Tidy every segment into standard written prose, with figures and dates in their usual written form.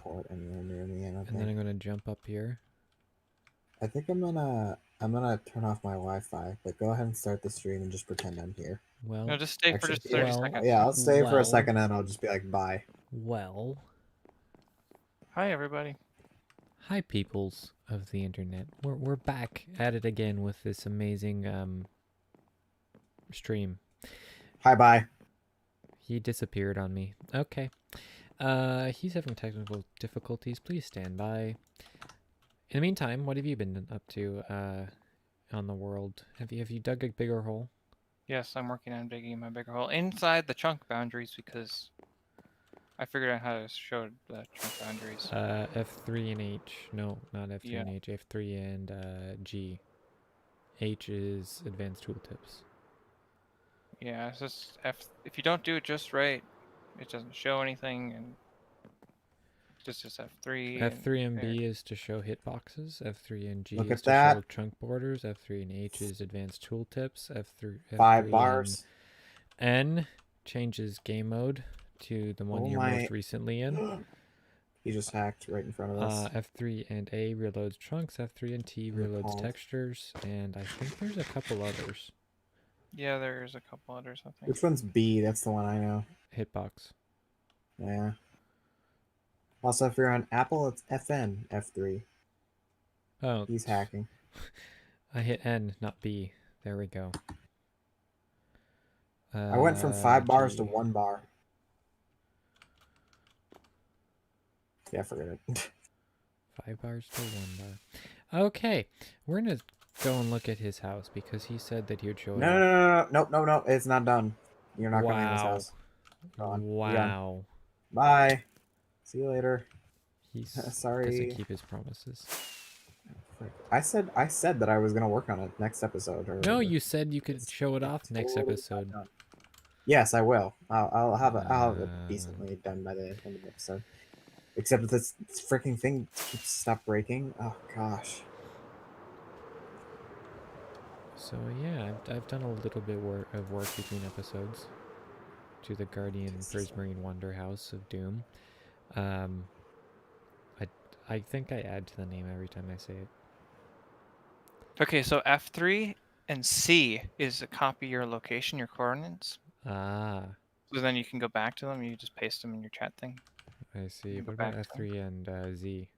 teleport anywhere near me. And And then I'm gonna jump up here. I think I'm gonna turn off my Wi-Fi, but go ahead and start the stream and just pretend I'm here. Well, No, just stay for Actually, just 30 well, seconds. yeah, I'll stay for a well. second and I'll just be like, bye. Well. Hi, everybody. Hi, peoples of the internet. We're back at it again with this amazing stream. Hi, bye. He disappeared on me. Okay. He's having technical difficulties. Please stand by. In the meantime, what have you been up to on the world? Have you dug a bigger hole? Yes, I'm working on digging my bigger hole inside the chunk boundaries because I figured out how to show the chunk boundaries. F3 and H. No, not F3 Yeah. and H. F3 and G. H is advanced tooltips. Yeah, it's just if you don't do it just right, it doesn't show anything, and just F3. F3 and B is to show hitboxes. F3 and G Look is at to that. show chunk borders. F3 and H is advanced tooltips. F3 5 bars. and N changes game mode to the one you're most recently in. He just hacked right in front of us. F3 and A reloads chunks. F3 and T reloads textures. And I think there's a couple others. Yeah, there's a couple others, I think. Which one's B? That's the one I know. Hitbox. Yeah. Also, if you're on Apple, it's FN, F3. Oh. He's hacking. I hit N, not B. There we go. I went from 5 bars to 1 bar. Yeah, forget it. 5 bars to 1 bar. Okay, we're gonna go and look at his house because he said that he would show it. No, it's not done. You're not coming in his house. Go on. Wow. Bye. See you later. He's sorry. Doesn't keep his promises. I said that I was gonna work on it next episode. Or no, you said you could show it off next episode. Yes, I will. I'll have it decently done by the end of the episode. Except that this freaking thing keeps stop breaking. Oh gosh. So yeah, I've done a little bit of work between episodes to the Guardian Prismarine Wonder House of Doom. I think I add to the name every time I say it. Okay, so F3 and C is to copy your location, your coordinates. Ah. So then you can go back to them. You just paste them in your chat thing. I see. What about F3 and Z?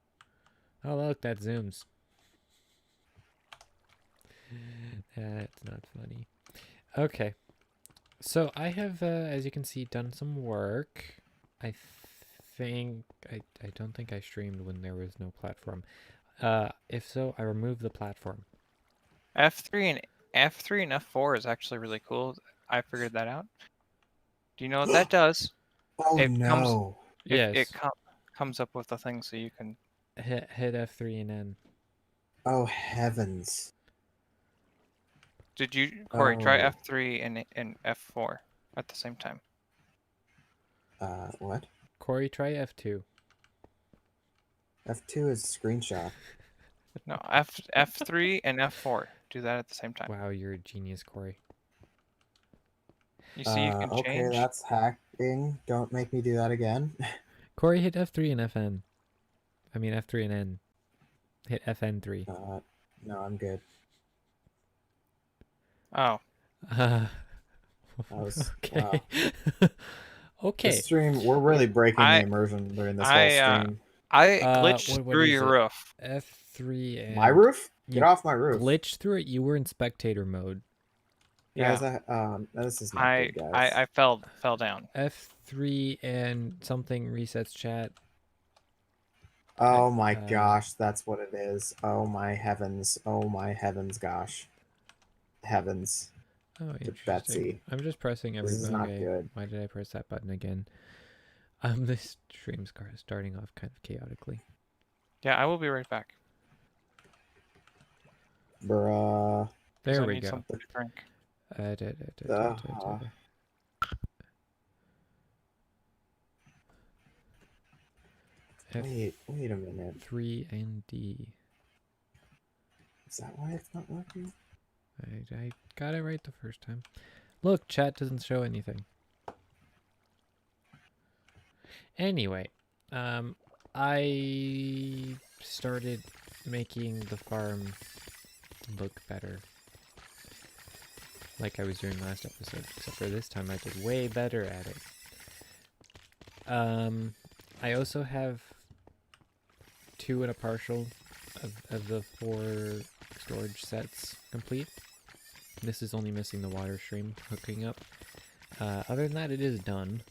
Oh, look, that zooms. That's not funny. Okay. So I have, as you can see, done some work. I don't think I streamed when there was no platform. If so, I removed the platform. F3 and F4 is actually really cool. I figured that out. Do you know what that does? Oh no! It comes up with a thing so you can hit F3 and N. Oh heavens! Did you, Corey, try F3 and F4 at the same time? What? Corey, try F2. F2 is screenshot. No, F3 and F4. Do that at the same time. Wow, you're a genius, Corey. You see, you can change. Okay, that's hacking. Don't make me do that again. Corey, hit F3 and FN. I mean F3 and N. Hit FN3. No, I'm good. Oh. Okay. Wow. Okay. This stream, we're really breaking the immersion during this whole stream. I glitched through your roof. F3 and... My roof? Get off my roof. Glitched through it? You were in spectator mode. Yeah. Guys, this is not good, guys. I fell down. F3 and something resets chat. Oh my gosh, that's what it is. Oh my heavens. Oh my heavens, gosh. Heavens. Oh, interesting. Betsy. I'm just pressing every button. This is not good. Why did I press that button again? This stream's starting off kind of chaotically. Yeah, I will be right back. Bruh. There we need go. Something to drink. Wait a minute. 3 and D. Is that why it's not working? I got it right the first time. Look, chat doesn't show anything. Anyway, I started making the farm look better. Like I was doing last episode, except for this time I did way better at it. I also have 2 and a partial of the 4 storage sets complete. This is only missing the water stream hooking up. Other than that, it is done.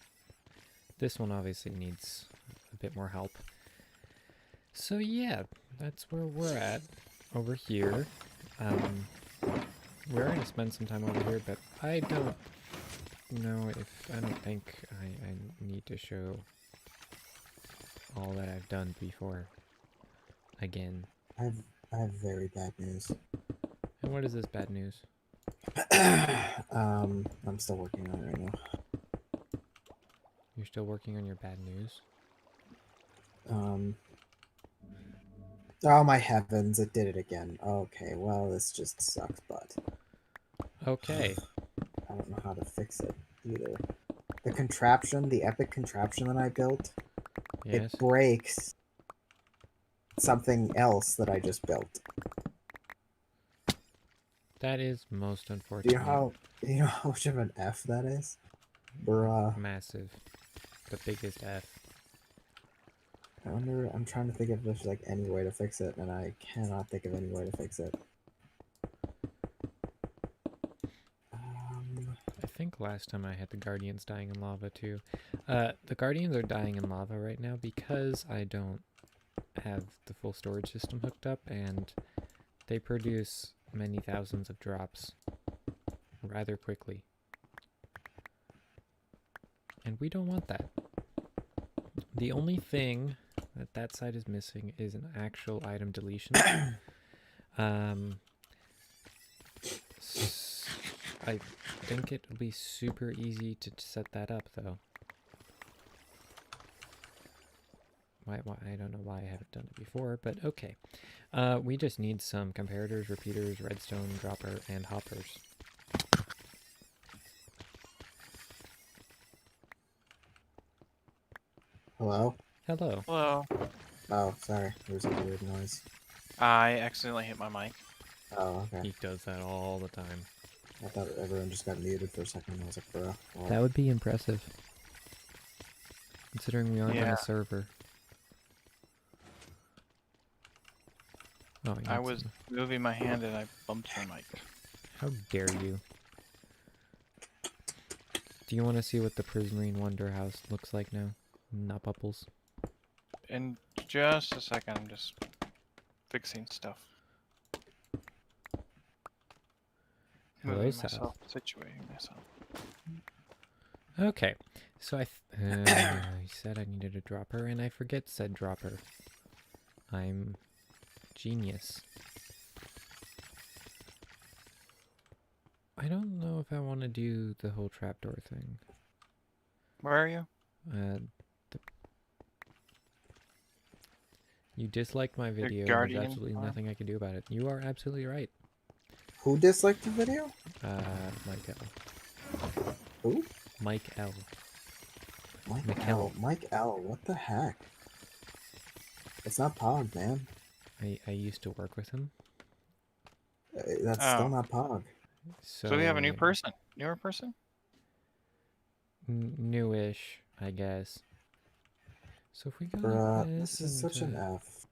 This one obviously needs a bit more help. So yeah, that's where we're at over here. We're going to spend some time over here, but I don't think I need to show all that I've done before again. I have very bad news. And what is this bad news? I'm still working on it right now. You're still working on your bad news? Oh my heavens, it did it again. Okay, well, this just sucks, but Okay. I don't know how to fix it either. The contraption, the epic contraption that I built, Yes. it breaks something else that I just built. That is most Do unfortunate. you know how much of an F that is? Bruh. Massive. The biggest F. I wonder, I'm trying to think if there's like any way to fix it, and I cannot think of any way to fix it. I think last time I had the Guardians dying in lava too. The Guardians are dying in lava right now because I don't have the full storage system hooked up, and they produce many thousands of drops rather quickly. And we don't want that. The only thing that side is missing is an actual item deletion. I think it will be super easy to set that up, though. Why? I don't know why I haven't done it before, but okay. We just need some comparators, repeaters, redstone, dropper, and hoppers. Hello? Hello. Hello. Oh, sorry. There's a weird noise. I accidentally hit my mic. Oh, okay. He does that all the time. I thought everyone just got muted for a second. I was like, bro. Well, That would be impressive. Considering we aren't on Yeah. a server. Oh, I was moving my hand and I bumped my mic. How dare you? Do you want to see what the Prismarine Wonder House looks like now? Not bubbles. In just a second, I'm just fixing stuff. Hello, Moving South. myself, situating myself. Okay, so I said I needed a dropper, and I forget said dropper. I'm genius. I don't know if I want to do the whole trapdoor thing. Where are you? You disliked my video, and Guardian there's absolutely farm? nothing I can do about it. You are absolutely right. who disliked the video? Mike L. Who? Mike L. Mike McKell. L. Mike L. What the heck? It's not Pog, man. I used to work with him. That's still not Pog. So, So we have a new person. Newer person? Newish, I guess. So if we go Bruh, like this is such an F.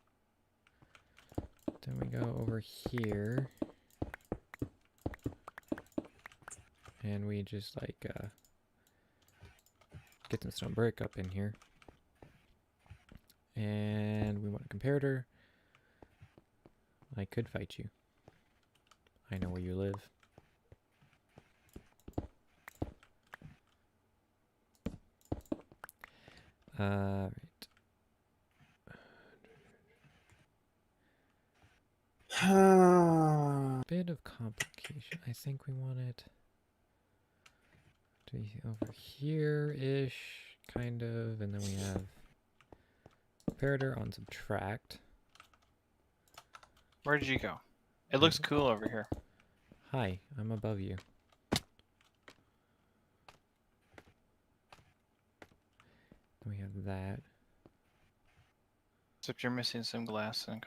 Then we go over here. And we just like get some stone brick up in here. And we want a comparator. I could fight you. I know where you live. Right. Bit of complication. I think we want it to be over here-ish, kind of, and then we have comparator on subtract. Where did you go? It looks cool over here. Hi, I'm above you. We have that. Except you're missing some glass and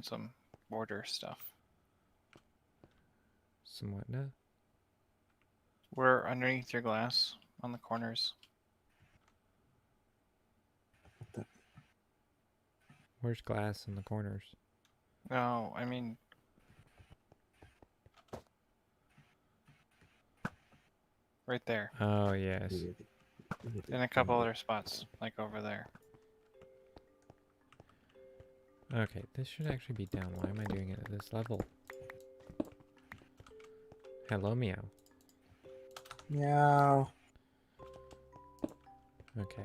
some border stuff. Somewhat now. We're underneath your glass on the corners. Where's glass in the corners? No, I mean right there. Oh, yes. And a couple other spots, like over there. Okay, this should actually be down. Why am I doing it at this level? Hello, meow. Meow. Okay.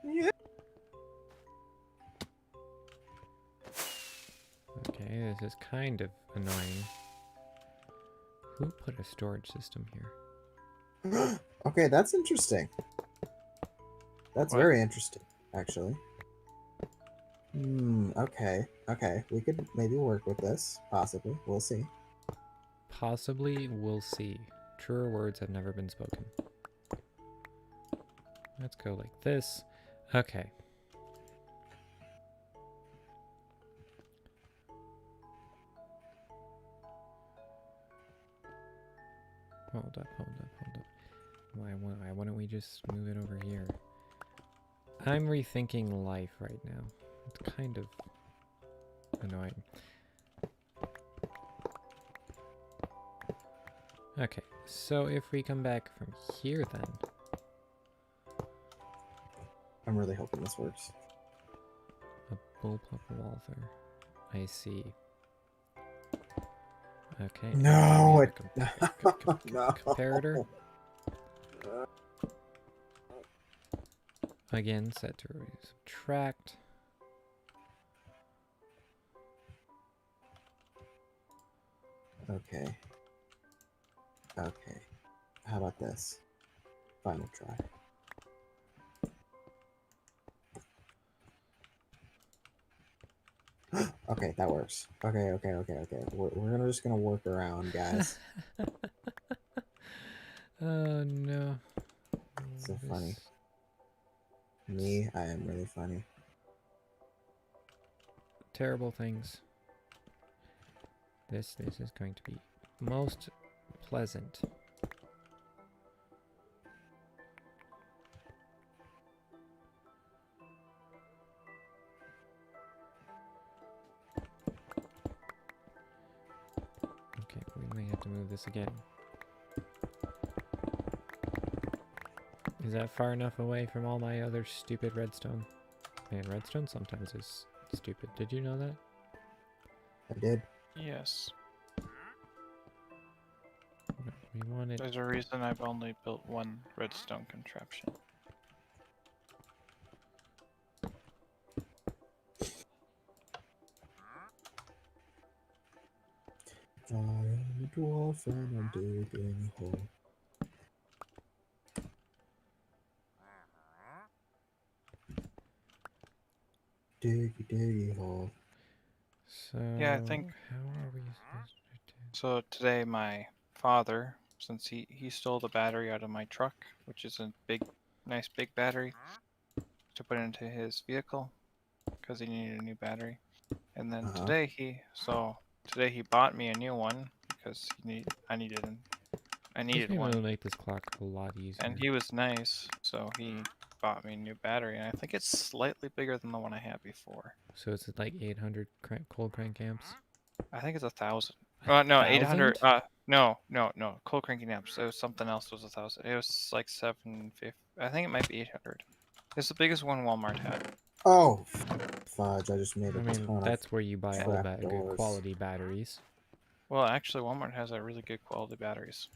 Yeah. Okay, this is kind of annoying. Who put a storage system here? Okay, that's interesting. That's What? very interesting, actually. Okay. Okay. We could maybe work with this. Possibly. We'll see. Possibly, we'll see. Truer words have never been spoken. Let's go like this. Okay. Hold up. Why wouldn't we just move it over here? I'm rethinking life right now. It's kind of annoying. Okay, so if we come back from here then... I'm really hoping this works. A bullpup wall there. I see. Okay. No, we it... have a No. comparator. Again, set to subtract. Okay. Okay. How about this? Final try. Okay, that works. Okay. We're just gonna work around, guys. Oh no. So funny. Me, I am really funny. Terrible things. This is going to be most pleasant. Okay, we may have to move this again. Is that far enough away from all my other stupid redstone? Man, redstone sometimes is stupid. Did you know that? I did. Yes. No, we wanted... There's a reason I've only built one redstone contraption. I am a dwarf and I'm digging a hole. Diggy hole. So... Yeah, I think... How are we supposed to do... So today my father, since he stole the battery out of my truck, which is a nice big battery, to put into his vehicle, because he needed a new battery. And then today he bought me a new one because I needed This one. will make this clock a lot easier. And he was nice, so he bought me a new battery, and I think it's slightly bigger than the one I had before. So it's like 800 cold crank amps? I think it's 1,000. No, 800. 1,000? No. Cold cranking amps. It was something else. Was 1,000. It was like 750. I think it might be 800. It's the biggest one Walmart had. Oh, fudge! I just made a I mean, ton that's where you buy all good trapdoors. quality batteries. Well, actually, Walmart has a really good quality batteries.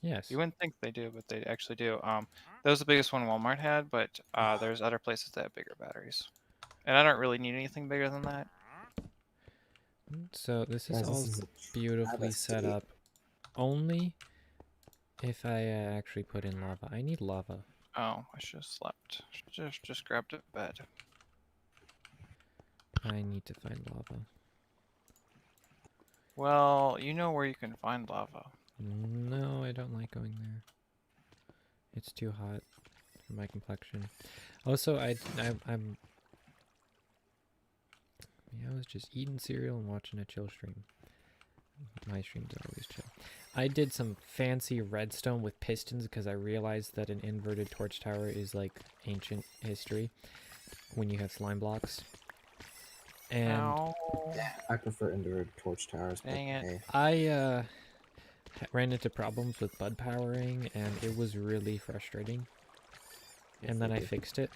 Yes. You wouldn't think they do, but they actually do. That was the biggest one Walmart had, but there's other places that have bigger batteries. And I don't really need anything bigger than that. So this is Guys, all this is a beautifully set travesty. up. Only if I actually put in lava. I need lava. Oh, I should have slept. Just grabbed a bed. I need to find lava. Well, you know where you can find lava. No, I don't like going there. It's too hot for my complexion. Also, I'm was just eating cereal and watching a chill stream. My streams are always chill. I did some fancy redstone with pistons because I realized that an inverted torch tower is like ancient history when you have slime blocks. And Ow. I prefer indoor torch towers. But Dang it. hey, I ran into problems with bud powering and it was really frustrating. And then I fixed it.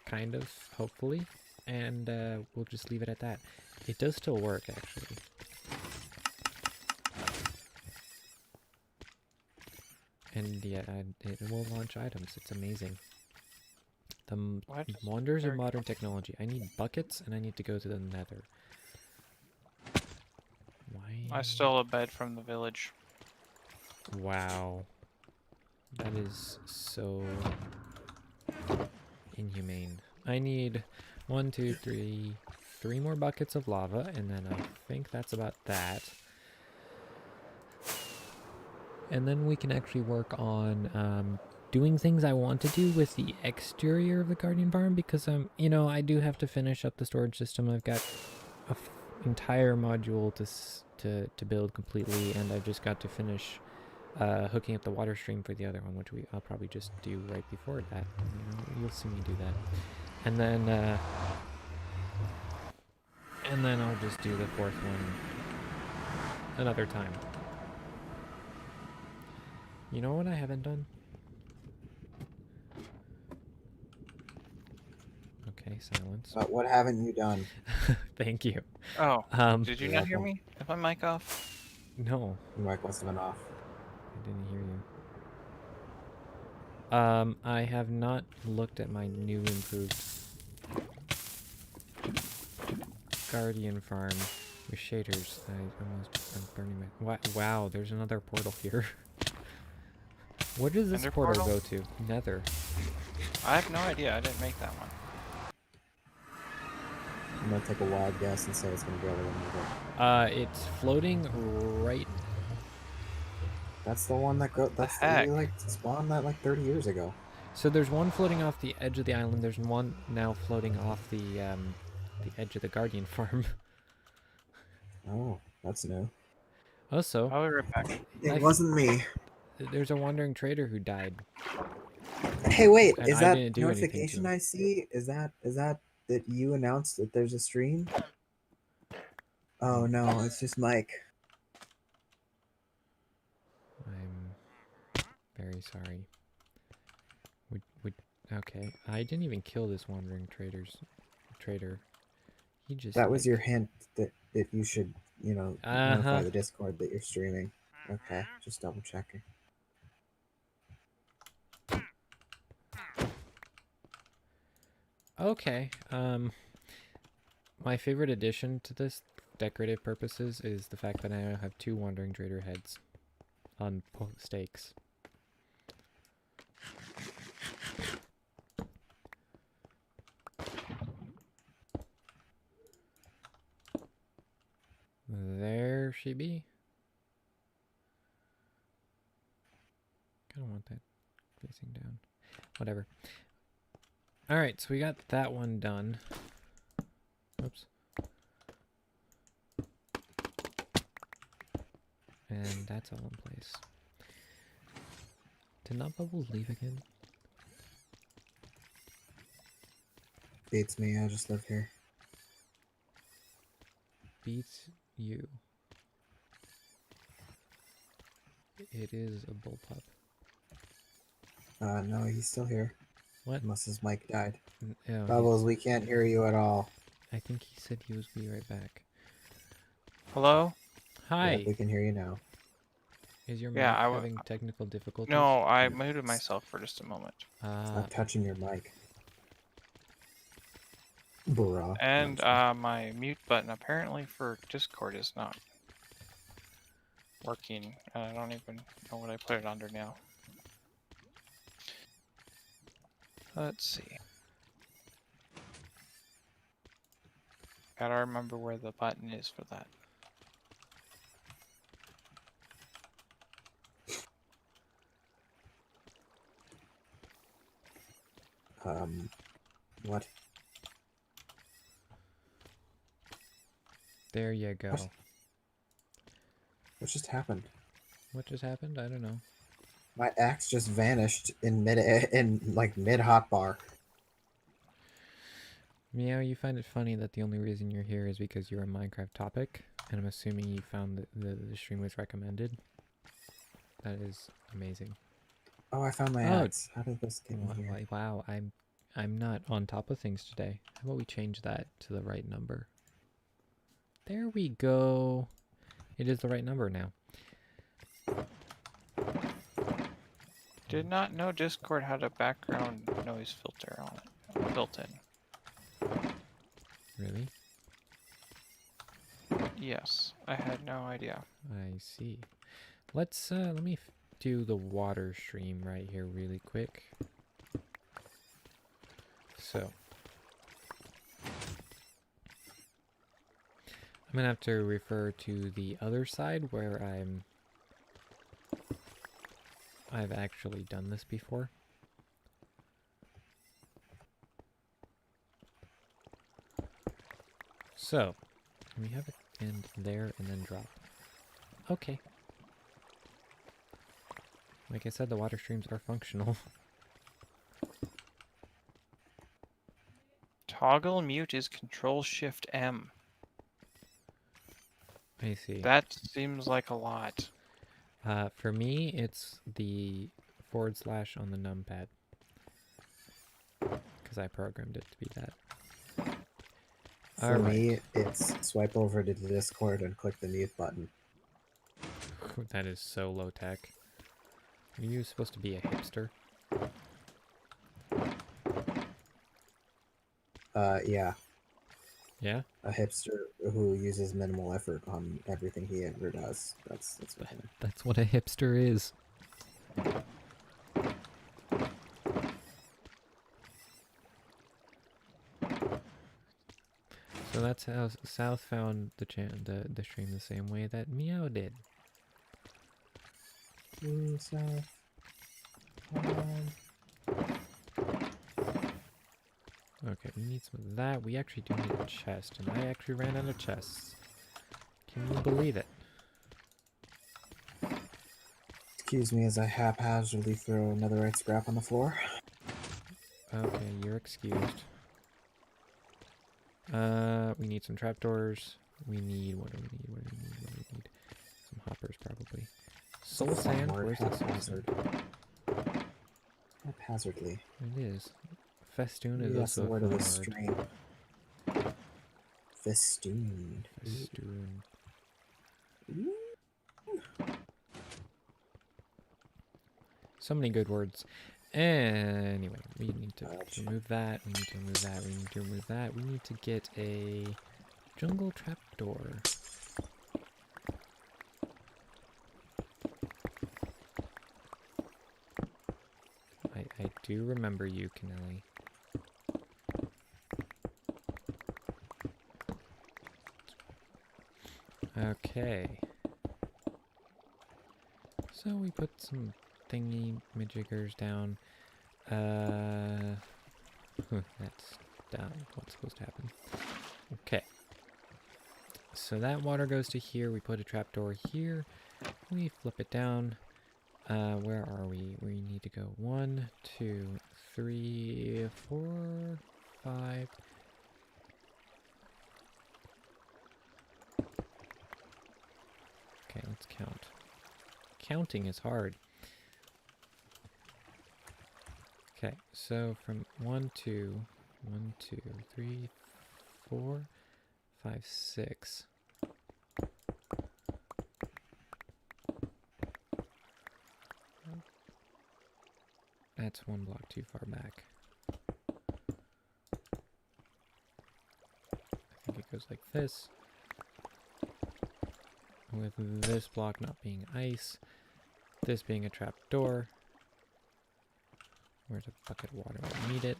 Kind of, hopefully. And we'll just leave it at that. It does still work, actually. And yeah, it will launch items. It's amazing. The What? wonders There of we modern technology. I need buckets and I need to go to the nether. Why? I stole a bed from the village. Wow. That is so inhumane. I need 1, 2, 3, 3 more buckets of lava, and then I think that's about that. And then we can actually work on doing things I want to do with the exterior of the Guardian Farm because you know, I do have to finish up the storage system. I've got an entire module to build completely, and I've just got to finish hooking up the water stream for the other one, which I'll probably just do right before that. You know, you'll see me do that, and then I'll just do the 4th one another time. You know what I haven't done? Okay, silence. but what haven't you done? Thank you. Oh, did you You're not hear welcome. me? Is my mic off? No, Your mic must have been off. I didn't hear you. I have not looked at my new improved Guardian Farm with shaders. I'm burning my... Wow, there's another portal here. Where does this Ender portal portal? go to? Nether. I have no idea. I didn't make that one. I'm gonna take a wild guess and say it's gonna go to the nether. It's floating right... That's the one that go. That's the, heck? you like spawned that like 30 years ago. So there's one floating off the edge of the island. There's one now floating off the edge of the Guardian Farm. Oh, that's new. Also, I'll be right back. It wasn't me. there's a wandering trader who died. Hey, wait, And is I that didn't do anything to notification him. I see? Is that you announced that there's a stream? Oh no, it's just Mike. I'm very sorry. Okay, I didn't even kill this wandering trader. He just That was like, your hint that you should, you know, notify the Discord that you're streaming. Okay, just double checking. Okay. My favorite addition to this, decorative purposes, is the fact that I now have 2 wandering trader heads on stakes. There she be. Kind of want that facing down. Whatever. Alright, so we got that one done. Oops. And that's all in place. Did not Bubbles leave again? Beats me, I just live here. Beats you. It is a bullpup. No, he's still here. What? Unless his mic died. Oh, Bubbles, we can't hear you at all. I think he said he was be right back. Hello? Hi. Yeah, we can hear you now. Is your Yeah, mic I having technical difficulties? No, I muted myself for just a moment. Stop touching your mic. Bruh. And my mute button apparently for Discord is not working. I don't even know what I put it under now. Let's see. Gotta remember where the button is for that. What? There you go. What just happened? What just happened? I don't know. My axe just vanished in mid hotbar. Meow, you find it funny that the only reason you're here is because you're a Minecraft topic, and I'm assuming you found that the stream was recommended. That is amazing. Oh, I found my Oh, axe. How did this get in here? Wow, I'm not on top of things today. How about we change that to the right number? There we go. It is the right number now. Did not know Discord had a background noise filter on it, built in. Really? Yes, I had no idea. I see. Let's let me do the water stream right here really quick. So I'm gonna have to refer to the other side where I've actually done this before. So we have it end there and then drop. Okay. Like I said, the water streams are functional. Toggle mute is Control-Shift-M. I see. That seems like a lot. For me, it's the / on the numpad. Because I programmed it to be that. For me, it's swipe over to the Discord and click the mute button. That is so low tech. Are you supposed to be a hipster? Yeah. Yeah? A hipster who uses minimal effort on everything he ever does. That's what I mean. That's what a hipster is. So that's how South found the stream the same way that Meow did. South. Okay, we need some of that. We actually do need a chest, and I actually ran out of chests. Can you believe it? Excuse me as I haphazardly throw netherite scrap on the floor. Okay, you're excused. We need some trapdoors. We need, what do we need? Some hoppers, probably. Soul sand? Where's the soul sand? Haphazardly. It is. Festoon is That's also the word a of the fun stream. Festoon. Festoon. So many good words. Anyway, we need to remove that. We need to remove that. We need to remove that. We need to get a jungle trapdoor. I do remember you, Canelli. Okay. So we put some thingy majiggers down. That's down. What's supposed to happen? Okay. So that water goes to here. We put a trapdoor here. We flip it down. Where are we? We need to go 1, 2, 3, 4, 5. Okay, let's count. Counting is hard. Okay, so from 1, 2, 3, 4, 5, 6. That's one block too far back. I think it goes like this. With this block not being ice, this being a trap door. Where's a bucket of water? I need it.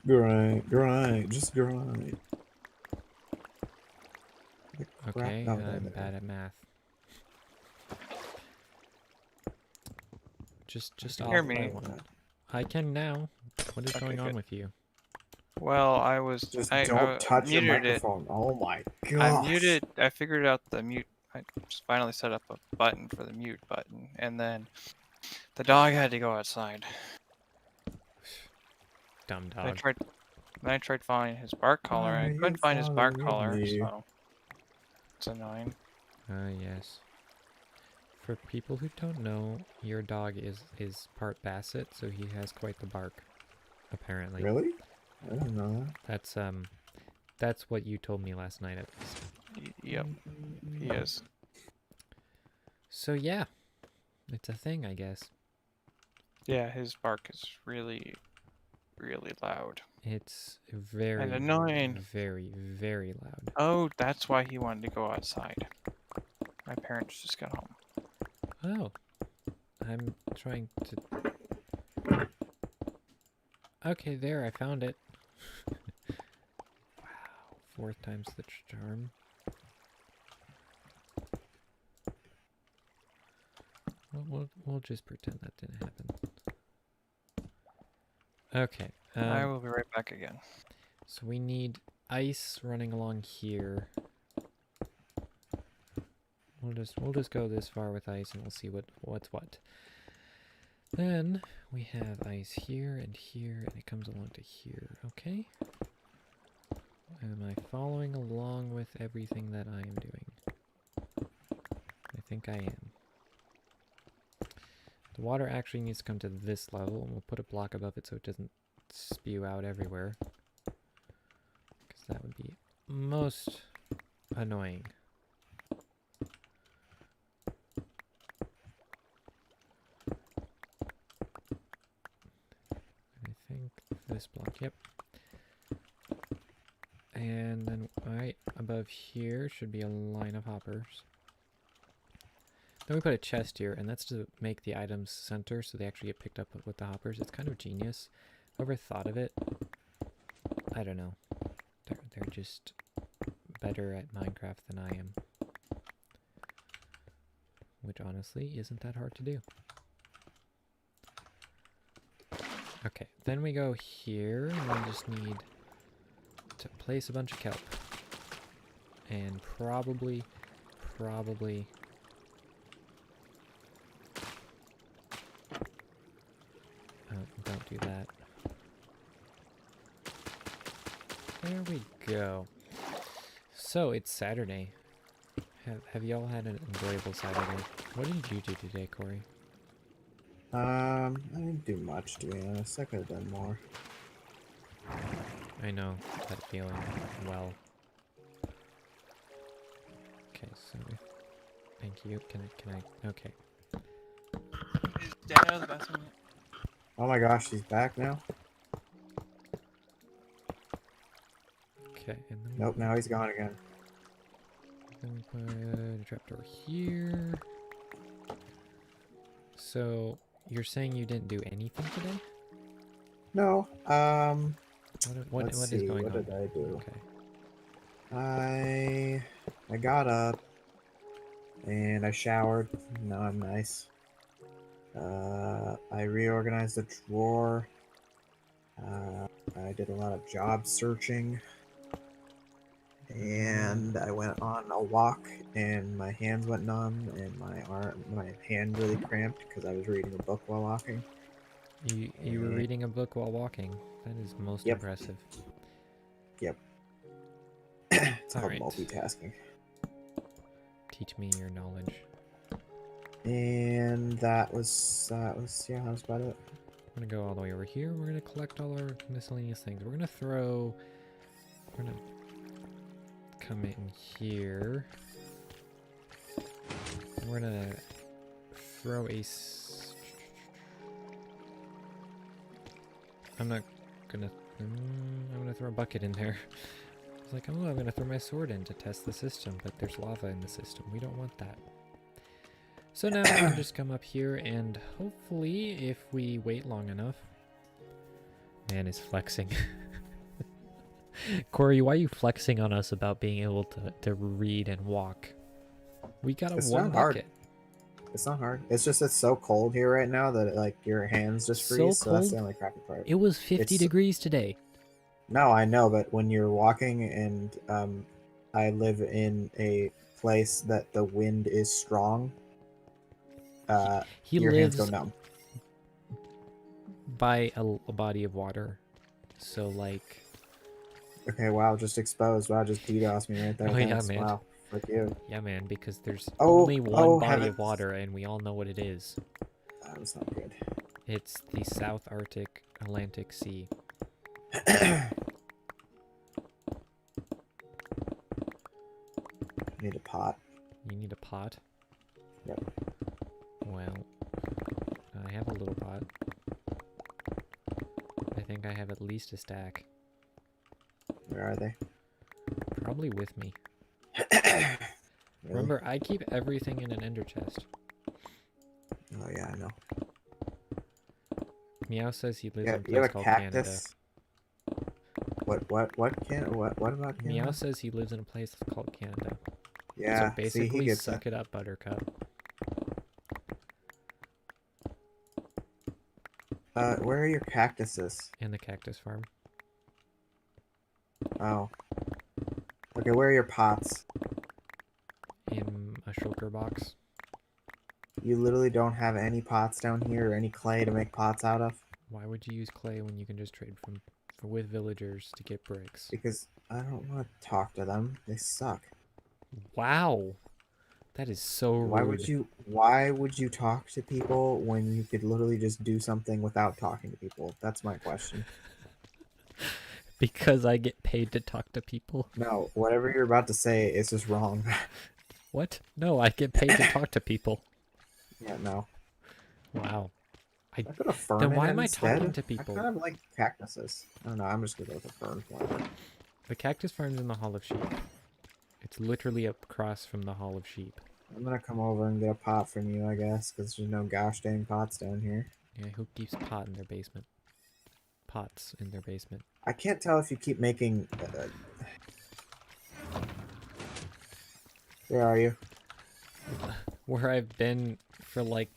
Grind, just grind. Okay, I'm bad at math. Just hear off me. by one. I can now. What is Okay, going on good. with you? Well, Just I don't touch your muted it. microphone. Oh my I gosh. muted. I figured out the mute. I just finally set up a button for the mute button, and then the dog had to go outside. Dumb And I dog. tried. Then I tried finding his bark collar, and Are I you couldn't find his bark following collar, me? so it's annoying. Yes. For people who don't know, your dog is part basset, so he has quite the bark. Apparently. Really? I didn't know That's what you told me last night at least. Yep, he that. is. So yeah, it's a thing, I guess. Yeah, his bark is really, really loud. It's very, And annoying. very, very loud. Oh, that's why he wanted to go outside. My parents just got home. Oh, I'm trying to... Okay, there, I found it. Wow, 4th time's the charm. We'll just pretend that didn't happen. Okay. I will be right back again. So we need ice running along here. We'll just go this far with ice and we'll see what's what. Then we have ice here and it comes along to here, okay? Am I following along with everything that I am doing? I think I am. The water actually needs to come to this level, and we'll put a block above it so it doesn't spew out everywhere. Because that would be most annoying. I think this block, yep. And then right above here should be a line of hoppers. Then we put a chest here, and that's to make the items center so they actually get picked up with the hoppers. It's kind of genius. Whoever thought of it, I don't know. They're just better at Minecraft than I am. Which honestly isn't that hard to do. Okay, then we go here, and we just need to place a bunch of kelp. And probably... don't do that. There we go. So, it's Saturday. Have y'all had an enjoyable Saturday? What did you do today, Corey? I didn't do much, to be honest. I could have done more. I know that feeling well. Okay, so thank you. Can I? Okay. Is Dad out of the bathroom yet? Oh my gosh, he's back now? Okay, and then Nope, now he's gone again. then we put a trapdoor here. So you're saying you didn't do anything today? No, What let's is see, going what on? did I do? Okay. I got up, and I showered. Now I'm nice. I reorganized the drawer. I did a lot of job searching. And I went on a walk, and my hands went numb, and my hand really cramped because I was reading a book while walking. You were reading a book while walking. That is most Yep. impressive. Yep. It's called Alright. multitasking. Teach me your knowledge. And that was yeah, that was about it. We're gonna go all the way over here. We're gonna collect all our miscellaneous things. We're gonna come in here. We're gonna throw I'm gonna throw a bucket in there. I was like, oh, I'm gonna throw my sword in to test the system, but there's lava in the system. We don't want that. So now we can just come up here and hopefully, if we wait long enough... Man is flexing. Corey, why are you flexing on us about being able to read and walk? We got a It's one not hard. bucket. It's not hard. It's just it's so cold here right now that like your hands just So freeze. So that's the cold? only crappy part. It was 50 It's degrees today. no, I know, but when you're walking and I live in a place that the wind is strong, He your hands go lives numb. by a body of water. So, like... Okay, wow, just exposed. Wow, just DDoS me right there. Oh, yeah, Thanks. man. Wow, fuck you. Yeah, man, because there's Oh, only one oh, body heavens. of water, and we all know what it is. That was not good. It's the South Arctic Atlantic Sea. Need a pot. You need a pot? Yep. Well, I have a little pot. I think I have at least a stack. Where are they? Probably with me. Really? Remember, I keep everything in an ender chest. Oh yeah, I know. Meow says he lives Yeah, in a you have place a called cactus. What about Canada. Canada? Meow says he lives in a place called Canada. Yeah, So see, basically, he gets suck that. it up, Buttercup. Where are your cactuses? In the Cactus Farm. Oh. Okay, where are your pots? In a shulker box. You literally don't have any pots down here or any clay to make pots out of? Why would you use clay when you can just trade with villagers to get bricks? Because I don't want to talk to them. They suck. Wow. That is so rude. Why would you talk to people when you could literally just do something without talking to people? That's my question. Because I get paid to talk to people. No, whatever you're about to say is just wrong. What? No, I get paid to talk to people. Yeah, no. Wow. I could have fern Then it why am I instead. talking to people? I kind of like cactuses. I don't know, I'm just gonna go with a fern flower. The Cactus Farm's in the Hall of Sheep. It's literally across from the Hall of Sheep. I'm gonna come over and get a pot from you, I guess, because there's no gosh dang pots down here. Yeah, who keeps pot in their basement? Pots in their basement. I can't tell if you keep making... Where are you? Where I've been for like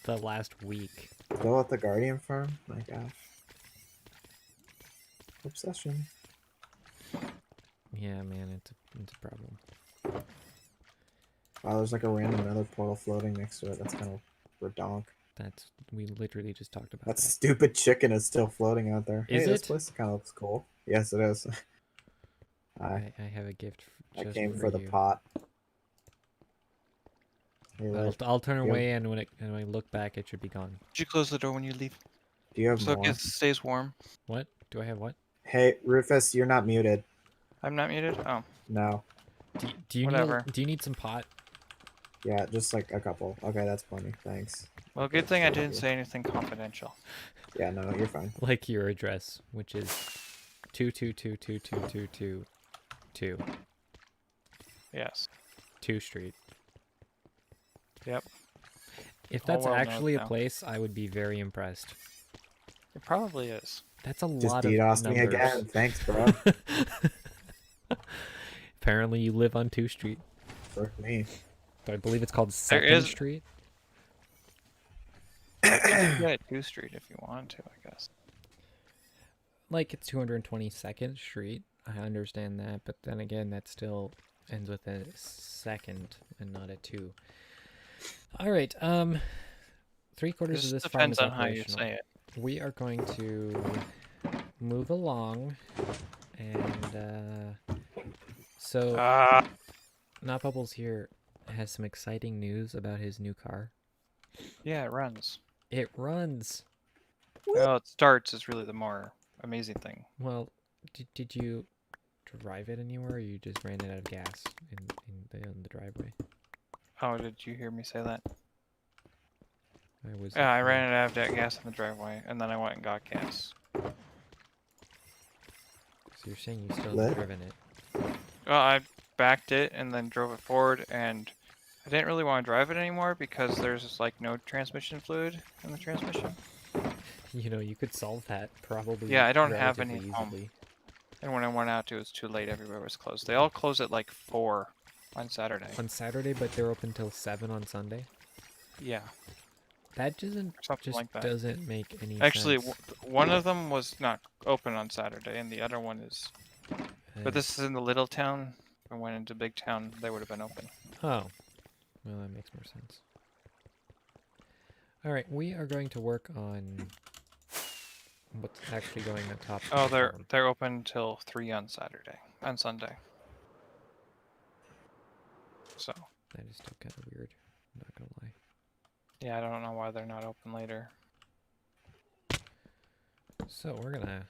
the last week. Still at the Guardian Farm? My gosh. Obsession. Yeah, man, it's a problem. Wow, there's like a random nether portal floating next to it. That's kind of redonk. We literally just talked about That that. stupid chicken is still floating out there. Is Hey, this it? place kind of looks cool. Yes, it is. I have a gift I just came for for the you. pot. Hey, I'll turn you away, and when I look back, it should be gone. Did you close the door when you leave? do you have So more? it stays warm. What? Do I have what? Hey, Rufus, you're not muted. I'm not muted? Oh, No. Do you Whatever. do you need some pot? Yeah, just like a couple. Okay, that's plenty. Thanks. well, good thing I didn't say anything confidential. Yeah, no, you're fine. Like your address, which is 222222222 Yes. 2 Street. Yep. If All that's well known actually a now. place, I would be very impressed. It probably is. That's a Just lot of DDoS numbers. me again. Thanks, bro. Apparently, you live on 2 Street. For me. I believe it's called There 2nd is- Street. Yeah, at 2 Street if you want to, I guess. Like it's 222nd Street. I understand that, but then again, that still ends with a 2nd and not a 2. All right. 3/4 of this farm is depends on how you operational. say it. We are going to move along, and so Not Bubbles here has some exciting news about his new car. Yeah, it runs. It runs. Well, it starts is really the more amazing thing. Well, did you drive it anywhere, or you just ran it out of gas in the driveway? Oh, did you hear me say that? I Yeah, I ran it out of that gas in the driveway, and then I went and got gas. So you're saying you still Lit? haven't driven it? Well, I backed it and then drove it forward, and I didn't really want to drive it anymore because there's like no transmission fluid in the transmission. You know, you could solve that probably. Yeah, I don't have any relatively at home. easily. And when I went out, it was too late. Everywhere was closed. They all close at like 4 on Saturday. On Saturday, but they're open till 7 on Sunday. Yeah, That doesn't something just like that. doesn't make any Actually, sense. one of them was not open on Saturday, and the other one is. But this is in the little town. If I went into big town, they would have been open. Oh, well, that makes more sense. All right, we are going to work on what's actually going on top Oh, of the farm. they're open till 3 on Sunday. So That is still kind of weird. I'm not gonna lie. yeah, I don't know why they're not open later. So we're gonna.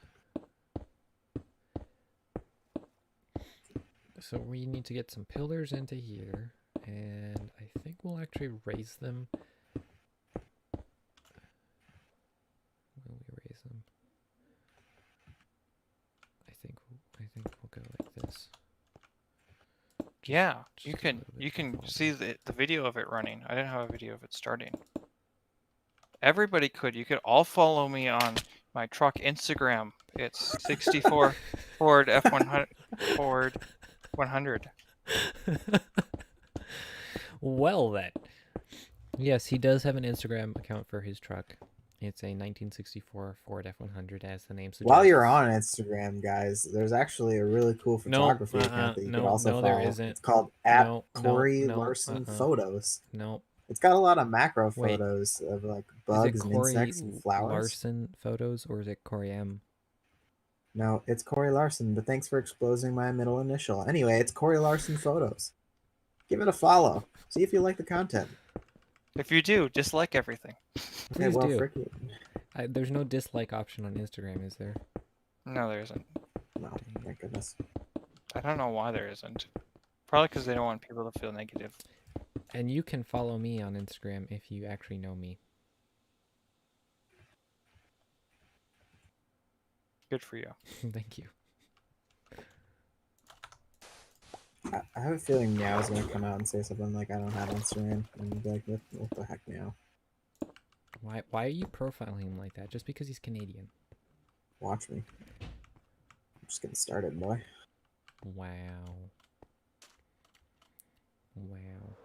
So we need to get some pillars into here, and I think we'll actually raise them. Will we raise them? I think we'll go like this. Yeah, you just a can little bit you can longer. see the video of it running. I didn't have a video of it starting. Everybody could. You could all follow me on my truck Instagram. It's 64 Ford F100 Ford 100. Well then. Yes, he does have an Instagram account for his truck. It's a 1964 Ford F100, as the name suggests. While you're on Instagram, guys, there's actually a really cool photography account that you could also follow. there isn't. It's called at No, Corey Larson Photos. No. It's got a lot of macro Wait. photos of like Is it bugs and Corey insects and flowers. Larson Photos, or is it Corey M? No, it's Corey Larson, but thanks for exposing my middle initial. Anyway, it's Corey Larson Photos. Give it a follow. See if you like the content. If you do, dislike everything. Okay, Please well, do. fricky. There's no dislike option on Instagram, is there? No, there isn't. No, thank goodness. I don't know why there isn't. Probably because they don't want people to feel negative. And you can follow me on Instagram if you actually know me. Good for you. Thank you. I have a feeling Meow's gonna come out and say something like, I don't have Instagram, and be like, what the heck, Meow? Why are you profiling him like that? Just because he's Canadian? Watch me. I'm just getting started, boy. Wow. Wow.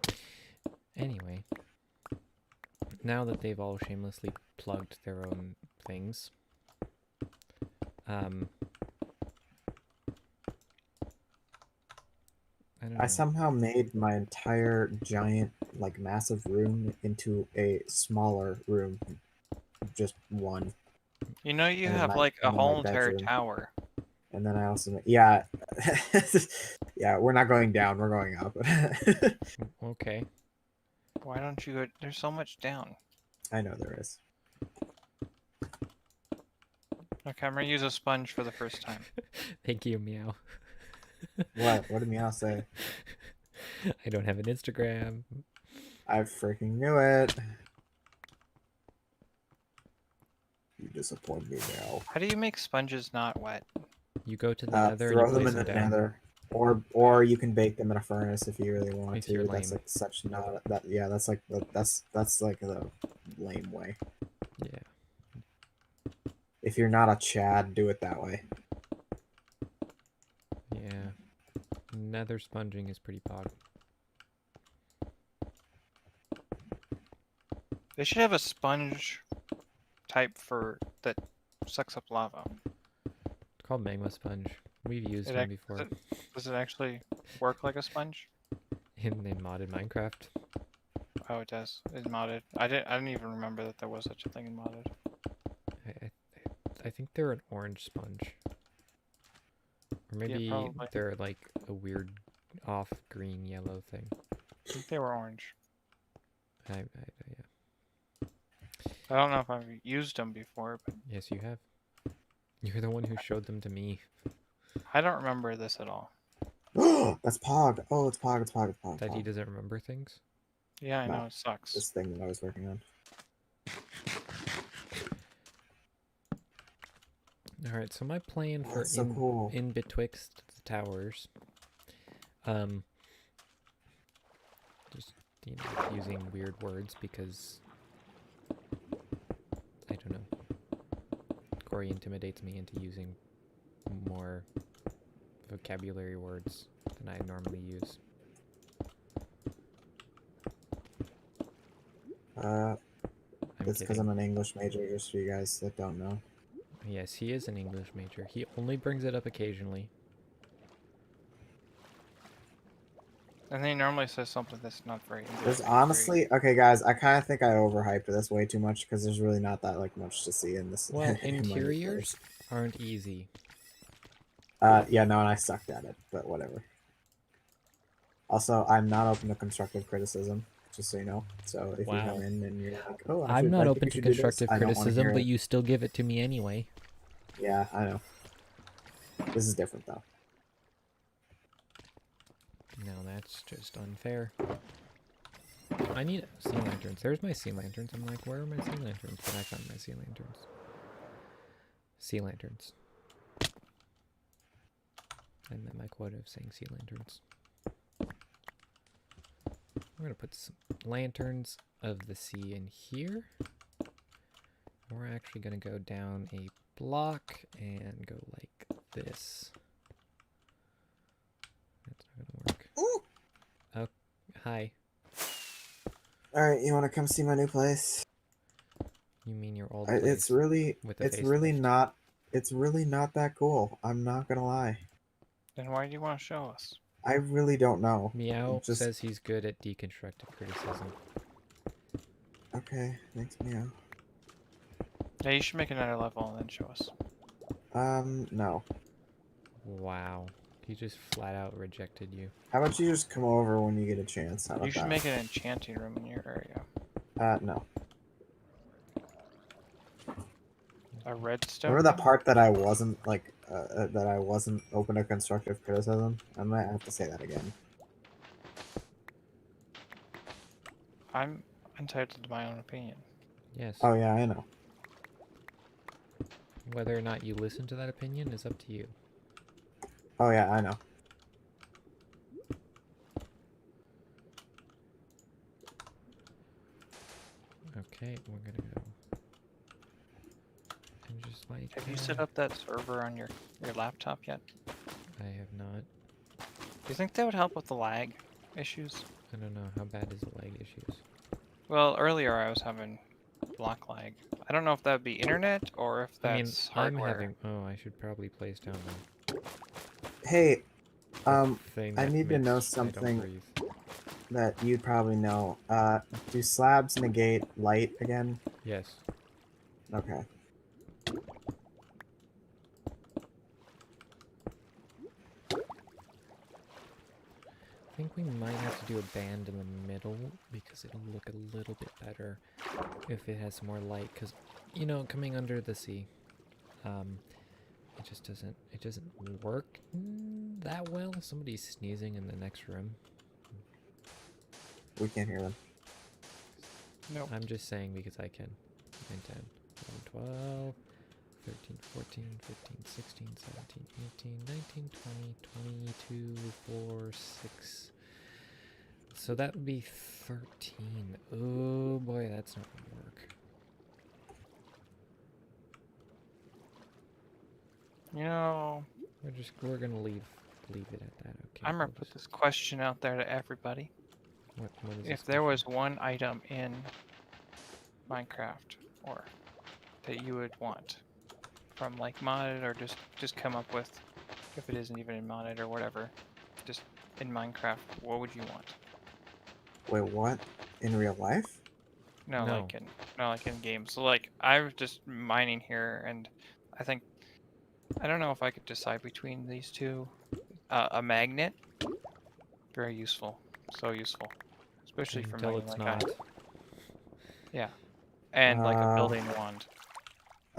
Anyway, now that they've all shamelessly plugged their own things, I somehow made my entire giant, like, massive room into a smaller room. Just one. You know, you And then have like a my whole entire bedroom. tower. And then I also, yeah, yeah, we're not going down, we're going up. Okay. Why don't you go? There's so much down. I know there is. Okay, I'm gonna use a sponge for the first time. Thank you, Meow. What? What did Meow say? I don't have an Instagram. I freaking knew it. You disappoint me now. How do you make sponges not wet? You go to the nether and you Throw them place in the them down. nether. Or you can bake them in a furnace if you really want If to. you're That's lame. like such not that. Yeah, that's like the lame way. Yeah. If you're not a Chad, do it that way. Yeah. Nether sponging is pretty pog. They should have a sponge type for that sucks up lava. It's called Magma Sponge. We've used It them ac- before Does it actually work like a sponge? in modded Minecraft. Oh, it does. It's modded. I didn't even remember that there was such a thing in modded. I think they're an orange sponge. Or maybe probably. they're like a weird off green yellow thing. I think they were orange. Yeah. I don't know if I've used them before, but Yes, you have. You're the one who showed them to me. I don't remember this at all. That's Pog. Oh, it's Pog. It's Pog. It's Pog. That he Pog. doesn't remember things? Yeah, I No, know, it sucks. This thing that I was working on. Alright, so my plan for That's so cool. in betwixt the towers, just, you know, using weird words because, I don't know, Corey intimidates me into using more vocabulary words than I normally use. Uh, I'm it's because kidding. I'm an English major, just for you guys that don't know. Yes, he is an English major. He only brings it up occasionally. And then he normally says something that's not very English. There's major. honestly, okay, guys, I kind of think I overhyped this way too much because there's really not that like much to see in this. Well, in my new interiors place. aren't easy. Yeah, no, and I sucked at it, but whatever. Also, I'm not open to constructive criticism, just so you know. So if you Wow. come in and you're like, "Oh, I'm not I think open we to should do this," constructive I don't want to hear criticism, but it. you still give it to me anyway. Yeah, I know. This is different though. No, that's just unfair. I need sea lanterns. There's my sea lanterns. I'm like, where are my sea lanterns? But I found my sea lanterns. Sea lanterns. I met my quota of saying sea lanterns. We're gonna put some lanterns of the sea in here. We're actually gonna go down a block and go like this. That's not gonna work. Ooh. Oh, hi. All right, you want to come see my new place? You mean your old place? It's really, with a it's really facelift? not, it's really not that cool. I'm not gonna lie. Then why do you want to show us? I really don't know. Meow Just says he's good at deconstructive criticism. okay. Thanks, meow. Yeah, you should make another level and then show us. No. Wow. He just flat out rejected you. How about you just come over when you get a chance? How about You should that? make an enchanting room in your area. No. A redstone. Remember that room? part that I wasn't like, that I wasn't open to constructive criticism? I might have to say that again. I'm entitled to my own opinion. Yes. Oh yeah, I know. Whether or not you listen to that opinion is up to you. Oh yeah, I know. Okay, we're gonna go. And just like Have you set up that server on your laptop yet? I have not. Do you think that would help with the lag issues? I don't know. How bad is the lag issues? Well, earlier I was having block lag. I don't know if that would be internet or if I mean, that's I'm hardware. having. Oh, I should probably place down the Hey, thing I that need to know makes I don't something breathe. that you'd probably know. Do slabs negate light again? Yes. Okay. I think we might have to do a band in the middle because it'll look a little bit better if it has more light. Because, you know, coming under the sea, it just doesn't work that well. Somebody's sneezing in the next room. We can't hear them. Nope. I'm just saying because I can. 9, 10, 11, 12, 13, 14, 15, 16, 17, 18, 19, 20, 22, 4, 6. So that would be 13. Oh boy, that's not gonna work. You know, We're gonna leave it at that. Okay. I'm gonna we'll put just- this question out there to everybody. What is If this there question? was one item in Minecraft or that you would want from like modded or just come up with, if it isn't even in modded or whatever, just in Minecraft, what would you want? Wait, what? In real life? No, No. like in games. So like I was just mining here, and I don't know if I could decide between these two. A magnet, very useful, so useful, especially for Until mining it's like not. yeah, and like a building wand.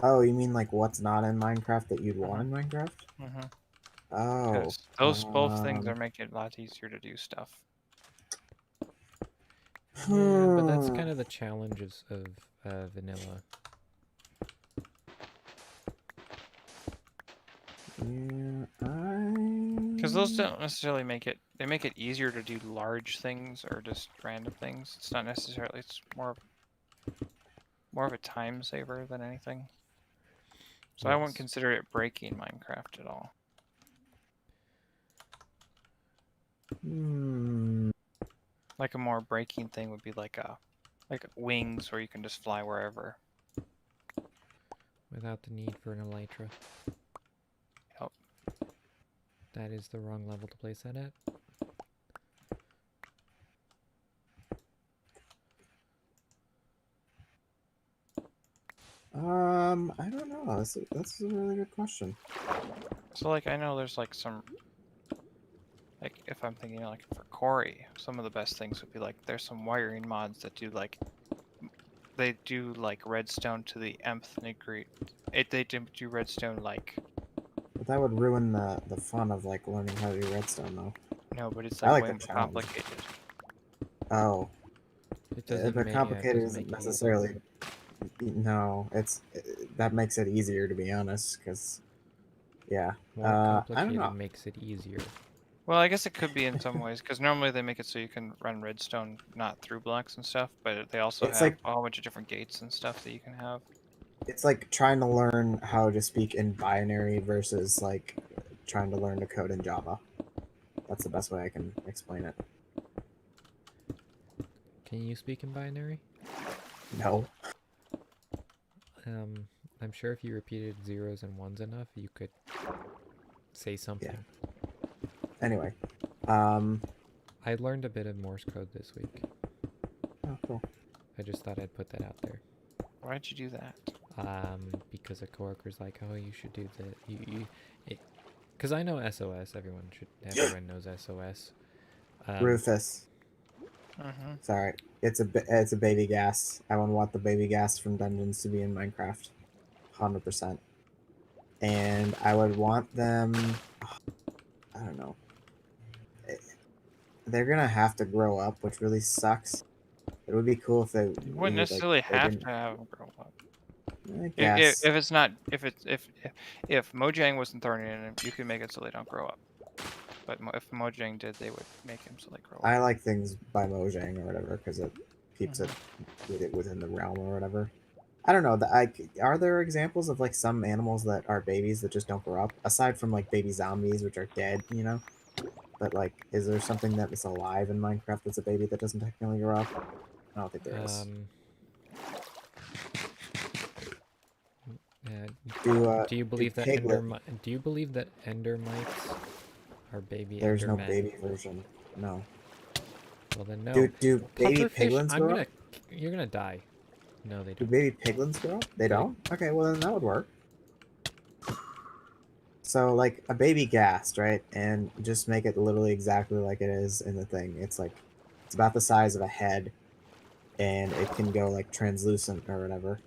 Oh, you mean like what's not in Minecraft that you'd want in Mhm. Minecraft? Mm-hmm. Oh. Those both things are making it a lot easier to do stuff. Yeah, but that's kind of the challenges of vanilla. Yeah, Because those don't necessarily make it. They make it easier to do large things or just random things. It's not necessarily. It's more of a time saver than anything. So I wouldn't Yes. consider it breaking Minecraft at all. Hmm. Like a more breaking thing would be like a like wings where you can just fly wherever. Without the need for an elytra. Yep. That is the wrong level to place that at. I don't know. That's a really good question. So like I know there's like some, like if I'm thinking like for Corey, some of the best things would be like there's some wiring mods that do like they do like redstone to the nth degree. They do redstone like But that would ruin the fun of like learning how to do redstone, though. no, but it's I like like way the more challenge. complicated. Oh, It doesn't but yeah, it complicated doesn't isn't make it easier. necessarily. No, it's that makes it easier, to be honest. Because yeah, More I don't complicated know. makes it easier. Well, I guess it could be in some ways because normally they make it so you can run redstone not through blocks and stuff, but they also It's have like a whole bunch of different gates and stuff that you can have. it's like trying to learn how to speak in binary versus like trying to learn to code in Java. That's the best way I can explain it. Can you speak in binary? No. I'm sure if you repeated zeros and ones enough, you could say something. Anyway, I learned a bit of Morse code this week. oh, cool. I just thought I'd put that out there. Why'd you do that? Because a coworker's like, oh, you should do because I know SOS. Everyone knows SOS. Rufus. Mm-hmm. Sorry, it's a baby gas. I would want the baby gas from dungeons to be in Minecraft, 100%. And I would want them. I don't know. They're gonna have to grow up, which really sucks. It would be cool if they You wouldn't necessarily they have didn't. to have them grow up. I If guess it's not if Mojang wasn't throwing it in, you could make it so they don't grow up. But if Mojang did, they would make them so they grow up. I like things by Mojang or whatever because it keeps Mm-hmm. it within the realm or whatever. I don't know. Are there examples of like some animals that are babies that just don't grow up, aside from like baby zombies, which are dead, you know? But like, is there something that is alive in Minecraft that's a baby that doesn't technically grow up? I don't think there is. Do you believe that Do you believe that ender mites are baby There's no endermen? baby version. No. Well then, no. Do baby Pufferfish, piglins grow up? You're gonna die. No, they Do don't. baby piglins grow up? They don't? Okay, well then that would work. So like a baby ghast, right? And just make it literally exactly like it is in the thing. It's like it's about the size of a head, and it can go like translucent or whatever.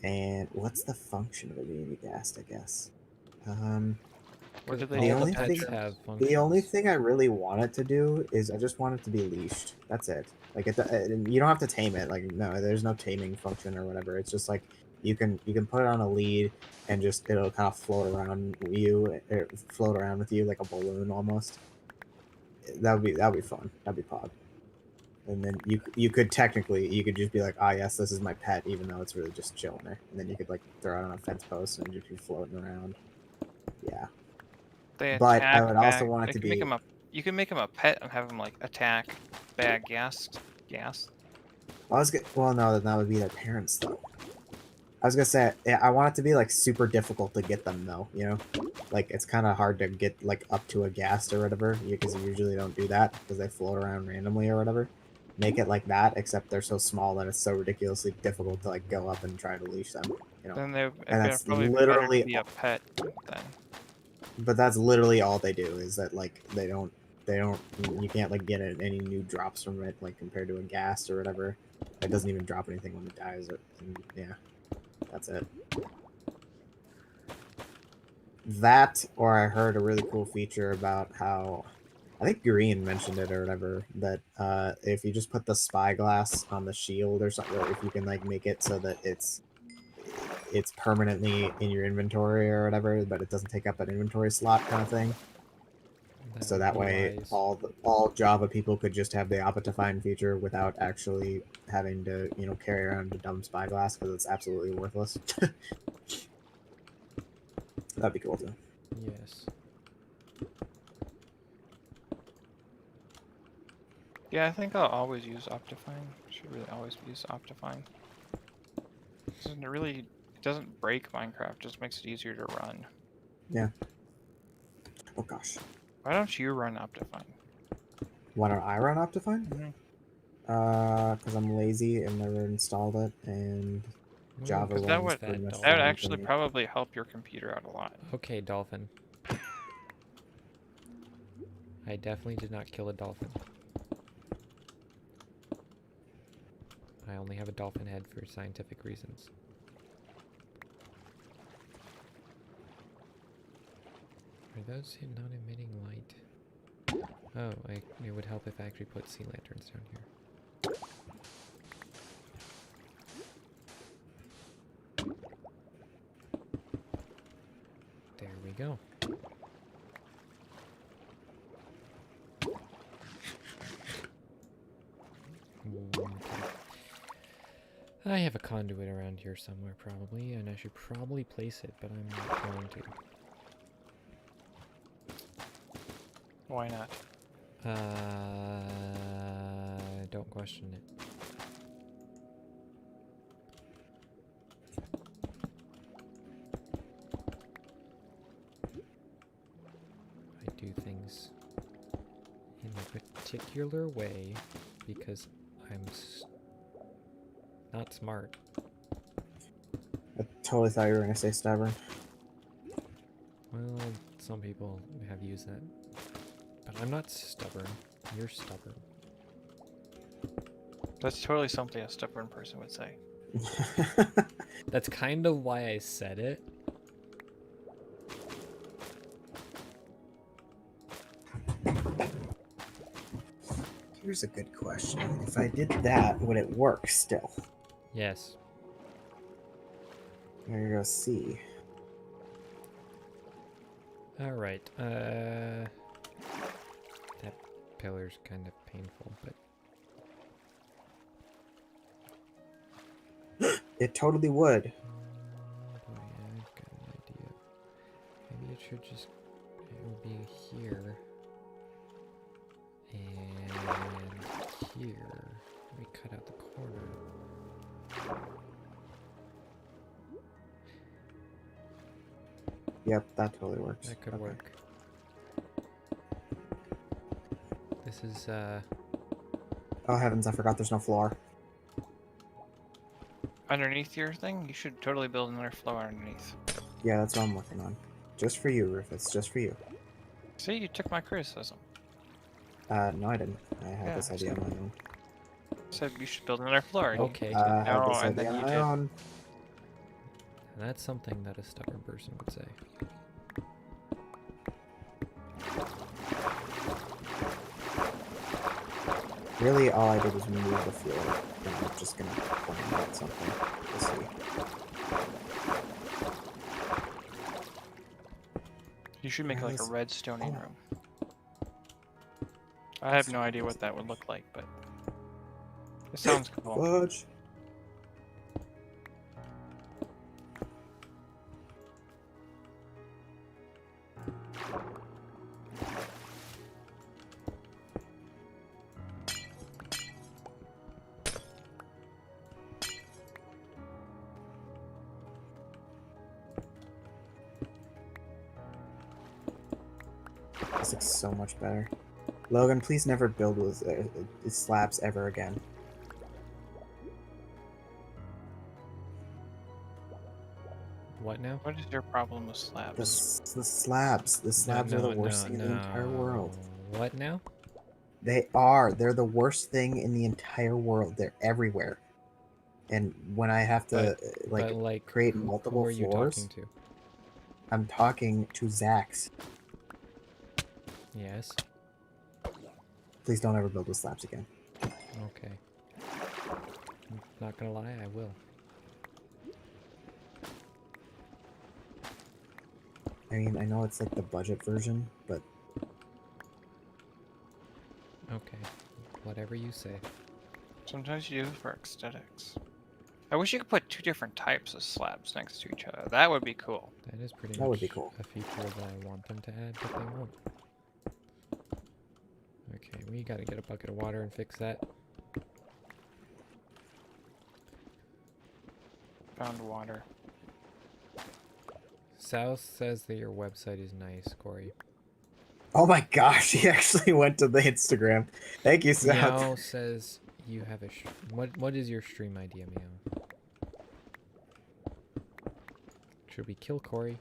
And what's the function of a baby ghast, I guess? Where did they The do only the thing pictures? have the only functions. thing I really want it to do is I just want it to be leashed. That's it. Like you don't have to tame it. Like no, there's no taming function or whatever. It's just like you can put it on a lead and just it'll kind of float around float around with you like a balloon almost. That would be fun. That'd be pod. And then you could technically you could just be like, ah yes, this is my pet, even though it's really just chilling there. And then you could like throw it on a fence post and just be floating around. Yeah. They But I attack would also bag. want it They to can make be. them you can make them a pet and have them like attack bad gas. Well, no, then that would be their parents though. I was gonna say I want it to be like super difficult to get them though. You know, like it's kind of hard to get like up to a ghast or whatever because you usually don't do that because they float around randomly or whatever. Make it like that, except they're so small that it's so ridiculously difficult to like go up and try to leash them. You know, Then and it'd that's probably be better to literally. be a pet then. But that's literally all they do is that like they don't you can't like get any new drops from it like compared to a ghast or whatever. It doesn't even drop anything when it dies. And, yeah, that's it. That, or I heard a really cool feature about how I think Green mentioned it or whatever that if you just put the spyglass on the shield or something, or if you can like make it so that it's permanently in your inventory or whatever, but it doesn't take up an inventory slot kind of thing. So that way, all Java people could just have the Optifine feature without actually having to, carry around a dumb spyglass because it's absolutely worthless. That'd be cool too. Yes. Yeah, I think I'll always use Optifine. Should really always use Optifine. It doesn't break Minecraft, just makes it easier to run. Yeah. Oh gosh. Why don't you run Optifine? Why don't I run Optifine? Mhm. Because I'm lazy and never installed it, and Ooh, Java Because that runs would pretty much dolphin. that would fine for actually me. probably help your computer out a lot. Okay, dolphin. I definitely did not kill a dolphin. I only have a dolphin head for scientific reasons. Are those not emitting light? Oh, it would help if I actually put sea lanterns down here. There we go. Okay. I have a conduit around here somewhere probably, and I should probably place it, but I'm not going to. Why not? Don't question it. I do things in a particular way because I'm not smart. I totally thought you were gonna say stubborn. Well, some people have used that. But I'm not stubborn. You're stubborn. That's totally something a stubborn person would say. That's kind of why I said it. Here's a good question. If I did that, would it work still? Yes. There you go, C. Alright, that pillar's kind of painful, but... It totally would. Boy, I've got an idea. Maybe it should just... It will be here. And here. We cut out the corner. Yep, that totally works. That could Okay. work. This is, Oh heavens, I forgot there's no floor. Underneath your thing, you should totally build another floor underneath. Yeah, that's what I'm working on. Just for you, Rufus. Just for you. See, you took my criticism. No, I didn't. I had Yeah, this idea on my own. Said you should build another floor. and you okay. said I had no, this and idea then on you my did. own. That's something that a stubborn person would say. Really, all I did was move the floor. And I'm just gonna plan out something. We'll see. You should make like a Where redstoning oh. room. I have no idea what that would look like, but it sounds cool. Fudge. This looks so much better. Logan, please never build with slabs ever again. What now? What is your problem with slabs? The slabs. The slabs are the worst thing in the entire world. What now? They are. They're the worst thing in the entire world. They're everywhere. And when I have to But, create who multiple are you floors, talking to? I'm talking to Zax. Yes. Please don't ever build with slabs again. Okay. I'm not gonna lie, I will. I mean, I know it's like the budget version, but Okay. Whatever you say. Sometimes you do it for aesthetics. I wish you could put two different types of slabs next to each other. That would be cool. That is pretty That much would be cool. a feature that I want them to add, but they won't. Okay, we gotta get a bucket of water and fix that. Found water. South says that your website is nice, Corey. Oh my gosh, he actually went to the Instagram. Thank you, Seth. Meow says you have a. What is your stream idea, Meow? Should we kill Corey?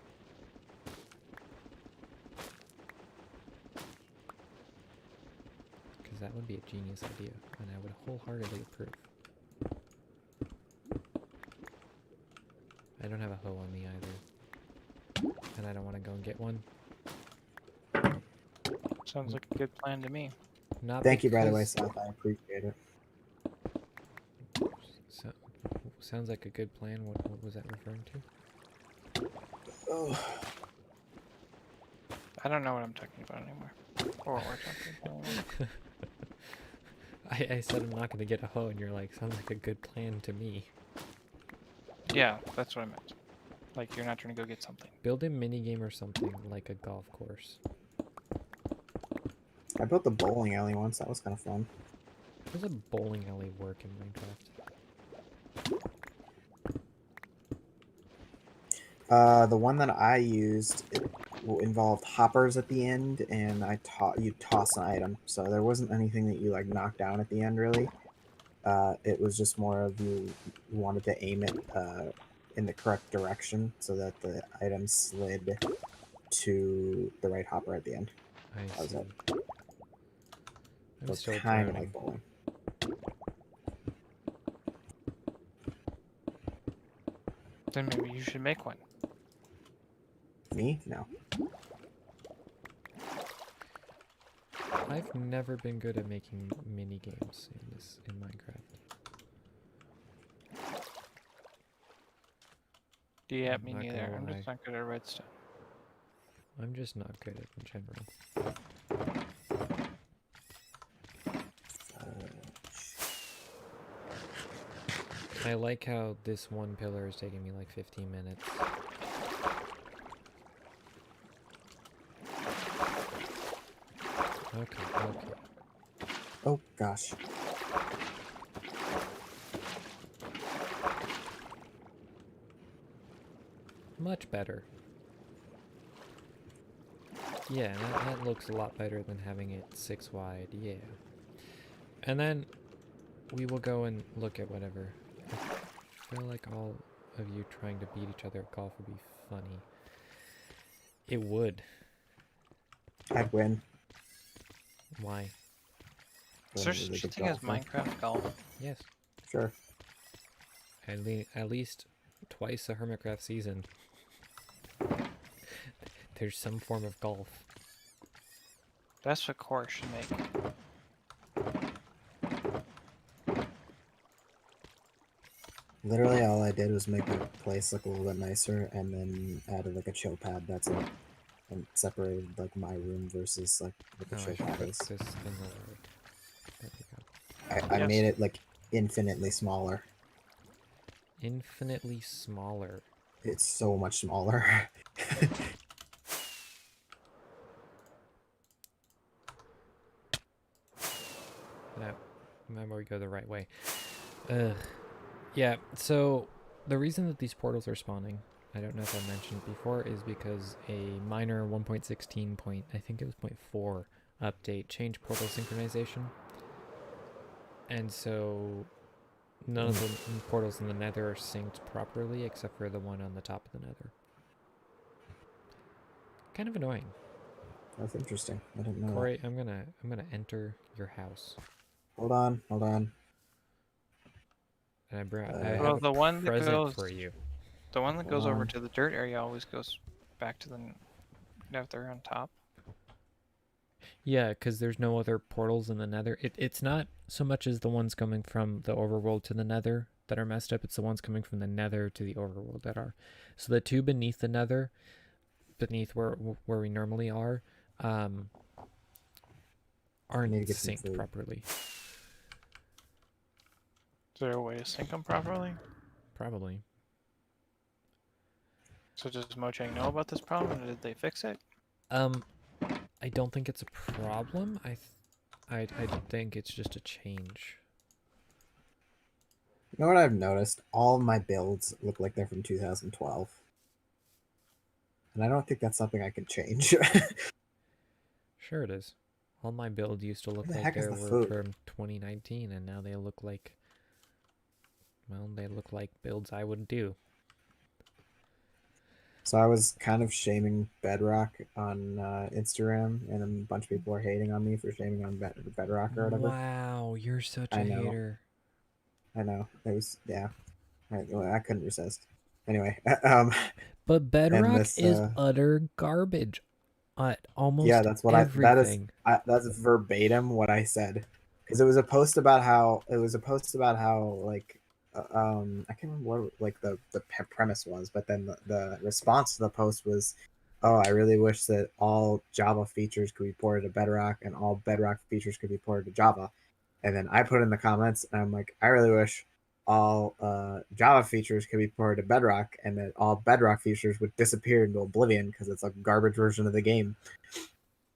Because that would be a genius idea, and I would wholeheartedly approve. I don't have a hoe on me either. And I don't want to go and get one. Sounds like a good plan to me. Not Thank you, by the way, because- Seth. I appreciate it. So, sounds like a good plan. What was that referring to? Oh. I don't know what I'm talking about anymore. Or what we're talking about anymore. I said I'm not going to get a hoe, and you're like, sounds like a good plan to me. Yeah, that's what I meant. Like, you're not trying to go get something. Build a minigame or something, like a golf course. I built the bowling alley once. That was kind of fun. How does a bowling alley work in Minecraft? The one that I used involved hoppers at the end, and you toss an item. So there wasn't anything that you like knock down at the end, really. It was just more of you wanted to aim it in the correct direction so that the item slid to the right hopper at the end. I That was see. it. I'm So it's still kind of drowning. like bowling. Then maybe you should make one. Me? No. I've never been good at making mini games in Minecraft. Yeah, I'm me not neither. gonna I'm lie. just not good at redstone. I'm just not good at in general. I like how this one pillar is taking me like 15 minutes. Okay. Oh gosh. Much better. Yeah, that looks a lot better than having it 6 wide, yeah. And then we will go and look at whatever. I feel like all of you trying to beat each other at golf would be funny. It would. I'd win. Why? Is there such a thing as Minecraft golf? Yes. Sure. At least twice a Hermitcraft season. There's some form of golf. That's what Core should make. Literally, all I did was make the place look a little bit nicer, and then added like a chill pad. That's it, and separated like my room versus like what the Oh, I chill should pad put is. this in the way. There we go. I Yes. made it like infinitely smaller. Infinitely smaller. It's so much smaller. No, remember we go the right way. Ugh. Yeah, so the reason that these portals are spawning, I don't know if I mentioned before, is because a minor 1.16 point, I think it was 0.4 update changed portal synchronization. And so none of the portals in the nether are synced properly except for the one on the top of the nether. Kind of annoying. That's interesting. I didn't know Corey, I'm gonna enter your house. that. Hold on. And I Well, have the a one that present goes- for you. The one that goes over Um, to the dirt area always goes back to the nether on top. Yeah, because there's no other portals in the nether. It's not so much as the ones coming from the overworld to the nether that are messed up. It's the ones coming from the nether to the overworld that are. So the two beneath the nether, beneath where we normally are, aren't need to get some synced food. properly. Is there a way to sync them properly? Probably. So does Mojang know about this problem and did they fix it? I don't think it's a problem. I think it's just a change. You know what I've noticed? All my builds look like they're from 2012. And I don't think that's something I can change. Sure it is. All my builds used to look Where the like heck is they the were food? from 2019, and now they look like, well, they look like builds I would do. So I was kind of shaming Bedrock on Instagram, and a bunch of people are hating on me for shaming on Bedrock or whatever. Wow, you're such I a know, hater. I know. It was, yeah. I couldn't resist. Anyway, But and Bedrock this, is utter garbage at yeah, almost that's what everything. that's verbatim what I said, because it was a post about how like I can't remember what like the premise was, but then the response to the post was, oh, I really wish that all Java features could be ported to Bedrock and all Bedrock features could be ported to Java. And then I put in the comments and I'm like, I really wish all Java features could be ported to Bedrock and that all Bedrock features would disappear into oblivion because it's a garbage version of the game.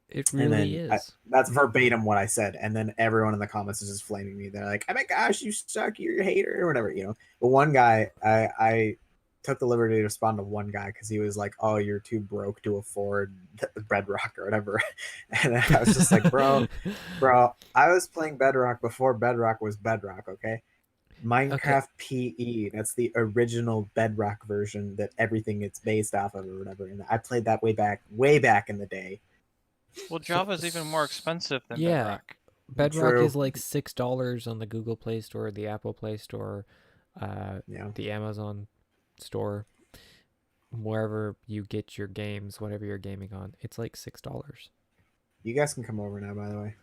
It And really then is. that's verbatim what I said. And then everyone in the comments is just flaming me. They're like, "Oh my gosh, you suck! You're a hater," or whatever, you know. But one guy, I took the liberty to respond to one guy because he was like, "Oh, you're too broke to afford Bedrock or whatever," and I was just like, "Bro, I was playing Bedrock before Bedrock was Bedrock, okay? Okay, Minecraft PE, that's the original Bedrock version that everything gets based off of or whatever. And I played that way back in the day. Well, so Java's even more expensive than yeah, Bedrock. Bedrock True. is like $6 on the Google Play Store, the Apple Play Store, Yeah. the Amazon Store, wherever you get your games, whatever you're gaming on. It's like $6. You guys can come over now, by the way.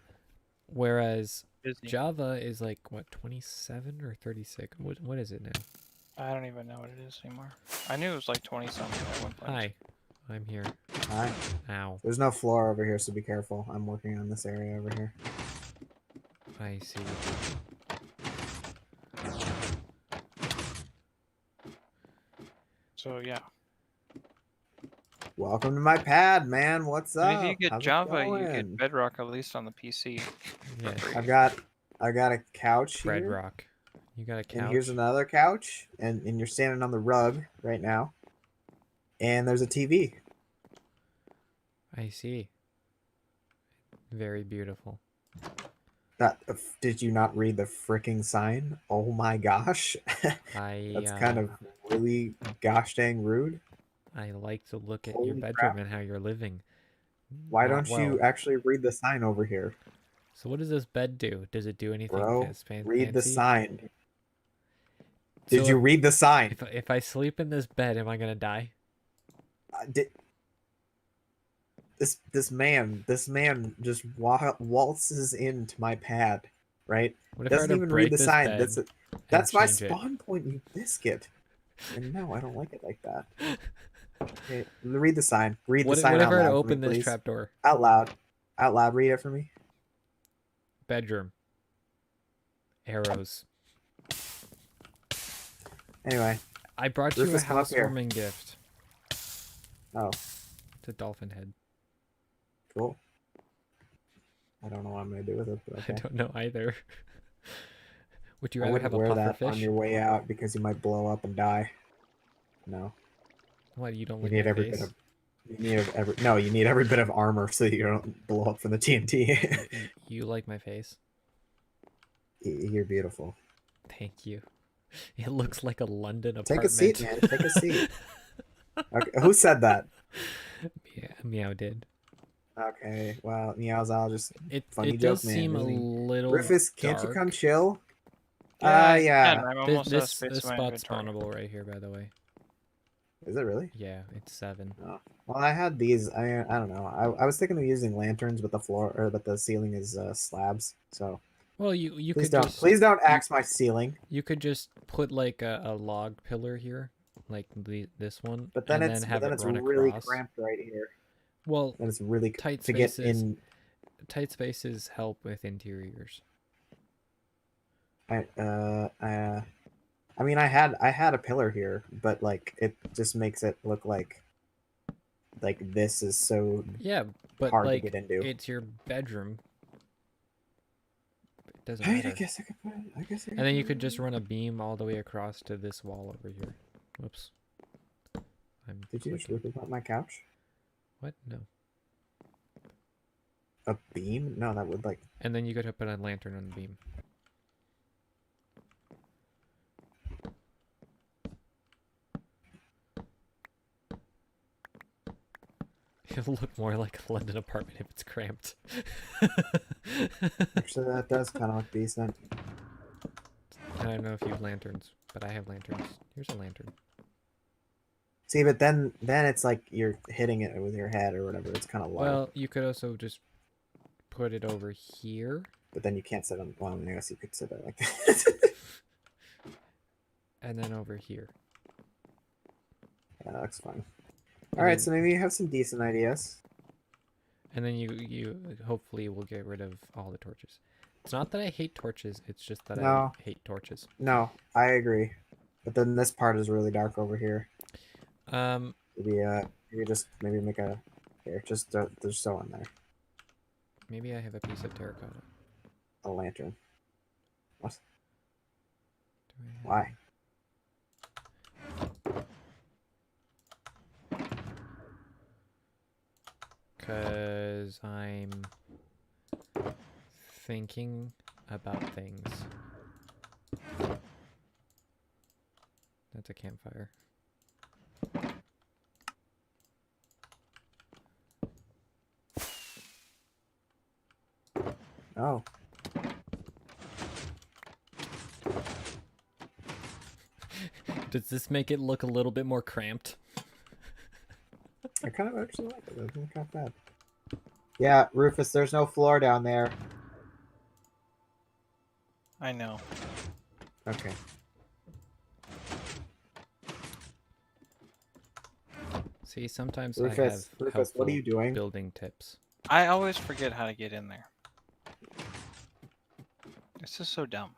Whereas Disney. Java is like what, 27 or 36? What is it now? I don't even know what it is anymore. I knew it was like 20 something at one point. Hi, I'm here. Hi. Ow, There's no floor over here, so be careful. I'm working on this area over here. I see. So yeah. Welcome to my pad, man. What's And if you up? get How's it Java, you get going? Bedrock at least on the PC. Yes, I got a couch here. Bedrock. You got a couch? And here's another couch. And you're standing on the rug right now. And there's a TV. I see. Very beautiful. Did you not read the freaking sign? Oh my gosh. That's kind of really gosh dang rude. I like to look at your Holy bedroom crap. and how you're living. Why Not don't well. you actually read the sign over here? So what does this bed do? Does it do anything Bro, read the fancy? sign. So Did you read the sign? if I sleep in this bed, am I gonna die? Did this man just waltzes into my pad, right? What if I were Doesn't to even read break the this sign. bed That's and my change it? spawn point, you biscuit. And no, I don't like it like that. Okay, read the sign. Read the What sign if out I were to loud for me, open this please. trapdoor? Out loud. Out loud, read it for me. Bedroom. Arrows. Anyway. I brought you a Rufus, come up here. housewarming gift. Oh, It's a dolphin head. cool. I don't know what I'm gonna do with it, but okay. I don't know either. Would you I rather wouldn't have a wear puffer that on fish? your way out because you might blow up and die. No. What, you don't You like need my every face? bit of you need every bit of armor so you don't blow up from the TNT. You like my face? You're beautiful. Thank you. It looks like a London Take apartment. a seat, man. Take a seat. Okay, who said that? Yeah, Meow did. Okay, well, Meows, I'll just It funny it joke, does man. seem a Isn't he? little Rufus, can't you dark. come chill? Yeah, Yeah. I'm This almost out of this space this in my spot's inventory. spawnable right here, by the way. Is it really? Yeah, it's 7. Oh. Well, I had these. I don't know. I was thinking of using lanterns, but the ceiling is slabs. So Well, you please could please don't axe my ceiling. you could just put like a log pillar here, like this one, But then and then have it it's run really across. cramped right here. Well, And it's really tight to get spaces. in. Tight spaces help with interiors. I mean, I had a pillar here, but like it just makes it look like this is so Yeah, but hard like to get into. it's your bedroom. doesn't I matter. guess I could put it. I guess I could And then put you it could just over run a beam all the way across to this wall over here. Whoops. I'm there. Did you just clicking. rip apart my couch? What? No. A beam? No, that would like. And then you could put a lantern on the beam. It'll look more like a London apartment if it's cramped. Actually, that does kind of look decent. I don't know if you have lanterns, but I have lanterns. Here's a lantern. See, but then it's like you're hitting it with your head or whatever. It's kind of low. Well, you could also just put it over here. But then you can't sit on. Well, I guess you could sit it like that. And then over here. Yeah, that looks fine. And All right, then- so maybe you have some decent ideas. And then you hopefully will get rid of all the torches. It's not that I hate torches, it's just that No. I hate torches. No, I agree. But then this part is really dark over here. Maybe you just maybe make a here. Just there's so in there. Maybe I have a piece of terracotta. A lantern. What? Do I have- Why? Because I'm thinking about things. That's a campfire. Oh. Does this make it look a little bit more cramped? I kind of actually like it. It doesn't look that bad. Yeah, Rufus, there's no floor down there. I know. Okay. See, sometimes Rufus, I have Rufus, what are helpful you doing? building tips. I always forget how to get in there. This is so dumb.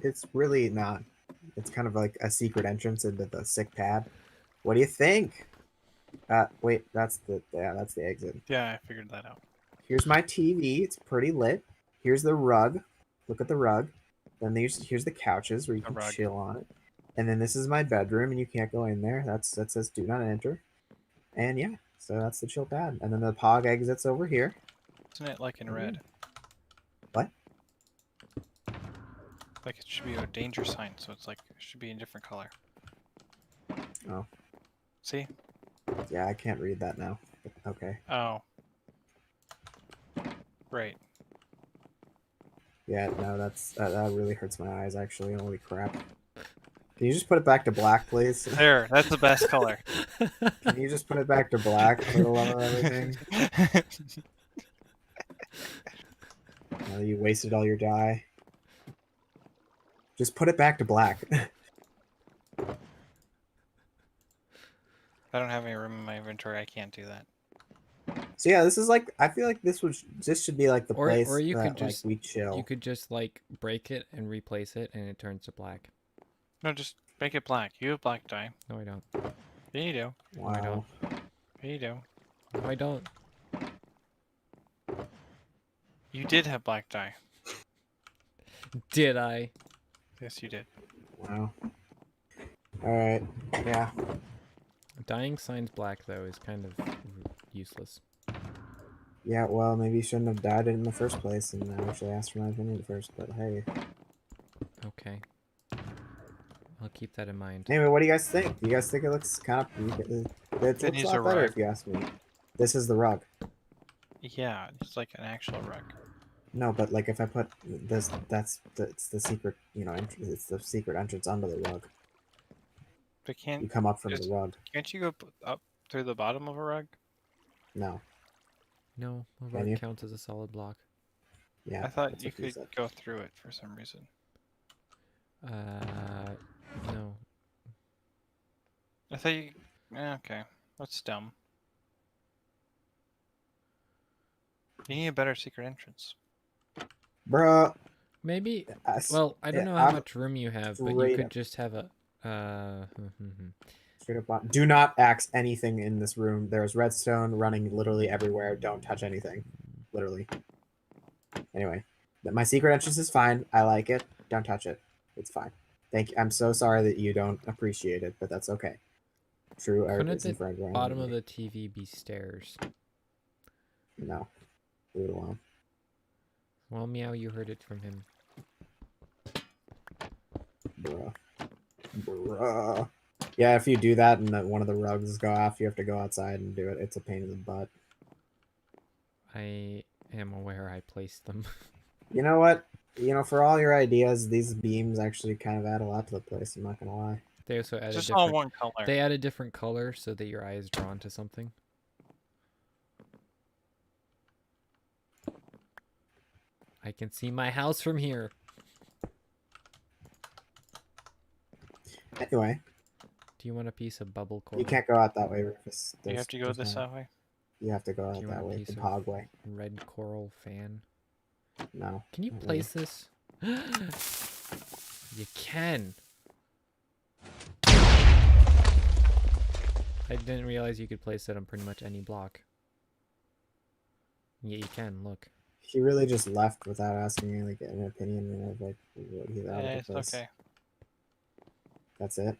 It's really not. It's kind of like a secret entrance into the sick pad. What do you think? Wait, that's the exit. Yeah, I figured that out. Here's my TV. It's pretty lit. Here's the rug. Look at the rug. Then here's the couches where you The can rug. chill on it. And then this is my bedroom, and you can't go in there. That says do not enter. And yeah, so that's the chill pad. And then the pog exits over here. Isn't it like in red? What? Like it should be a danger sign, so it's like it should be in a different color. Oh. See? Yeah, I can't read that now. Okay. Oh. Right. Yeah, no, that really hurts my eyes. Actually, holy crap. Can you just put it back to black, please? There, that's the best color. Can you just put it back to black for the love of everything? You wasted all your dye. Just put it back to black. I don't have any room in my inventory. I can't do that. So yeah, this is like I feel like this should be like the Or place you that could just like we chill. you could just like break it and replace it, and it turns to black. No, just make it black. You have black dye. No, I don't. Yeah, you do. Wow. I don't. Yeah, you do. No, I don't. You did have black dye. Did I? Yes, you did. Wow. All right. Yeah. Dyeing signs black though is kind of useless. Yeah. Well, maybe you shouldn't have dyed it in the first place, and I actually asked for my opinion first. But hey. Okay. I'll keep that in mind. Anyway, what do you guys think? Do you guys think it looks kind of? It looks needs a lot a better rug. if you ask me. This is the rug. Yeah, it's like an actual rug. No, but like if I put this, it's the secret. You know, it's the secret entrance under the rug. But You come up from Just- the rug. can't you go up through the bottom of a rug? No. No, a Can you? rug counts as a solid block. Yeah. I thought that's you what he could said. go through it for some reason. No. I thought you. Okay, that's dumb. You need a better secret entrance. Bruh. Maybe. I- Well, I don't yeah, know how I'm much room you have, but you straight could up- just have a. Straight up bottom. Do not axe anything in this room. There's redstone running literally everywhere. Don't touch anything. Literally. Anyway. My secret entrance is fine. I like it. Don't touch it. It's fine. Thank you. I'm so sorry that you don't appreciate it, but that's okay. True art Couldn't isn't the for everyone. bottom of the TV be stairs? No. Leave it alone. Well, meow, you heard it from him. Bruh. Bruh. Yeah, if you do that and one of the rugs go off, you have to go outside and do it. It's a pain in the butt. I am aware I placed them. You know what? You know, for all your ideas, these beams actually kind of add a lot to the place. I'm not gonna lie. They also add a Just all different. one color. They add a different color so that your eye is drawn to something. I can see my house from here. Anyway, Do you want a piece of bubble coral? you can't go out that way, Rufus. You have to go this way. You have to go Do out you that want a way, piece the of pog way. red coral fan? No. Can you not place this? You can. I didn't realize you could place it on pretty much any block. Yeah, you can. Look. He really just left without asking me like an opinion of like what he thought of Yeah, the it's place. okay. That's it.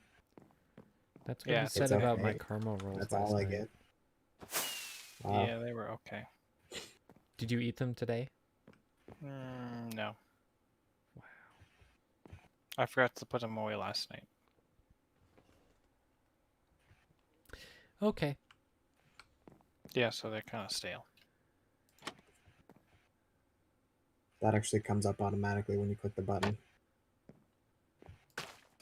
That's what Yeah, he it's said about my okay. caramel rolls That's last all I night. get. Wow. Yeah, they were okay. Did you eat them today? No. Wow. I forgot to put them away last night. Okay. Yeah, so they're kind of stale. That actually comes up automatically when you click the button.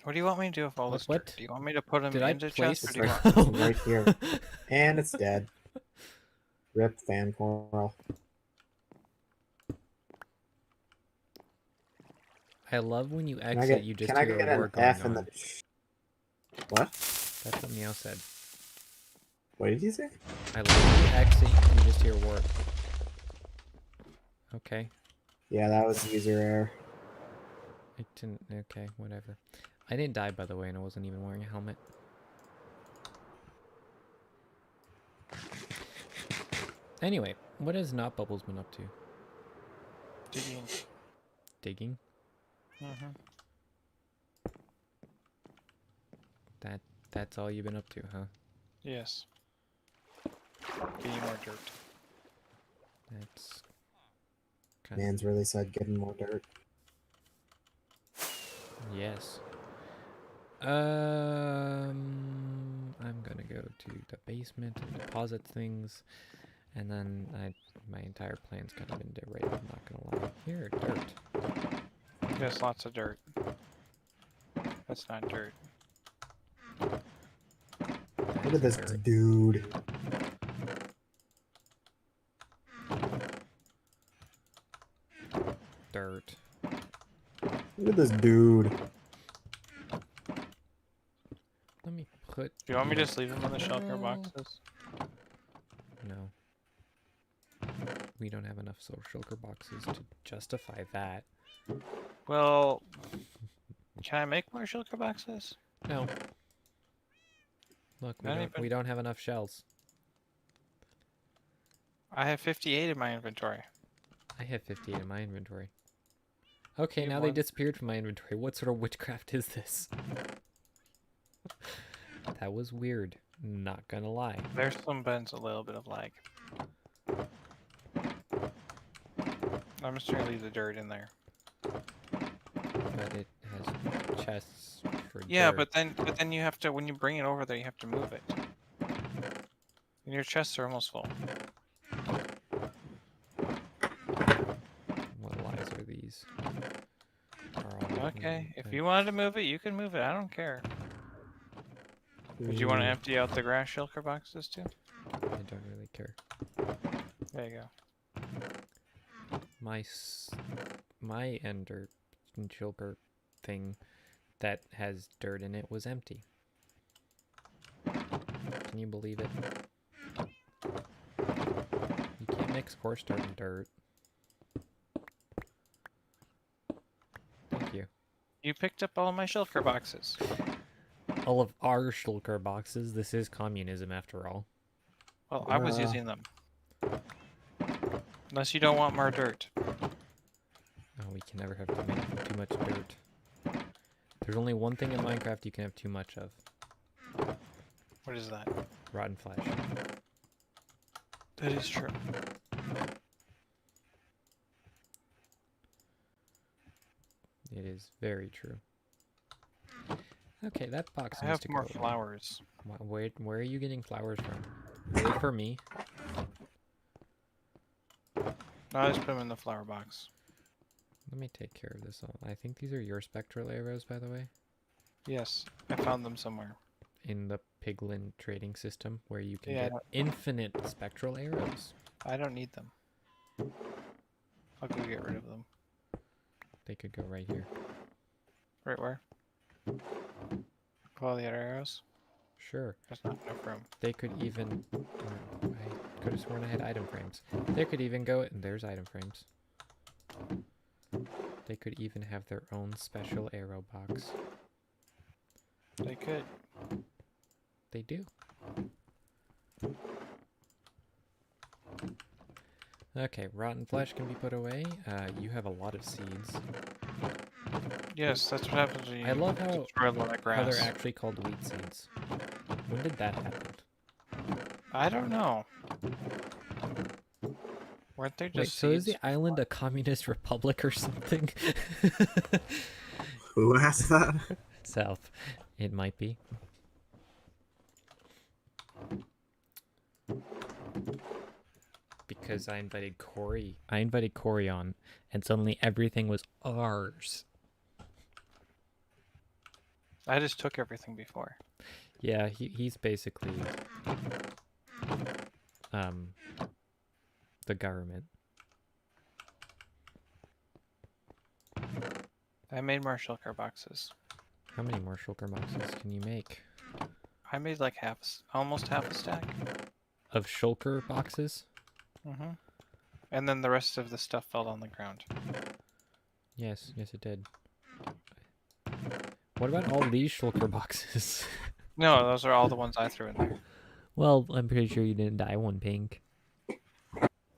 What do you want me to do with all this What? dirt? Do you want me to put them Did I into place? chests, It's or do you right, want... it's right here. And it's dead. Rip fan coral. I love when you Can I exit, get, you just can I hear get a an war going F in on. the... What? That's what Meow said. What did you say? I love when you exit, you just hear war. Okay. Yeah, that was user error. It didn't. Okay, whatever. I didn't die, by the way, and I wasn't even wearing a helmet. Anyway, what has Not Bubbles been up to? Digging. Digging? That's all you've been up to, huh? Yes. Getting more dirt. That's kind Man's really said getting more dirt. Yes. I'm gonna go to the basement and deposit things, and then my entire plan's kind of been derailed. I'm not gonna lie. Here, dirt. There's lots of dirt. That's not dirt. Look at this Dirt. dude. Dirt. Look at this dude. Let me put. Do you want me to just leave them in the shulker boxes? No. We don't have enough shulker boxes to justify that. Well, can I make more shulker boxes? No. Look, Not even- we don't have enough shells. I have 58 in my inventory. I have 58 in my inventory. Okay, You now have they one? disappeared from my inventory. What sort of witchcraft is this? That was weird. Not gonna lie. There's been a little bit of lag. I'm just gonna leave the dirt in there. But it has chests for Yeah, dirt. but then you have to, when you bring it over there, you have to move it. And your chests are almost full. What lies are these? Are all Okay, if you wanted to move it, you can move it. I don't care. Would you want to empty out the grass shulker boxes too? I don't really care. There you go. My ender shulker thing that has dirt in it was empty. Can you believe it? You can't mix horse dirt and dirt. Thank you. You picked up all my shulker boxes. All of our shulker boxes. This is communism after all. Well, I was using them. Unless you don't want more dirt. Oh, we can never have too much dirt. There's only one thing in Minecraft you can have too much of. What is that? Rotten flesh. That is true. It is very true. Okay, that box I needs have to more go away. flowers. Where are you getting flowers from? Are they for me? No, I just put them in the flower box. Let me take care of this all. I think these are your spectral arrows, by the way. Yes, I found them somewhere. In the piglin trading system, where you can Yeah, get infinite spectral arrows. I don't need them. I'll go get rid of them. They could go right here. Right where? All the other arrows? Sure. There's not enough room. They could even... I could have sworn I had item frames. They could even go... And there's item frames. They could even have their own special arrow box. They could. They do. Okay, rotten flesh can be put away. You have a lot of seeds. Yes, that's what happens when you I love destroy a lot of how grass. they're actually called wheat seeds. When did that happen? I don't know. Weren't they just Wait, so is the seeds? island a communist republic or something? Who asked that? South. It might be. Because I invited Corey. I invited Corey on, and suddenly everything was ours. I just took everything before. Yeah, he's basically the government. I made more shulker boxes. How many more shulker boxes can you make? I made like almost half a stack. Of shulker boxes? Mm-hmm. And then the rest of the stuff fell on the ground. Yes, yes it did. What about all these shulker boxes? No, those are all the ones I threw in there. Well, I'm pretty sure you didn't dye one pink.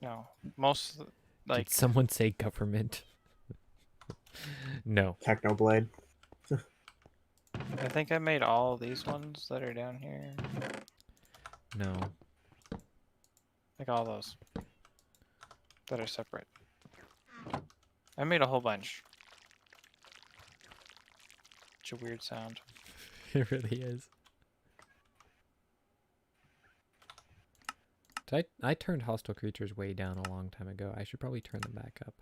No, most like Did someone say government? No. Technoblade. I think I made all these ones that are down here. No. Like all those that are separate. I made a whole bunch. Such a weird sound. It really is. I turned hostile creatures way down a long time ago. I should probably turn them back up.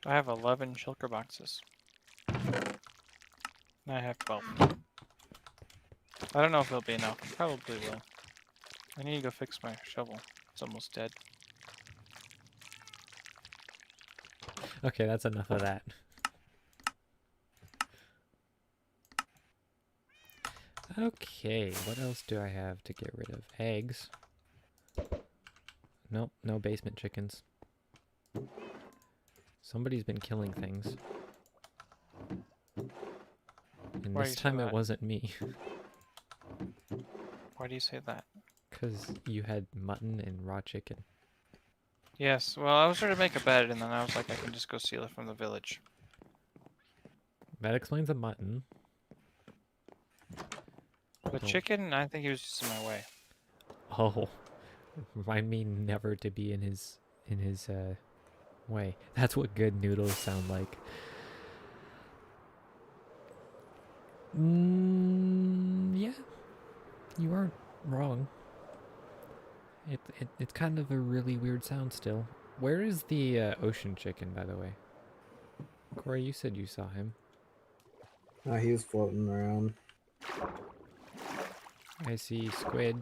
I have 11 shulker boxes. I have 12. I don't know if it'll be enough. Probably will. I need to go fix my shovel. It's almost dead. Okay, that's enough of that. Okay, what else do I have to get rid of? Eggs. Nope, no basement chickens. Somebody's been killing things. And Why this you say time it that? wasn't me. Why do you say that? Because you had mutton and raw chicken. Yes, well, I was trying to make a bed, and then I was like, I can just go steal it from the village. That explains the mutton. The Don't- chicken, I think he was just in my way. Oh, remind me never to be in his way. That's what good noodles sound like. Yeah, you aren't wrong. It's kind of a really weird sound still. Where is the ocean chicken, by the way? Corey, you said you saw him. He was floating around. I see squid.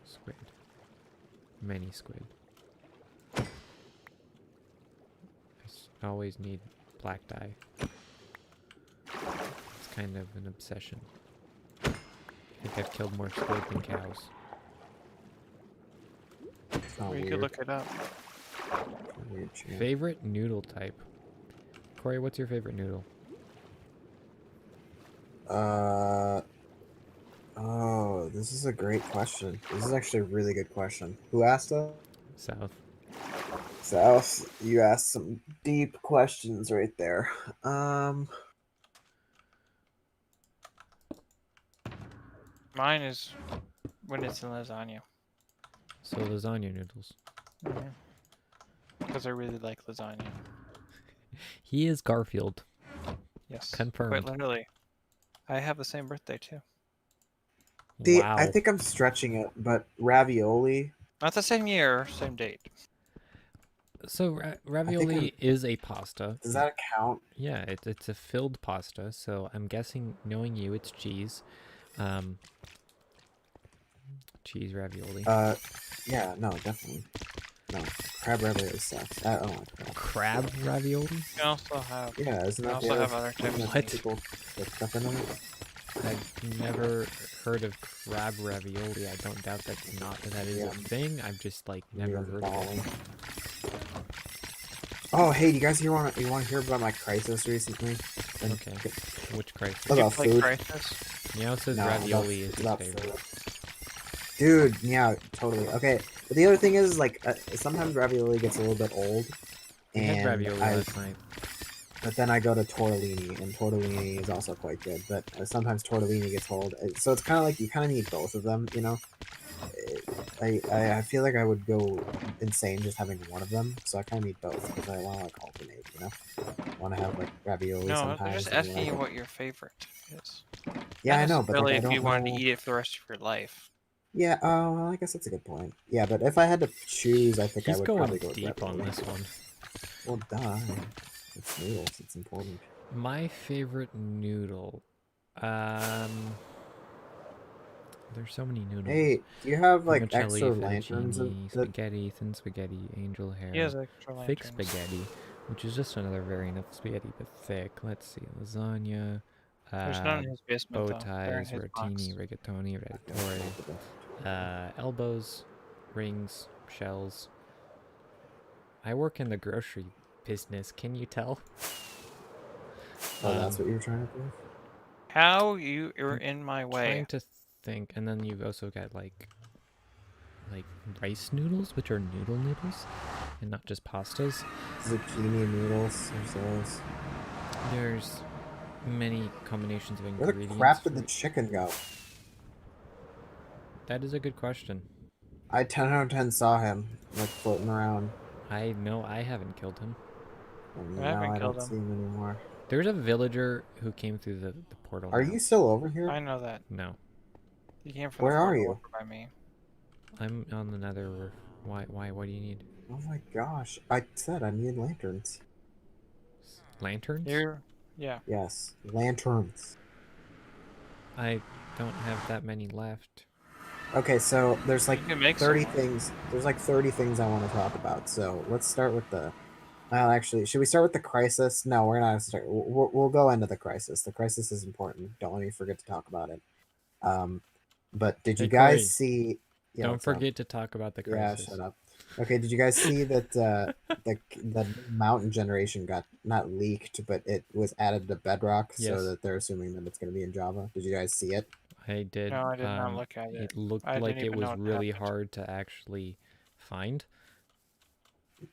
Squid. Many squid. I always need black dye. It's kind of an obsession. I think I've killed more squid than cows. It's not Or you weird. could look it up. Weird shit. Favorite noodle type? Corey, what's your favorite noodle? Oh, this is a great question. This is actually a really good question. Who asked us? South. South, you asked some deep questions right there. Mine is when it's in lasagna. So lasagna noodles. Because I really like lasagna. He is Garfield. Yes. Confirmed. Quite literally. I have the same birthday too. See, Wow. I think I'm stretching it, but ravioli. Not the same year, same date. So ravioli is a pasta. Does that count? Yeah, it's a filled pasta. So I'm guessing, knowing you, it's cheese. Cheese ravioli. Yeah, no, definitely. No, crab ravioli sucks. I don't like crab. Crab ravioli? You can also have. Yeah, isn't You that can the also other have other thing types that of What? meat. people put stuff in it? I've never heard of crab ravioli. I don't doubt that's not that is Yeah. a thing. I've just like never You're heard of balling. it. Oh, hey, do you guys want to hear about my crisis recently? And Okay. Which crisis? About Like food? Crisis? Meow says No, ravioli is his about favorite. food. Dude, yeah, totally. Okay, but the other thing is, like, sometimes ravioli gets a little bit old. We had And ravioli last night. But then I go to tortellini, and tortellini is also quite good. But sometimes tortellini gets old, so it's kind of like you kind of need both of them, you know. I feel like I would go insane just having one of them, so I kind of need both because I want to like alternate, you know. I want to have like ravioli No, sometimes. they're just and asking you like- what your favorite is. Yeah, Not I know, but like, necessarily I if don't you wanted know. to eat it for the rest of your life. Yeah, oh, well, I guess that's a good point. Yeah, but if I had to choose, I think I He's would going probably go with deep on ravioli. this one. Well, duh. It's noodles. It's important. My favorite noodle. There's so many noodles. Hey, do you have like Vermicelli, extra lanterns? fettuccine, spaghetti, thin spaghetti, angel hair, He has extra thick lanterns. spaghetti, which is just another variant of spaghetti but thick. Let's see, lasagna, There's none in his basement bow though. They're in ties, his rotini, box. rigatoni, ratatouille, elbows, rings, shells. I work in the grocery business. Can you tell? Oh, that's what you were trying to do? How you are in my way? Trying to think, and then you've also got like rice noodles, which are noodles, and not just pastas. Zucchini noodles. There's those. There's many combinations of Where ingredients. the crap did for the chicken go? That is a good question. I 10 out of 10 saw him, like, floating around. I know I haven't killed him. And I now haven't I killed don't him. see him anymore. There's a villager who came through the portal. Are now. you still over here? I know that. No. He came from Where the are portal you? over by me. I'm on the nether roof. Why? What do you need? Oh my gosh. I said I need lanterns. Lanterns? Yeah. Yes, lanterns. I don't have that many left. Okay, so there's like You can make 30 some more. things. There's like 30 things I want to talk about. So let's start with the. Well, actually, should we start with the crisis? No, we're not gonna start. We'll go into the crisis. The crisis is important. Don't let me forget to talk about it. But did you Hey, guys Corey, see? Yeah, don't what's up? forget to talk about the Yeah, crisis. shut up. Okay, did you guys see that the mountain generation got not leaked, but it was added to Bedrock, Yes. so that they're assuming that it's going to be in Java? Did you guys see it? I did. No, I did not look at it. It looked I like didn't it even was know it really happened. hard to actually find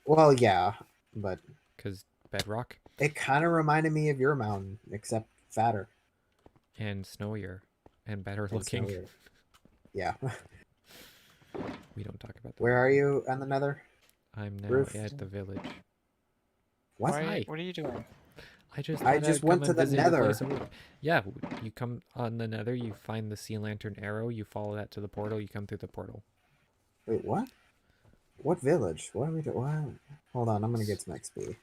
Well, yeah, but because Bedrock it kind of reminded me of your mountain, except fatter and snowier and better and looking. snowier. Yeah. We don't talk about that. Where are you on the Nether? I'm now Roof? at the village. What? Hi. What are you doing? I just I thought just I'd went come to and the visit your Nether. place of work. Yeah, you come on the Nether, you find the sea lantern arrow, you follow that to the portal, you come through the portal. Wait, what? What village? What are we doing? What? Hold on, I'm gonna get some XP.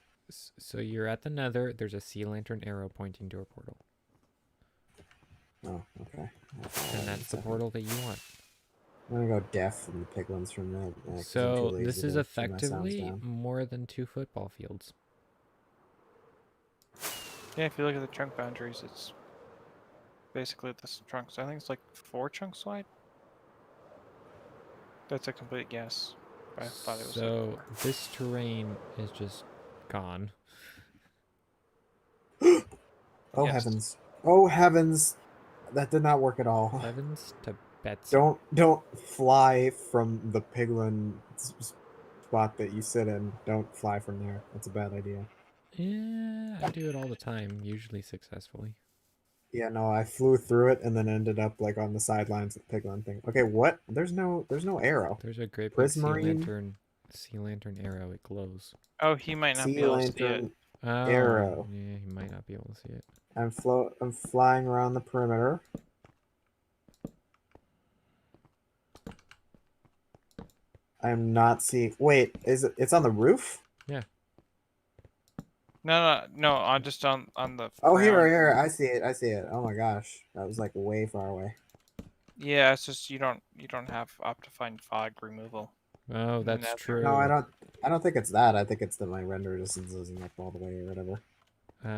So you're at the Nether. There's a sea lantern arrow pointing to a portal, Oh, okay. and that's the portal that you want. I'm gonna go deaf from the piglins for a minute. 'Cause I'm too So lazy this is to turn my sounds effectively down. more than 2 football fields. Yeah, if you look at the chunk boundaries, it's basically the chunks. I think it's like 4 chunks wide. That's a complete guess. But I thought it was So like 4. this terrain is just gone. Oh Yes. heavens! Oh heavens! That did not work at all. Evans to Betsy. Don't fly from the piglin spot that you sit in. Don't fly from there. That's a bad idea. Yeah, I do it all the time, usually successfully. Yeah, no, I flew through it and then ended up like on the sidelines of the piglin thing. Okay, what? There's no arrow. There's a great big Prismarine sea lantern arrow. It glows. Oh, he might not be sea able to see it. lantern Oh, arrow. yeah, you might not be able to see it. I'm flying around the perimeter. I'm not seeing. Wait, is it? It's on the roof? Yeah. No. On just on the. Oh, ground. here. I see it. I see it. Oh my gosh, that was like way far away. Yeah, it's just you don't have Optifine fog removal. Oh, that's Nether. true. No, I don't think it's that. I think it's that my render distance isn't up all the way or whatever.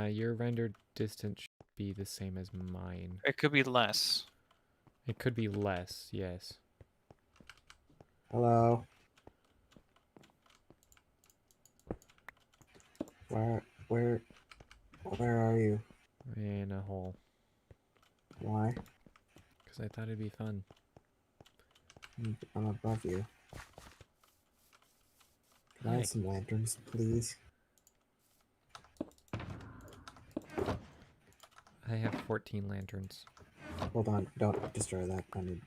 Your rendered distance should be the same as mine. It could be less. It could be less, yes. Hello. Where are you? In a hole. Why? Because I thought it'd be fun. I'm above you. Can I Hi. have some lanterns, please? I have 14 lanterns. Hold on, don't destroy that. I need.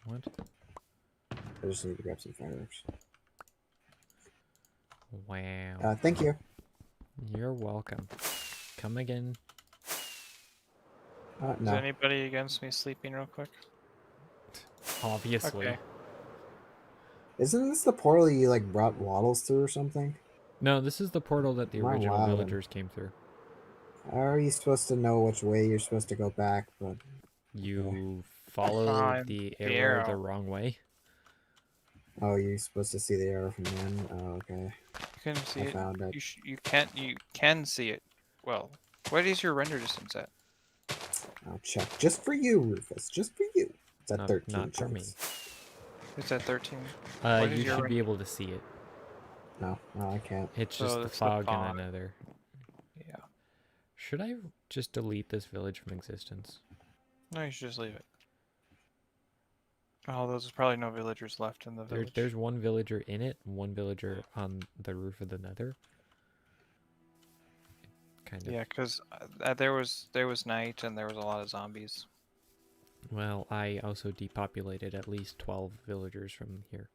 What? I just need to grab some fireworks. Wow. Thank you. You're welcome. Come again. Is No. anybody against me sleeping real quick? Obviously. Okay. Isn't this the portal you like brought waddles through or something? No, this is the portal that the Am I original wild? villagers came through. How are you supposed to know which way you're supposed to go back? But You follow Find the the arrow the arrow. wrong way. oh, you're supposed to see the arrow from the end. Oh, okay. You can see I it. found it. You can see it. Well, what is your render distance at? I'll check just for you, Rufus. Just for you. It's at Not- 13 not for me. chunks. It's at 13. What is You your should be able to see it. No, I can't. It's So just the it's the fog fog. and another. Yeah. Should I just delete this village from existence? No, you should just leave it. Oh, there's probably no villagers left in the village. There's one villager in it, and one villager on the roof of the nether. Kind of. Yeah, because there was night and there was a lot of zombies. Well, I also depopulated at least 12 villagers from here.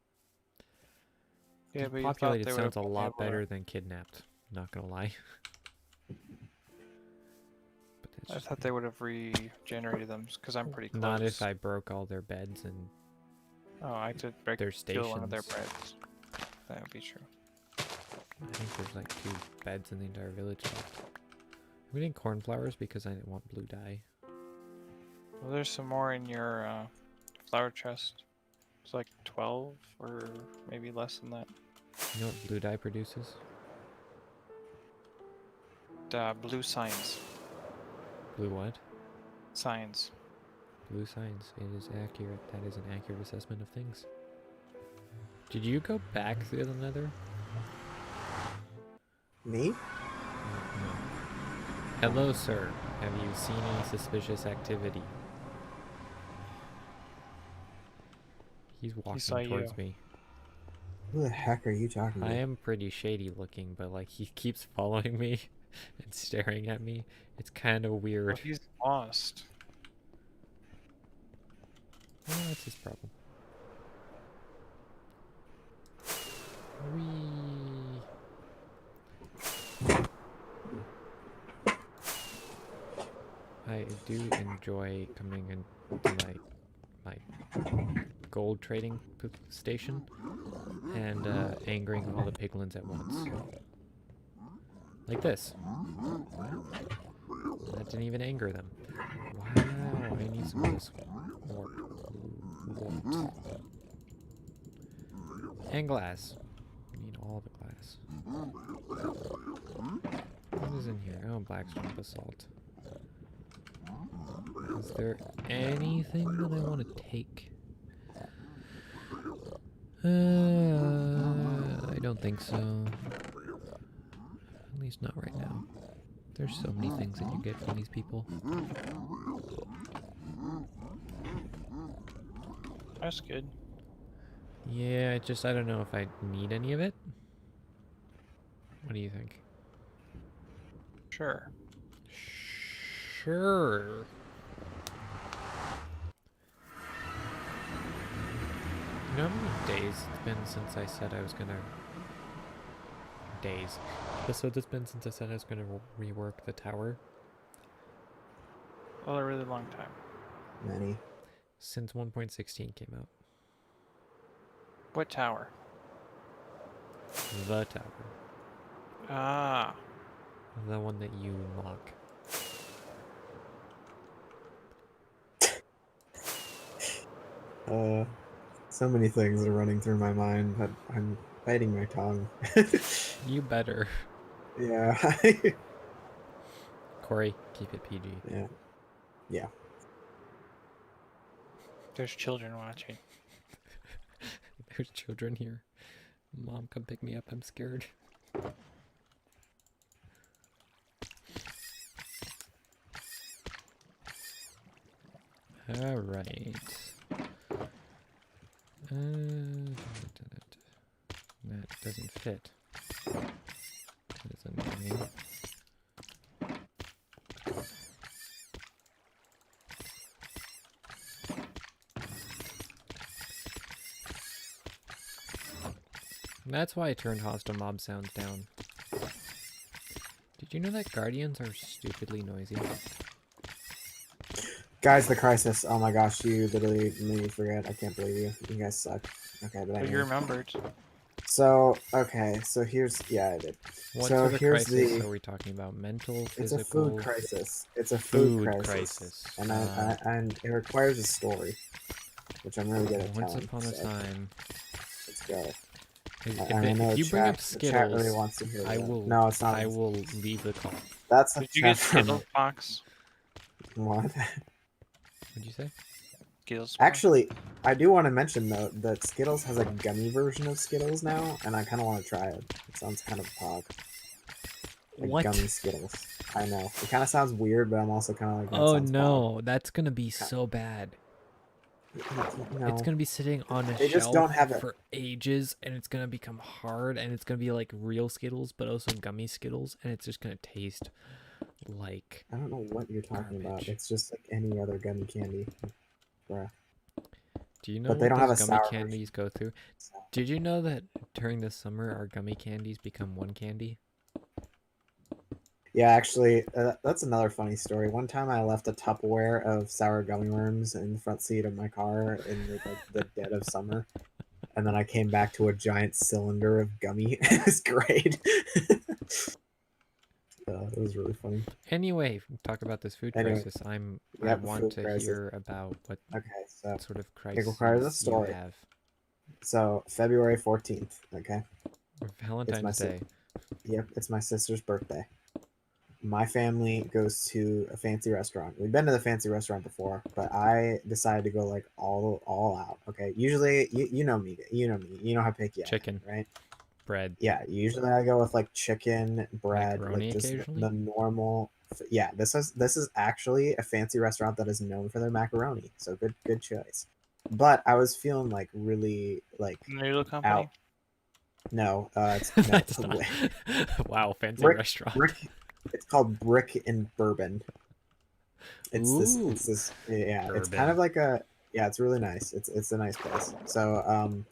Yeah, but you thought Depopulated they sounds a would've been lot able to- better than kidnapped. Not gonna lie. But that's I just thought me. they would have regenerated them because I'm pretty close. Not if I broke all their beds and Oh, I did break their kill one of their stations. breads. That would be true. I think there's like 2 beds in the entire village left. We need cornflowers because I didn't want blue dye. Well, there's some more in your flower chest. It's like 12 or maybe less than that. You know what blue dye produces? Blue signs. Blue what? Signs. Blue signs. It is accurate. That is an accurate assessment of things. Did you go back through the nether? Me? No. Hello, sir. Have you seen any suspicious activity? He's walking saw towards you. me. Who the heck are you talking to? I am pretty shady looking, but like he keeps following me and staring at me. It's kind of Well, weird. he's lost. Well, that's his problem. Whee! I do enjoy coming into my gold trading station and angering all the piglins at once. Like this. That didn't even anger them. Wow, I need some of this warp. And glass. I need all the glass. What is in here? Oh, blackstone basalt. Is there anything that I want to take? I don't think so. At least not right now. There's so many things that you get from these people. That's good. Yeah, I don't know if I need any of it. What do you think? Sure. Sure. You know how many days it's been since I said I was gonna... Episodes it's been since I said I was gonna rework the tower? Well, a really long time. Many. Since 1.16 came out. What tower? The tower. Ah. The one that you mock. So many things are running through my mind, but I'm biting my tongue. You better. Yeah. Corey, keep it PG. Yeah. Yeah. There's children watching. There's children here. Mom, come pick me up. I'm scared. All right. That doesn't fit. That is annoying. That's why I turned hostile mob sounds down. Did you know that guardians are stupidly noisy? Guys, the crisis. Oh my gosh, you literally made me forget. I can't believe you. You guys suck. Okay, but But anyway. you remembered. So, okay, so here's, yeah, I did. What So sort of here's crisis the, are we talking about? Mental, it's a physical? food crisis. It's a food Food crisis. crisis. And it requires a story, which I'm really good at Once telling. upon a so time. let's go. If you bring up The chat really Skittles, wants to hear I that. will. No, it's not. I will leave the call. That's a Did you chat get from Skittles box? what? What'd you say? Skittles box? Actually, I do want to mention though that Skittles has a gummy version of Skittles now, and I kind of want to try it. It sounds kind of pog. Like What? gummy Skittles. I know. It kind of sounds weird, but I'm also kind of like, that Oh sounds no, that's gonna be so bad. pog. No, It's gonna be sitting on a they just shelf don't have it. for ages, and it's gonna become hard, and it's gonna be like real Skittles, but also gummy Skittles, and it's just gonna taste like. I don't know what you're talking about. Garbage. It's just like any other gummy candy. Bruh. Do you know But they what don't have those a gummy sour candies go through? So. Did you know that during the summer our gummy candies become one candy? Yeah, actually, that's another funny story. One time I left a Tupperware of sour gummy worms in the front seat of my car in the dead of summer. And then I came back to a giant cylinder of gummy. It was great. It was really funny. Anyway, talk about this food Anyway, crisis. I yep, want food to crisis. hear about what Okay, so sort of it requires a crises you story. have. So February 14th, okay? Valentine's Day. Yep, it's my sister's birthday. My family goes to a fancy restaurant. We've been to the fancy restaurant before, but I decided to go like all out. Okay, usually you know me, you know how picky I am, Chicken. right? Bread. Yeah, usually I go with like chicken, bread, Macaroni like just occasionally? the normal. Yeah, this is actually a fancy restaurant that is known for their macaroni, so good choice. But I was feeling like really like Noodle company? out. No, it's no. That's not. Wow, fancy Brick, restaurant. brick. It's called Brick and Bourbon. It's Ooh, this. Yeah, it's kind bourbon. of like a. Yeah, it's really nice. It's a nice place. So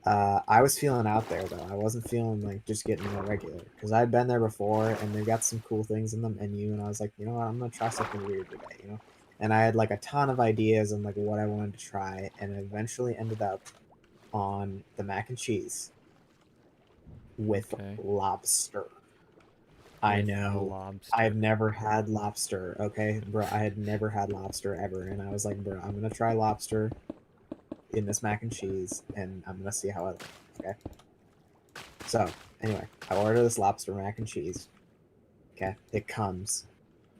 I was feeling out there though. I wasn't feeling like just getting a regular because I'd been there before and they got some cool things in the menu and I was like, you know what, I'm gonna try something weird today, you know. And I had like a ton of ideas on like what I wanted to try, and it eventually ended up on the mac and cheese with Okay. lobster. I With know. lobster. I've never had lobster, okay? Bro, I had never had lobster ever. And I was like, bro, I'm going to try lobster in this mac and cheese, and I'm going to see how I like it, okay? So, anyway, I order this lobster mac and cheese. Okay? It comes,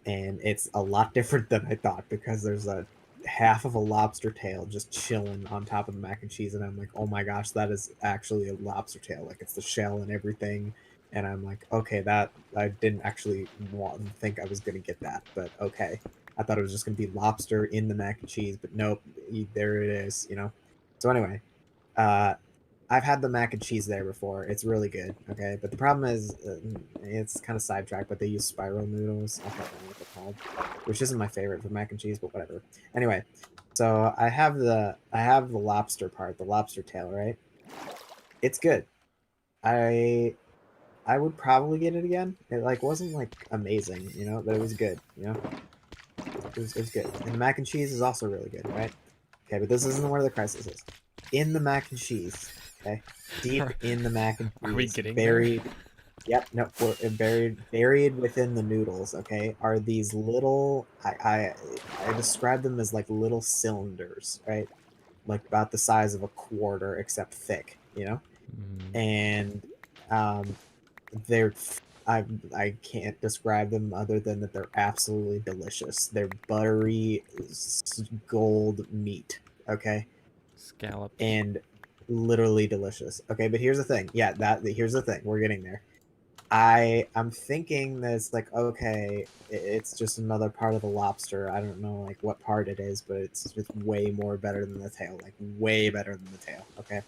and it's a lot different than I thought because there's a half of a lobster tail just chilling on top of the mac and cheese, and I'm like, oh my gosh, that is actually a lobster tail. Like, it's the shell and everything. And I'm like, okay, that I didn't actually think I was gonna get that, but okay. I thought it was just gonna be lobster in the mac and cheese, but nope, there it is, you know. So anyway, uh, I've had the mac and cheese there before. It's really good, okay. But the problem is, it's kind of sidetracked. But they use spiral noodles. I can't remember what they're called, which isn't my favorite for mac and cheese, but whatever. Anyway, so I have the lobster part, the lobster tail, right? It's good. I I would probably get it again. It like wasn't like amazing, you know, but it was good, you know. It was good. And the mac and cheese is also really good, right? Okay, but this isn't where the crisis is. In the mac and cheese, okay, deep in the mac and Are we cheese, getting buried. Yep, no, buried within the noodles. Okay, are these little? I describe them as like little cylinders, right? Like about the size of a quarter, except thick. You know, Mm, and um, they're I I can't describe them other than that they're absolutely delicious. They're buttery gold meat, okay? scallops. And literally delicious. Okay, but here's the thing. Yeah, here's the thing. We're getting there. I'm thinking that it's like okay, it's just another part of the lobster. I don't know like what part it is, but it's way more better than the tail. Like way better than the tail. Okay.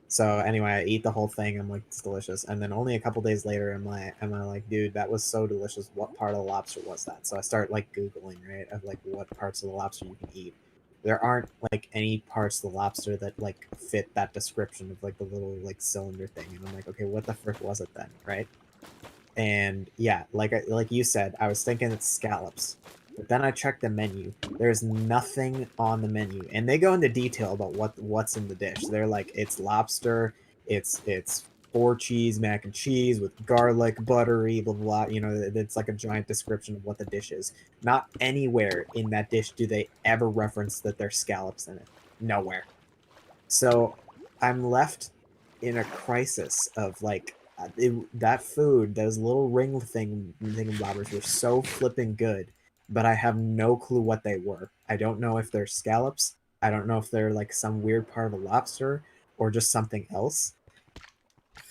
So anyway, I eat the whole thing. I'm like, it's delicious. And then only a couple days later, am I like, dude, that was so delicious. What part of the lobster was that? So I start like Googling, right, of like what parts of the lobster you can eat. There aren't like any parts of the lobster that like fit that description of like the little like cylinder thing. And I'm like, okay, what the frick was it then, right? And yeah, like you said, I was thinking it's scallops. But then I checked the menu. There's nothing on the menu, and they go into detail about what's in the dish. They're like, it's lobster, it's 4 cheese mac and cheese with garlic, buttery, blah blah. Blah. You know, it's like a giant description of what the dish is. Not anywhere in that dish do they ever reference that there's scallops in it. Nowhere. So I'm left in a crisis of like that food, those little ring thingamabobbers were so flipping good, but I have no clue what they were. I don't know if they're scallops. I don't know if they're like some weird part of a lobster or just something else.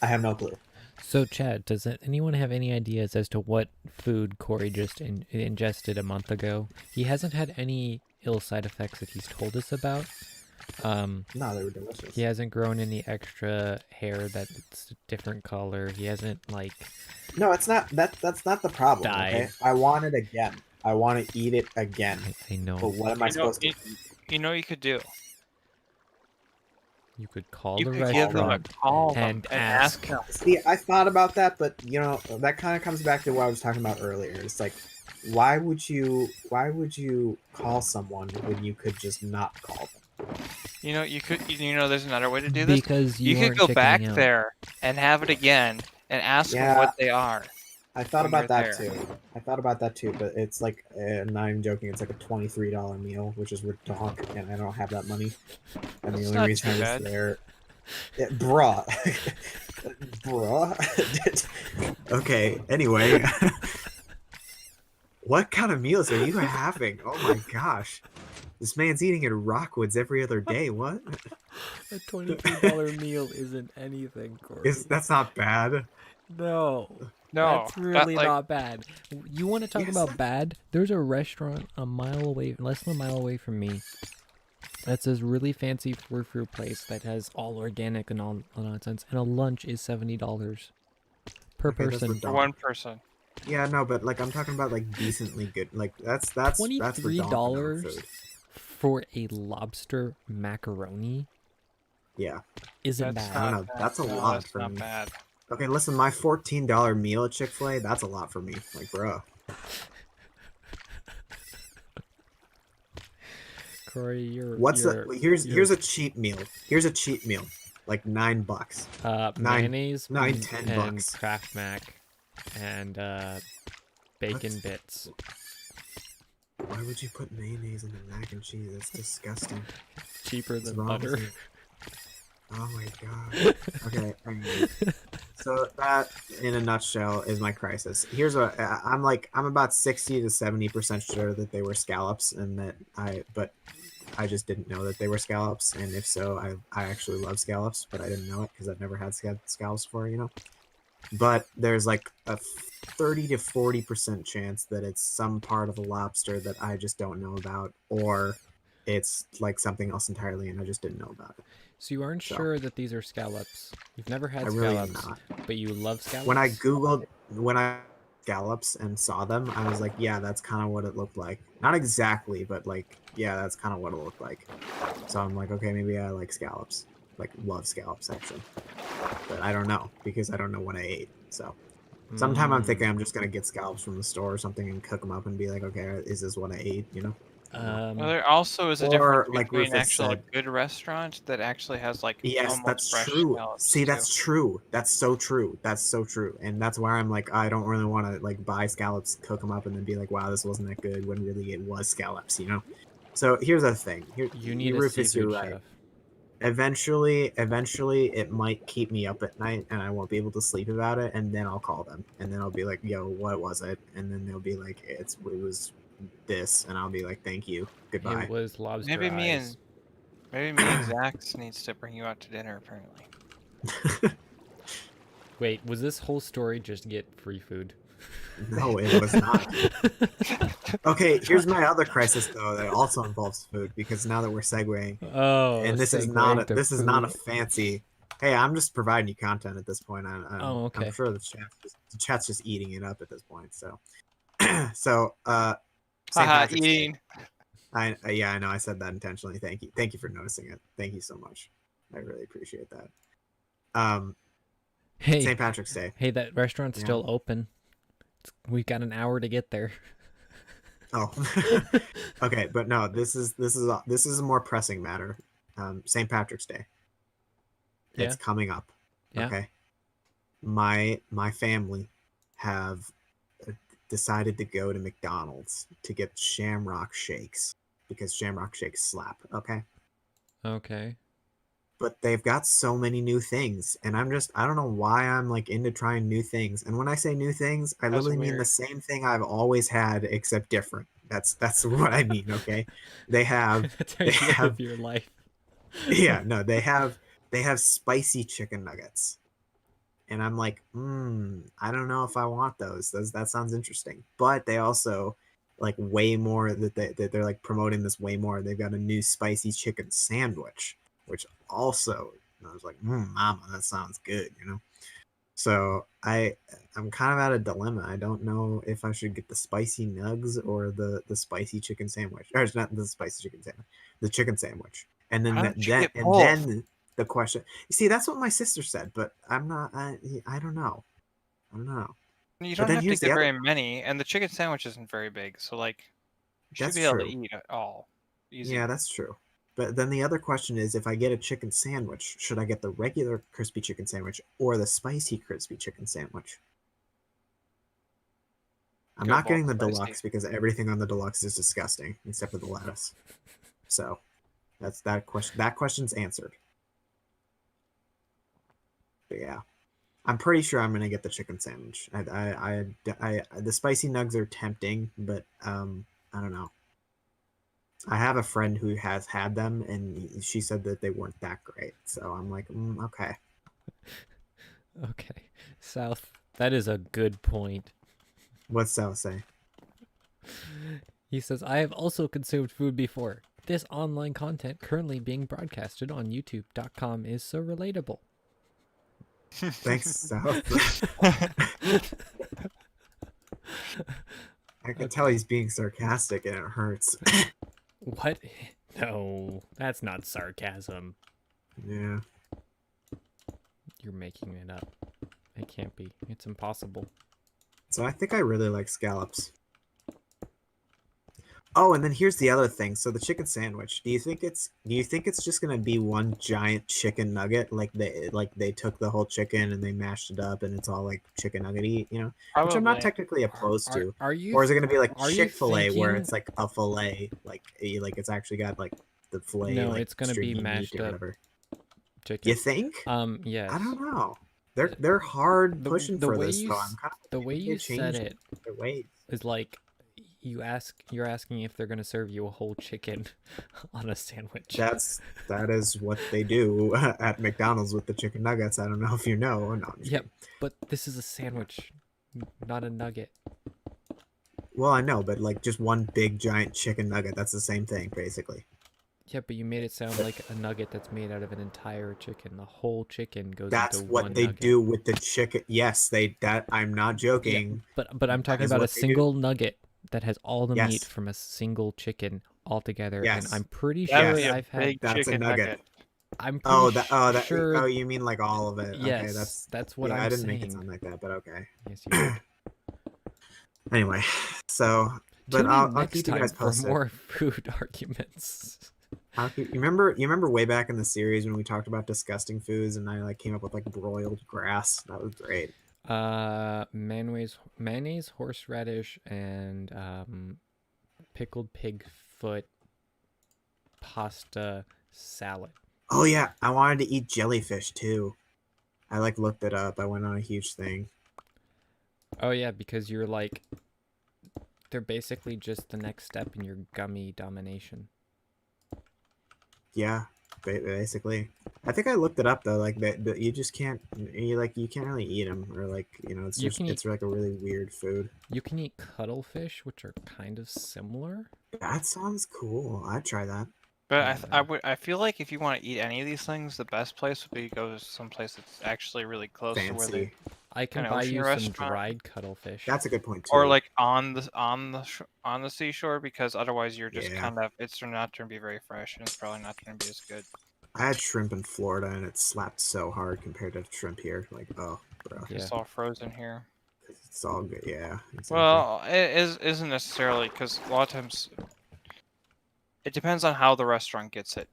I have no clue. So, Chad, does anyone have any ideas as to what food Corey just ingested a month ago? He hasn't had any ill side effects that he's told us about. No, they were He delicious. hasn't grown any extra hair that's a different color. He hasn't like No, it's not that's not the problem, okay? died. I want it again. I want to eat it again. I know. But what am I supposed to eat? You know what you could do? You could call You the could give them a restaurant call and and ask. ask them. See, I thought about that, but you know, that kind of comes back to what I was talking about earlier. It's like, why would you call someone when you could just not call them? You know, there's another way to do this. Because You you could aren't go checking back out. there and have it again and ask them Yeah, what they are. I thought when about you're that there. too. I thought about that too, but it's like, not even joking. It's like a $23 meal, which is ridiculous, and I don't have that money. And the That's only not reason too I was bad. there, yeah, bruh, bruh. Okay. Anyway. What kind of meals are you having? Oh my gosh. This man's eating at Rockwoods every other day. What? A $23 meal isn't anything, Corey. That's not bad. No. No, That's really like not bad. You want to talk Yes, about bad? There's a restaurant a mile away, less than a mile away from me. That's this really fancy fruit place that has all organic and all nonsense, and a lunch is $70 per okay, that's person. for redonk. one person. Yeah, no, but like I'm talking about like decently good. Like that's redonkulon $23 food. for a lobster macaroni Yeah, isn't That's bad. I don't not know. bad. That's a No, lot that's for not me. bad. Okay, listen, my $14 meal at Chick-fil-A, that's a lot for me. Like, bro. Corey, here's a cheap meal. Here's a cheap meal. Like $9. mayonnaise nine, and, 10 and bucks. Kraft Mac and bacon bits. Why would you put mayonnaise in the mac and cheese? That's disgusting. Cheaper What's than wrong with butter. you? Oh my god. Okay, anyway. So that, in a nutshell, is my crisis. Here's what I'm about 60 to 70% sure that they were scallops, and but I just didn't know that they were scallops. And if so, I actually love scallops, but I didn't know it because I've never had scallops before, you know. but there's like a 30 to 40% chance that it's some part of a lobster that I just don't know about, or it's like something else entirely and I just didn't know about it. So you aren't So sure that these are scallops. You've never I had really am scallops, not. but you love scallops? When I scallops and saw them, I was like, yeah, that's kind of what it looked like. Not exactly, but like, yeah, that's kind of what it looked like. So I'm like, okay, maybe I like scallops. Like, love scallops, actually. But I don't know, because I don't know what I ate. So sometime I'm thinking I'm just going to get scallops from the store or something and cook them up and be like, okay, is this what I ate, you know? I don't know. Well, there also is a difference Or, like between Rufus actual a said, good restaurant that actually has like yes, almost that's fresh true. scallops See, too. that's true. That's so true. That's so true. And that's why I'm like, I don't really want to like buy scallops, cook them up, and then be like, wow, this wasn't that good, when really it was scallops, you know? So here's the thing. You need a Rufus, you're seafood right. chef. Eventually, it might keep me up at night, and I won't be able to sleep about it. And then I'll call them, and then I'll be like, "Yo, what was it?" And then they'll be like, it was this," and I'll be like, "Thank you, It goodbye." was lobster Maybe me eyes. and maybe me and Zax needs to bring you out to dinner. Apparently, Wait, was this whole story just to get free food? No, it was not. Okay, here's my other crisis though that also involves food, because now that we're segueing, Oh, and segueing to this is not a food. fancy. Hey, I'm just providing you content at this point. Oh, I'm okay. sure the chat's just eating it up at this point. So so St. haha, Patrick's Day. eating. Yeah, I know I said that intentionally. Thank you for noticing it. Thank you so much. I really appreciate that. Hey, St. Patrick's Day. hey, that restaurant's Yeah. still open. We've got an hour to get there. Oh, okay, but no, this is a more pressing matter. St. Patrick's Day. Yeah. It's coming up. Yeah. Okay. My family have decided to go to McDonald's to get Shamrock Shakes, because Shamrock Shakes slap. Okay. Okay. But they've got so many new things, and I don't know why I'm like into trying new things. And when I say new things, I That's literally mean the weird. same thing I've always had except different. That's what I mean. Okay. They have That's how they you have live your life. yeah, no, they have spicy chicken nuggets. And I'm like, I don't know if I want those. That sounds interesting. But they also like way more that they're like promoting this way more. They've got a new spicy chicken sandwich, which also I was like, mama, that sounds good, you know. So I'm kind of at a dilemma. I don't know if I should get the spicy nugs or the spicy chicken sandwich. Or it's not the spicy chicken sandwich, the chicken sandwich. And then Why don't you get both? then the question. You see, that's what my sister said, but I'm not. I don't know. I don't know. You But don't then have to here's the get other. very many, and the chicken sandwich isn't very big, so like you should That's be able to true. eat it all. Easy. Yeah, that's true. But then the other question is, if I get a chicken sandwich, should I get the regular crispy chicken sandwich or the spicy crispy chicken sandwich? I'm Go not both getting the spicy. deluxe because everything on the deluxe is disgusting except for the lettuce. So that's that question. That question's answered. But yeah, I'm pretty sure I'm gonna get the chicken sandwich. The spicy nugs are tempting, but I don't know. I have a friend who has had them, and she said that they weren't that great. So I'm like, okay. Okay. South, that is a good point. What's Sal say? He says, I have also consumed food before. This online content currently being broadcasted on youtube.com is so relatable. Thanks, Sal. I can tell he's being sarcastic, and it hurts. What? No, that's not sarcasm. Yeah. You're making it up. It can't be. It's impossible. So I think I really like scallops. Oh, and then here's the other thing. So the chicken sandwich. Do you think it's just gonna be one giant chicken nugget? Like they took the whole chicken and they mashed it up and it's all like chicken nuggety, you know? Which I'm not Probably. technically opposed to. Are you? Or is it gonna be like are you Chick-fil-A where thinking- it's like a fillet, like it's actually got like the fillet, No, like it's gonna be stringy mashed meat or up whatever. chicken. You think? Yes. I don't know. They're hard pushing the for way this you though. I'm kind of the way you said changing it their ways. is like you're asking if they're gonna serve you a whole chicken on a sandwich. That is what they do at McDonald's with the chicken nuggets. I don't know if you know. No, I'm just Yeah, kidding. but this is a sandwich, not a nugget. Well, I know, but like just one big giant chicken nugget. That's the same thing, basically. Yeah, but you made it sound like a nugget that's made out of an entire chicken. The whole chicken goes That's into what one they nugget. do with the chicken. Yes, that I'm not joking. Yeah, but I'm talking is about a what they do. single nugget that has all the meat Yes. from a single chicken all together. Yes. And I'm pretty That sure would be a I've had. big That's a chicken nugget. I'm Oh, pretty sure. oh, you mean like all of it? Yes, Okay, that's what yeah, I'm I didn't saying. make it sound like that, but okay. Yes, you did. Anyway, so but Tune in I'll next keep you time guys for posted. more food arguments. You remember way back in the series when we talked about disgusting foods and I like came up with like broiled grass? That was great. Mayonnaise, horseradish, and pickled pig foot pasta salad. Oh yeah, I wanted to eat jellyfish too. I like looked it up. I went on a huge thing. Oh yeah, because you're like, they're basically just the next step in your gummy domination. Yeah, basically. I think I looked it up though. Like that, you just can't. You can't really eat them, or like it's You just can eat- it's like a really weird food. You can eat cuttlefish, which are kind of similar. That sounds cool. I'd try that. But I feel like if you want to eat any of these things, the best place would be go to someplace that's actually really close to where they Fancy. I can An buy ocean you some restaurant? dried cuttlefish. That's a good point too. or like on the seashore, because otherwise you're just Yeah. kind of it's not going to be very fresh and it's probably not going to be as good. I had shrimp in Florida and it slapped so hard compared to shrimp here. Like, oh, bro, Yeah. It's all frozen here. it's all good. Yeah. Exactly. Well, isn't necessarily, because a lot of times it depends on how the restaurant gets it,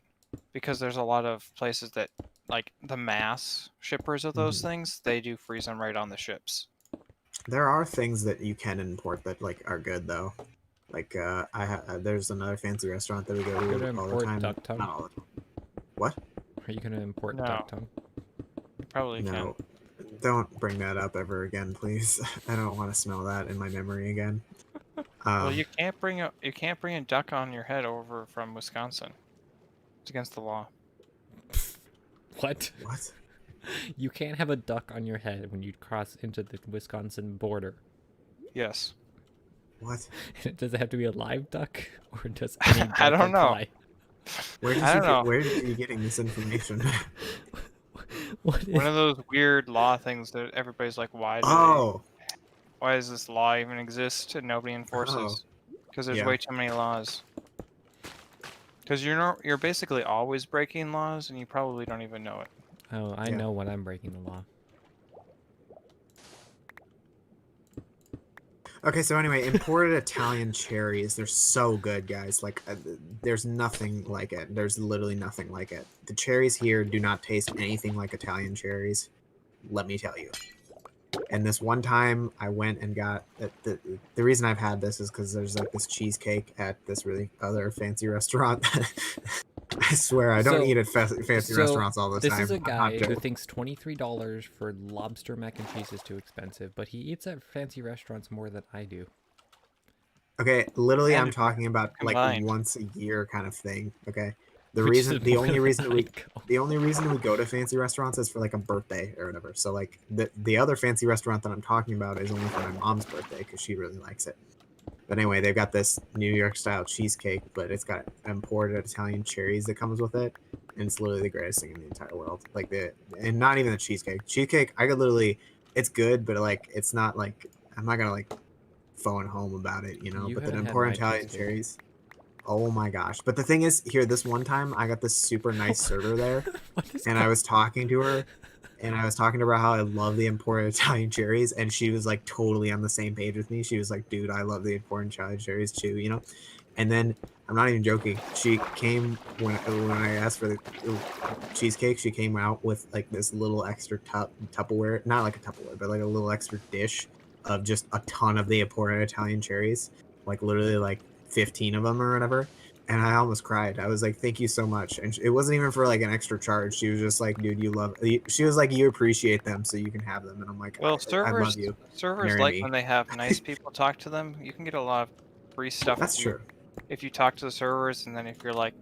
because there's a lot of places that like the mass shippers of those things, they do freeze them right on the ships. There are things that you can import that like are good though. Like there's another fancy restaurant that we go You're to gonna all the import time. duck tongue? Not all the time. What? Are you gonna import No. duck tongue? You probably can. No. Don't bring that up ever again, please. I don't want to smell that in my memory again. Well, you can't bring a duck on your head over from Wisconsin. It's against the law. What? What? You can't have a duck on your head when you cross into the Wisconsin border. Yes. What? Does it have to be a live duck, or does any duck I don't know. apply? I don't know. Where are you getting this information? What One is... of those weird law things that everybody's like, why does this law even exist and nobody enforces? Because there's Yeah. way too many laws. Because you're basically always breaking laws and you probably don't even know it. Oh, I Yeah. know when I'm breaking the law. Okay, so anyway, imported Italian cherries. They're so good, guys. Like, there's nothing like it. There's literally nothing like it. The cherries here do not taste anything like Italian cherries. Let me tell you. And this one time, I went and got the reason I've had this is because there's like this cheesecake at this really other fancy restaurant. I swear, I don't So- eat at fancy restaurants all the This time. is a I'm not guy who joking. thinks $23 for lobster mac and cheese is too expensive, but he eats at fancy restaurants more than I do. Okay, literally, I'm And talking about like combined. once a year kind of thing. Okay, the Which is the more only than reason I we go. the only reason we go to fancy restaurants is for like a birthday or whatever. So like the other fancy restaurant that I'm talking about is only for my mom's birthday because she really likes it. But anyway, they've got this New York style cheesecake, but it's got imported Italian cherries that comes with it, and it's literally the greatest thing in the entire world. Like and not even the cheesecake. Cheesecake, I could literally, it's good, but like it's not like I'm not gonna like phone home about it, you know. You But the haven't had imported my Italian cheesecake. cherries, oh my gosh! But the thing is, here this one time, I got this super nice server there, What is and I was talking to her. And I was talking to her how I love the imported Italian cherries, and she was like totally on the same page with me. She was like, "Dude, I love the imported Italian cherries too," you know. And then I'm not even joking. She came when I asked for the cheesecake. She came out with like this little extra Tupperware, not like a Tupperware, but like a little extra dish of just a ton of the imported Italian cherries, like literally like 15 of them or whatever. And I almost cried. I was like, "Thank you so much." And it wasn't even for like an extra charge. She was just like, "Dude, you love." She was like, "You appreciate them, so you can have them." And I'm like, Well, I love you. servers Marry like me. when they have nice people talk to them. You can get a lot of free stuff. That's true. If you talk to the servers, and then if you're like,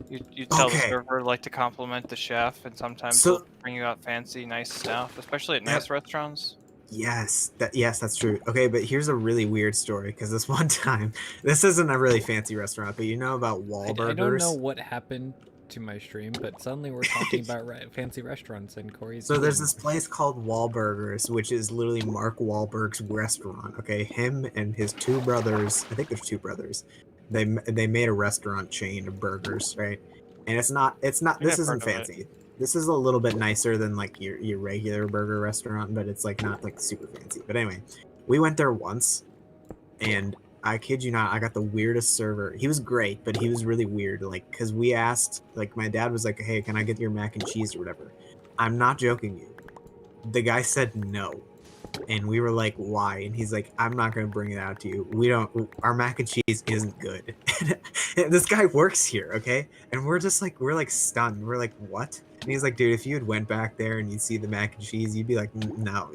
you tell the Okay. server like to compliment the chef, and sometimes So- they'll bring you out fancy, nice stuff, especially at That- nice restaurants. Yes, that's true. Okay, but here's a really weird story because this one time, this isn't a really fancy restaurant, but you know about Wahlburgers? I don't know what happened to my stream, but suddenly we're talking about fancy restaurants and Corey's. So there's eating. this place called Wahlburgers, which is literally Mark Wahlberg's restaurant. Okay, him and his two brothers. I think there's two brothers. They made a restaurant chain of burgers, right? And it's not. This isn't fancy. This is a little bit nicer than like your regular burger restaurant, but it's like not like super fancy. But anyway, we went there once, and I kid you not, I got the weirdest server. He was great, but he was really weird. Like, cause we asked, like, my dad was like, "Hey, can I get your mac and cheese or whatever?" I'm not joking you. The guy said no, and we were like, "Why?" And he's like, "I'm not gonna bring it out to you. We don't. Our mac and cheese isn't good." And this guy works here, okay? And we're like stunned. We're like, "What?" And he's like, "Dude, if you had went back there and you'd see the mac and cheese, you'd be like, no,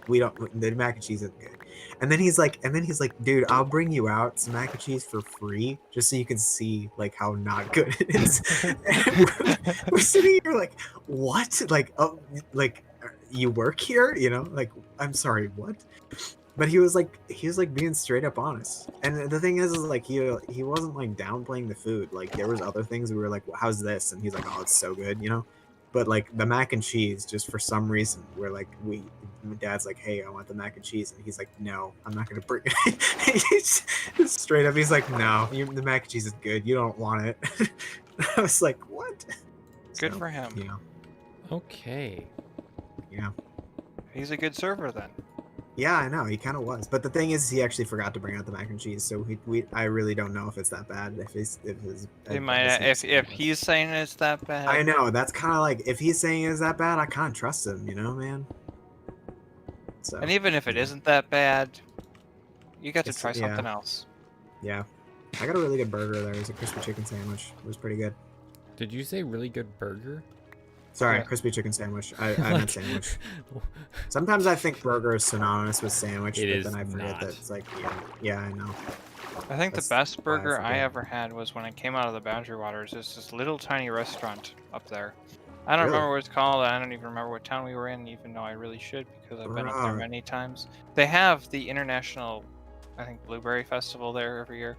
we don't. The mac and cheese isn't good." And then he's like, "Dude, I'll bring you out some mac and cheese for free, just so you can see like how not good it is." And we're sitting here like, "What? Like, oh, like you work here? You know? Like, I'm sorry, what?" But he was like being straight up honest. And the thing is like he wasn't like downplaying the food. Like there was other things we were like, well, "How's this?" And he's like, "Oh, it's so good," you know. But like the mac and cheese, just for some reason, we're like my dad's like, "Hey, I want the mac and cheese," and he's like, "No, I'm not gonna bring it." He's straight up, he's like, "No, the mac and cheese is good. You don't want it." I was like, "What?" Good So, for him. you know, Okay. yeah. He's a good server then. Yeah, I know he kind of was, but the thing is, he actually forgot to bring out the mac and cheese. So I really don't know if it's that bad. If his He might if he's saying it's that bad. I know that's kind of like if he's saying it's that bad, I kind of trust him, you know, man. So And even if it yeah. isn't that bad, you got to It's- try yeah. something else. Yeah, I got a really good burger there. It was a crispy chicken sandwich. It was pretty good. Did you say really good burger? Sorry, Yeah. crispy chicken sandwich. I meant sandwich. Sometimes I think burger is synonymous with sandwich, It but is then I forget not. that it's like yeah, I know. I think That's the best why I burger I forget. ever had was when I came out of the Boundary Waters. There's this little tiny restaurant up there. I don't Really? remember what it's called. I don't even remember what town we were in, even though I really should because I've been up there Right. many times. They have the international, I think, Blueberry Festival there every year.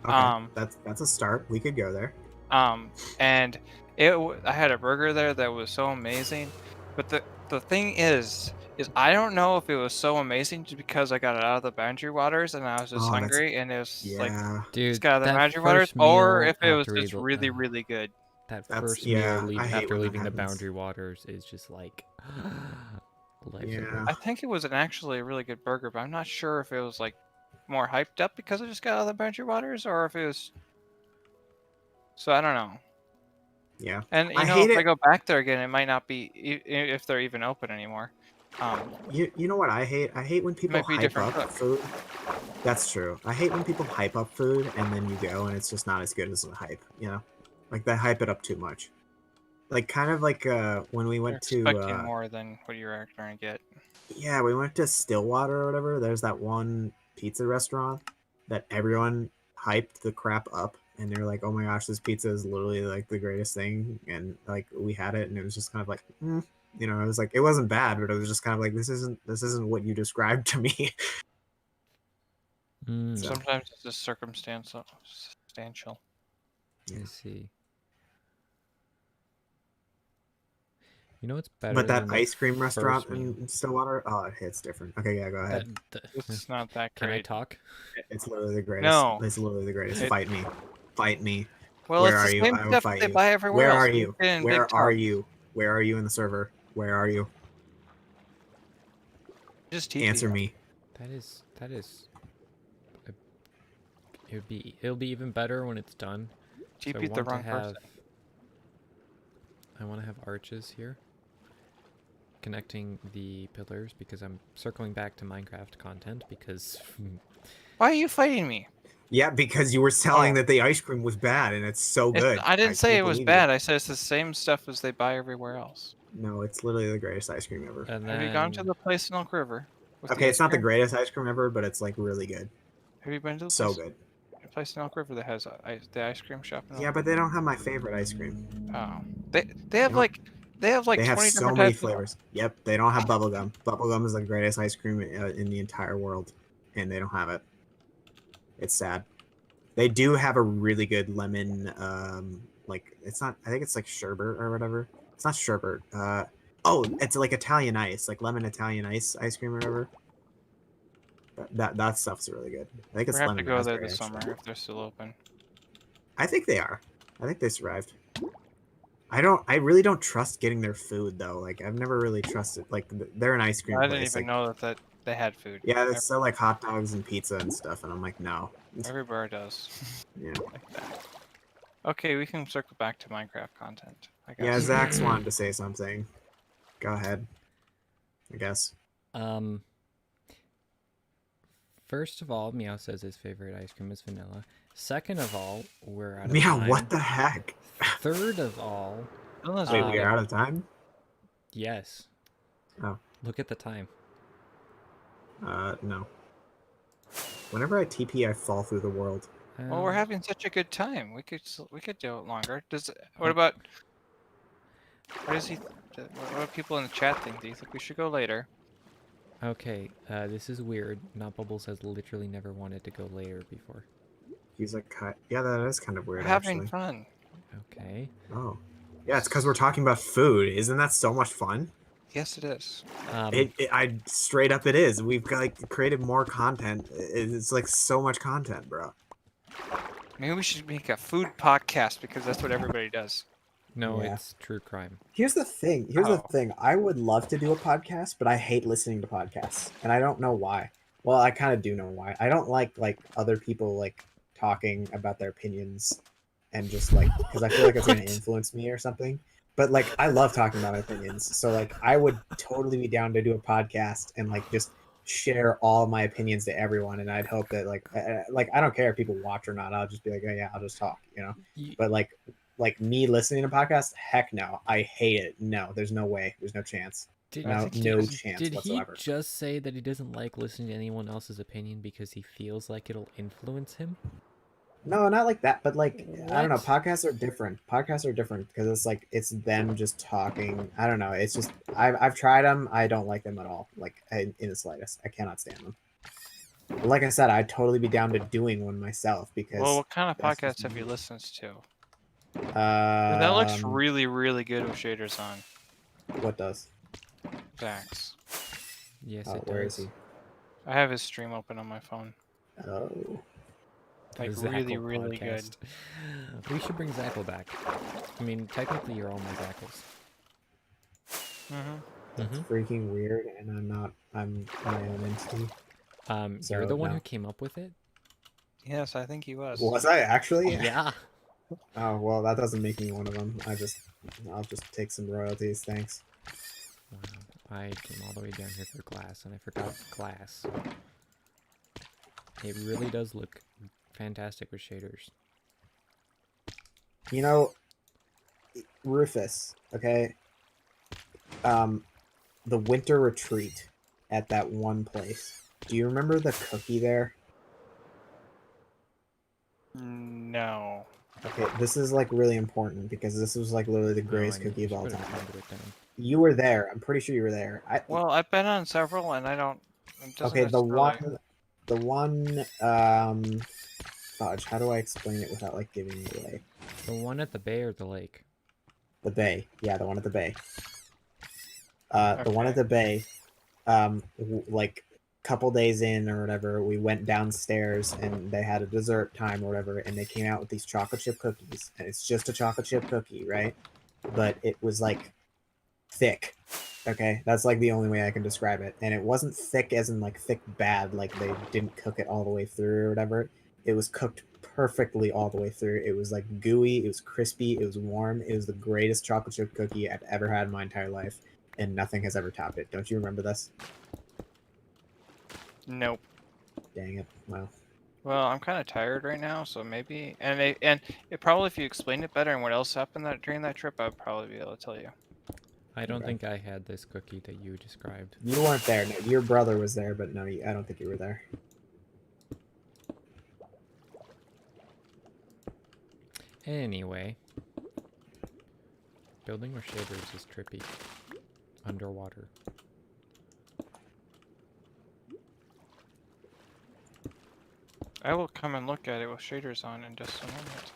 Okay, that's a start. We could go there. And I had a burger there that was so amazing, but the thing is I don't know if it was so amazing just because I got it out of the Boundary Waters and I was just Oh, that's- hungry and it was like Yeah, Dude, just got out of the that Boundary Waters, first or meal if it was after just really really good. that That's- first yeah, meal I hate after when that leaving the happens. Boundary Waters is just like life Yeah. saving. I think it was actually a really good burger, but I'm not sure if it was like more hyped up because I just got out of the Boundary Waters or if it was. So I don't know. yeah. And you I know, hate if I it. go back there again, it might not be if they're even open anymore. You know what I hate? I hate when people might be hype different up cook. food. That's true. I hate when people hype up food and then you go and it's just not as good as the hype. You know, like they hype it up too much. Like kind of like when we You're went to expecting more than what you're actually going to get. yeah, we went to Stillwater or whatever. There's that one pizza restaurant that everyone hyped the crap up, and they're like, "Oh my gosh, this pizza is literally like the greatest thing." And like we had it, and it was just kind of like, you know, it was like it wasn't bad, but it was just kind of like this isn't what you described to me. Mm, So- Sometimes it's just circumstantial. I see. You know what's better But that than the ice cream first restaurant meal? in Stillwater, oh, it hits different. Okay, yeah, go ahead. It's not that Can I great. talk? It's literally the greatest. No. It's literally the greatest. It- Fight me. Fight me. Well, Where it's are the you? same I will stuff fight they you. buy everywhere Where else. are You you? get in Where big are tubs. you? Where are you in the server? Where are you? Just TP. Answer me. That is. It'll be even better when it's done. So I TP the want to wrong person. I want to have arches here, connecting the pillars because I'm circling back to Minecraft content because Why are you fighting me? Yeah, because you were telling Oh. that the ice cream was bad, and it's so good. I didn't say can't it was believe bad. I said it's the same stuff as they buy everywhere else. No, it's literally the greatest ice cream ever. and Have you gone to then the place in Elk River? with Okay, ice it's not the cream? greatest ice cream ever, but it's like really good. Have you been to the So place, good. the place in Elk River that has the ice cream shop in Elk Yeah, but they don't have my favorite ice cream. River? Oh, they They don't. they have like They have 20 so different many types of. flavors. Yep, they don't have bubblegum. Bubblegum is the greatest ice cream in the entire world, and they don't have it. It's sad. They do have a really good lemon, like it's not. I think it's like sherbet or whatever. It's not sherbet. Oh, it's like Italian ice, like lemon Italian ice cream or whatever. That stuff's really good. I think We it's have to lemon go there raspberry this actually. summer if they're still open. I think they are. I think they survived. I don't. I really don't trust getting their food though. Like I've never really trusted. Like they're an ice cream I didn't place. even Like know that they had food. yeah, they sell like hot dogs and pizza and stuff, and I'm like, no. Every bar does. Yeah. Like that. Okay, we can circle back to Minecraft content, I Yeah, guess. Zach's wanted to say something. Go ahead. I guess. Um, First of all, Meow says his favorite ice cream is vanilla. Second of all, we're out of Meow, time. what the heck? Third of all, Vanilla's Wait, really we good. are out of time? yes. Oh. Look at the time. No. Whenever I TP, I fall through the world. Well, we're Um, having such a good time. We could do it longer. What about? What does he? What do people in the chat think? Do you think we should go later? Okay, this is weird. Not Bubbles has literally never wanted to go later before. He's like, yeah, that is kind of We're weird, having actually. fun. Okay. Oh. Yeah, it's because we're talking about food. Isn't that so much fun? Yes, it is. I straight up it is. We've got, like created more content. It's like so much content, bro. Maybe we should make a food podcast because that's what everybody does. No, Yeah. it's true crime. Here's the thing. I would love to do a podcast, but I hate listening to podcasts, and I don't know why. Well, I kind of do know why. I don't like other people like talking about their opinions, and just like because I feel like it's going to What? influence me or something. But like I love talking about my opinions, so like I would totally be down to do a podcast and like just share all my opinions to everyone. And I'd hope that like I don't care if people watch or not. I'll just be like, oh yeah, I'll just talk, you know. But like me listening to podcasts, heck no, I hate it. No, there's no way, there's no chance, Did, no chance did he whatsoever. just say that he doesn't like listening to anyone else's opinion because he feels like it'll influence him? No, not like that, but like I don't know. What? Podcasts are different. Podcasts are different because it's like it's them just talking. I don't know. It's just I've tried them. I don't like them at all. Like in the slightest. I cannot stand them. But like I said, I'd totally be down to doing one myself because. Well, what kind of that's just podcasts have you me. listened to? That looks Um, really, really good with shaders on. what does? Dax. Yes, Oh, it where is does. he? I have his stream open on my phone. Oh, Like The really, Zackle really good. podcast. We should bring Zackle back. I mean, technically, you're all my Zackles. that's Mhm. freaking weird, and I'm not. I'm my own entity. You're the So, one no. who came up with it? Yes, I think he was. Was I actually? Yeah. Oh well, that doesn't make me one of them. I'll just take some royalties, thanks. Wow. I came all the way down here for glass, and I forgot glass. It really does look fantastic with shaders. You know, Rufus. Okay. The winter retreat at that one place. Do you remember the cookie there? No. Okay, this is like really important because this was like literally the No, greatest I mean, cookie you of all better time. calm it down. You were there. I'm pretty sure you were there. Well, I've been on several, and I don't. It doesn't Okay, necessarily. the one, fudge. How do I explain it without like giving it away? The one at the bay or the lake? The bay. Yeah, the one at the bay. The one at Okay. the bay. Like couple days in or whatever, we went downstairs and they had a dessert time or whatever, and they came out with these chocolate chip cookies, and it's just a chocolate chip cookie, right? But it was like thick. Okay, that's like the only way I can describe it. And it wasn't thick as in like thick bad, like they didn't cook it all the way through or whatever. It was cooked perfectly all the way through. It was like gooey, it was crispy, it was warm. It was the greatest chocolate chip cookie I've ever had in my entire life, and nothing has ever topped it. Don't you remember this? Nope. Dang it. Well, Well, I'm kind of tired right now, so maybe. And it probably, if you explained it better and what else happened during that trip, I'd probably be able to tell you. I don't okay. think I had this cookie that you described. You weren't there. No, your brother was there, but no, I don't think you were there. Anyway. Building with shaders is trippy. Underwater. I will come and look at it with shaders on in just a moment.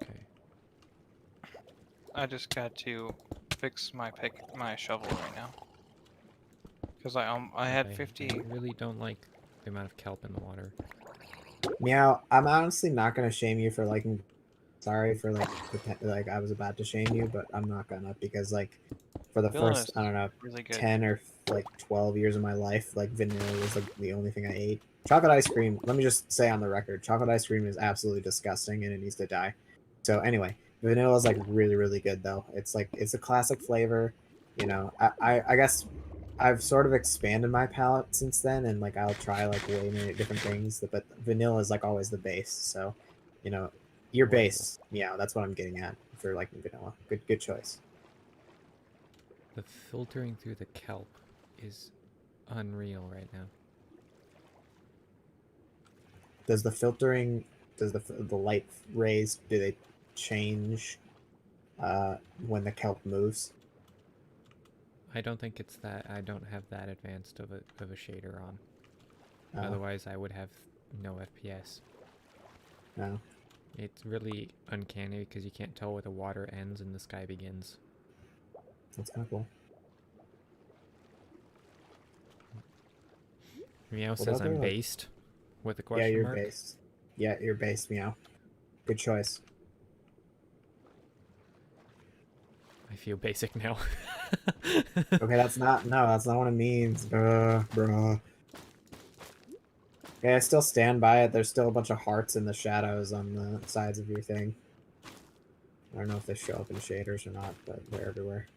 Okay. I just got to fix my shovel right now. Because I had I 50. really don't like the amount of kelp in the water. Meow, I'm honestly not gonna shame you for liking. Sorry for like I was about to shame you, but I'm not gonna because like for the Villainous first I don't know really good. 10 or like 12 years of my life, like vanilla was like the only thing I ate. Chocolate ice cream. Let me just say on the record, chocolate ice cream is absolutely disgusting and it needs to die. So anyway, vanilla is like really good though. It's like it's a classic flavor. You know, I guess I've sort of expanded my palate since then, and like I'll try like way many different things. But vanilla is like always the base. So, you know, your Whoa. base. Yeah, that's what I'm getting at for liking vanilla. Good choice. The filtering through the kelp is unreal right now. Does the filtering, does the light rays, do they change when the kelp moves? I don't think it's that. I don't have that advanced of a shader on. Oh, Otherwise, I would have no FPS. no. It's really uncanny because you can't tell where the water ends and the sky begins. That's kind of cool. Meow What says other, I'm like- based with a Yeah, question you're mark. based. Yeah, you're based, Meow. Good choice. I feel basic now. Okay, that's not what it means, bruh. Okay, I still stand by it. There's still a bunch of hearts in the shadows on the sides of your thing. I don't know if they show up in shaders or not, but they're everywhere.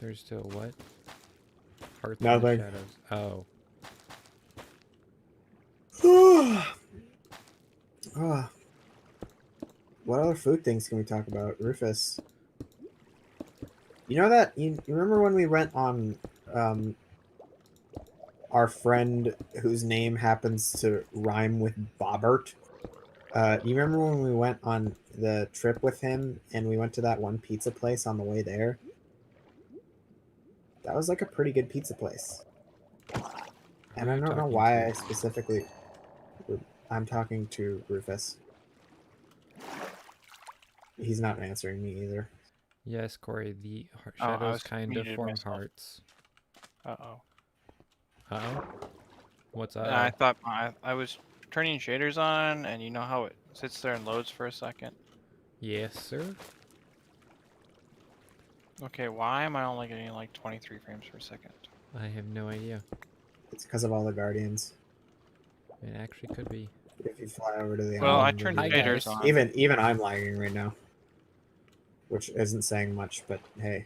There's still what? Hearts in the Nothing. shadows. Oh. Ah. What other food things can we talk about? Rufus. You know that you remember when we went on our friend whose name happens to rhyme with Bobbert? You remember when we went on the trip with him and we went to that one pizza place on the way there? That was like a pretty good pizza place. And Who I are you don't know talking why to? I specifically... I'm talking to Rufus. He's not answering me either. Yes, Corey, the Oh, I shadows was kind of muted form myself. hearts. Uh-oh. Uh-oh? What's And I up? thought I was turning shaders on, and you know how it sits there and loads for a second? Yes, sir? Okay, why am I only getting like 23 frames per second? I have no idea. It's because of all the guardians. It actually could be. If you fly over to the Well, I island, turned Hi, shaders guys. on. even I'm lagging right now, which isn't saying much. But hey,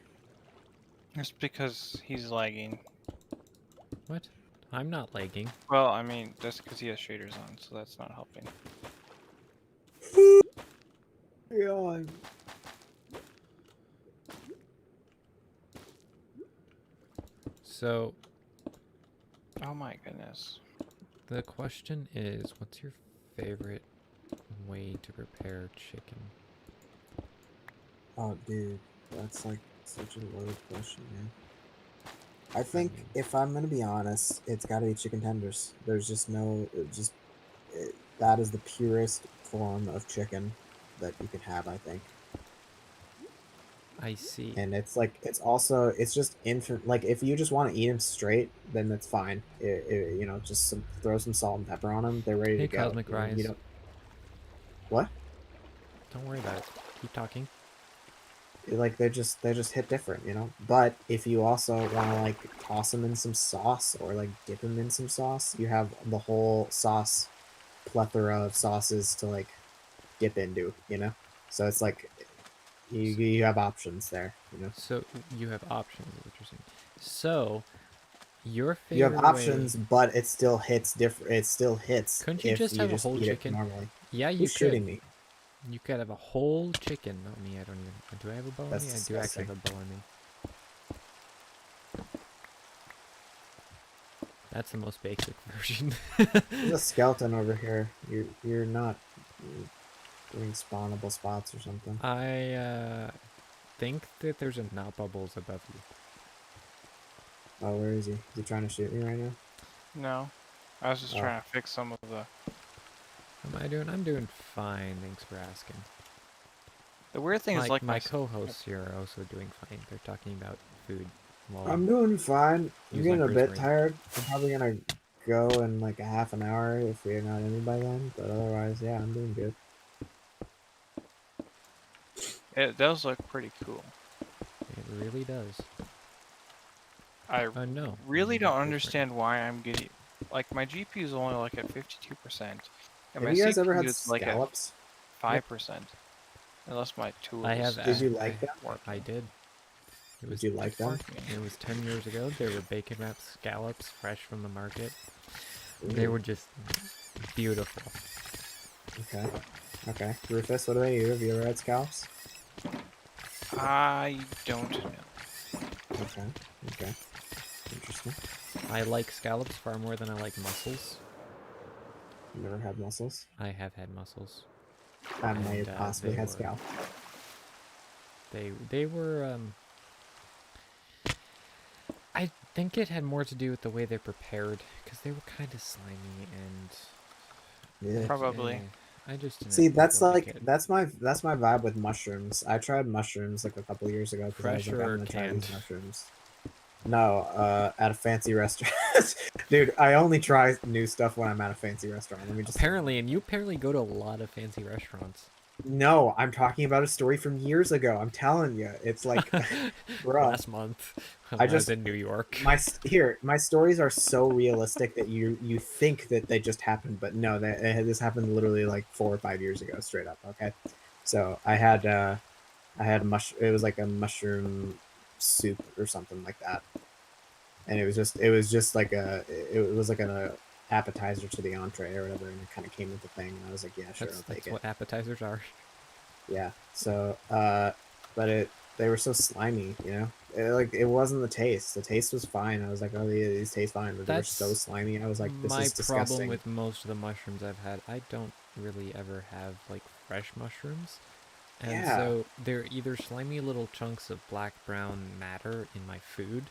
It's because he's lagging. What? I'm not lagging. Well, I mean, just because he has shaders on, so that's not helping. yeah, So, Oh my goodness. the question is, what's your favorite way to prepare chicken? oh dude, that's like such a loaded question, man. I think mean- if I'm gonna be honest, it's got to be chicken tenders. There's just no, that is the purest form of chicken that you can have, I think. I see. And it's like it's just infant. Like if you just want to eat them straight, then that's fine. You know, just throw some salt and pepper on them. They're ready Hey, to go. Cosmic You know, Rise. what? Don't worry about it. Keep talking. Like they just hit different, you know. But if you also want to like toss them in some sauce or like dip them in some sauce, you have the whole sauce plethora of sauces to like dip into, you know. So it's like you have options there, you know. So, you have options, is what you're saying. So, your You have favorite options, way... but it still hits different. It still hits Couldn't you if just you have a just whole eat chicken? it normally. Yeah, you Who's could. shooting me? You could have a whole chicken. Not me, I don't even... Do I have a bow on That's me? I do actually disgusting. have a bow on me. That's the most basic version. There's a skeleton over here. You're not. Doing spawnable spots or something. I think that there's a not bubbles above you. Oh, where is he? Is he trying to shoot me right now? No. I was just Oh. trying to fix some of the... How am I doing? I'm doing fine. Thanks for asking. The weird thing is, like, my co-hosts here are also doing fine. They're talking about food. While I'm doing fine. I'm use my getting a bit prismarine. tired. I'm probably gonna go in like a half an hour if we're not in by then. But otherwise, yeah, I'm doing good. It does look pretty cool. It really does. I No. really Mm, don't prismarine. understand why I'm getting... Like, my GPU is only, like, at 52%. And Have my you guys ever CPU had is, like, at scallops? 5%. Unless my tools I have. Did you like them? I did. It was Did you like them? It was 10 years ago. They were bacon wrapped scallops, fresh from the market. They Ooh, were just beautiful. okay. Okay. Rufus, what do they do? Have you ever had scallops? I don't know. Okay. Okay. Interesting. I like scallops far more than I like mussels. You never had mussels? I have had mussels. I may And, have possibly they had were- scallops. They were. I think it had more to do with the way they're prepared, because they were kind of slimy and. Yeah. Probably. I just didn't See, that's like like it. that's my vibe with mushrooms. I tried mushrooms like a couple years ago because I was Fresh like, I'm or gonna try canned? these mushrooms. No, at a fancy restaurant. Dude, I only try new stuff when I'm at a fancy restaurant. Let me just Apparently, and you apparently go to a lot of fancy restaurants. No, I'm talking about a story from years ago. I'm telling you, it's like, bruh. Last month, when I I was just in New York. my stories are so realistic that you think that they just happened, but no, this happened literally like 4 or 5 years ago, straight up. Okay, so I had it was like a mushroom soup or something like that, and it was just like it was like an appetizer to the entree or whatever, and it kind of came with the thing, and I was like, yeah, sure, I'll take That's it. what appetizers are. Yeah. So, but they were so slimy, you know. It wasn't the taste. The taste was fine. I was like, oh, these taste fine, but they were so That's slimy. I was like, this my is problem disgusting. with most of the mushrooms I've had. I don't really ever have like fresh mushrooms. And Yeah. so they're either slimy little chunks of black brown matter in my food.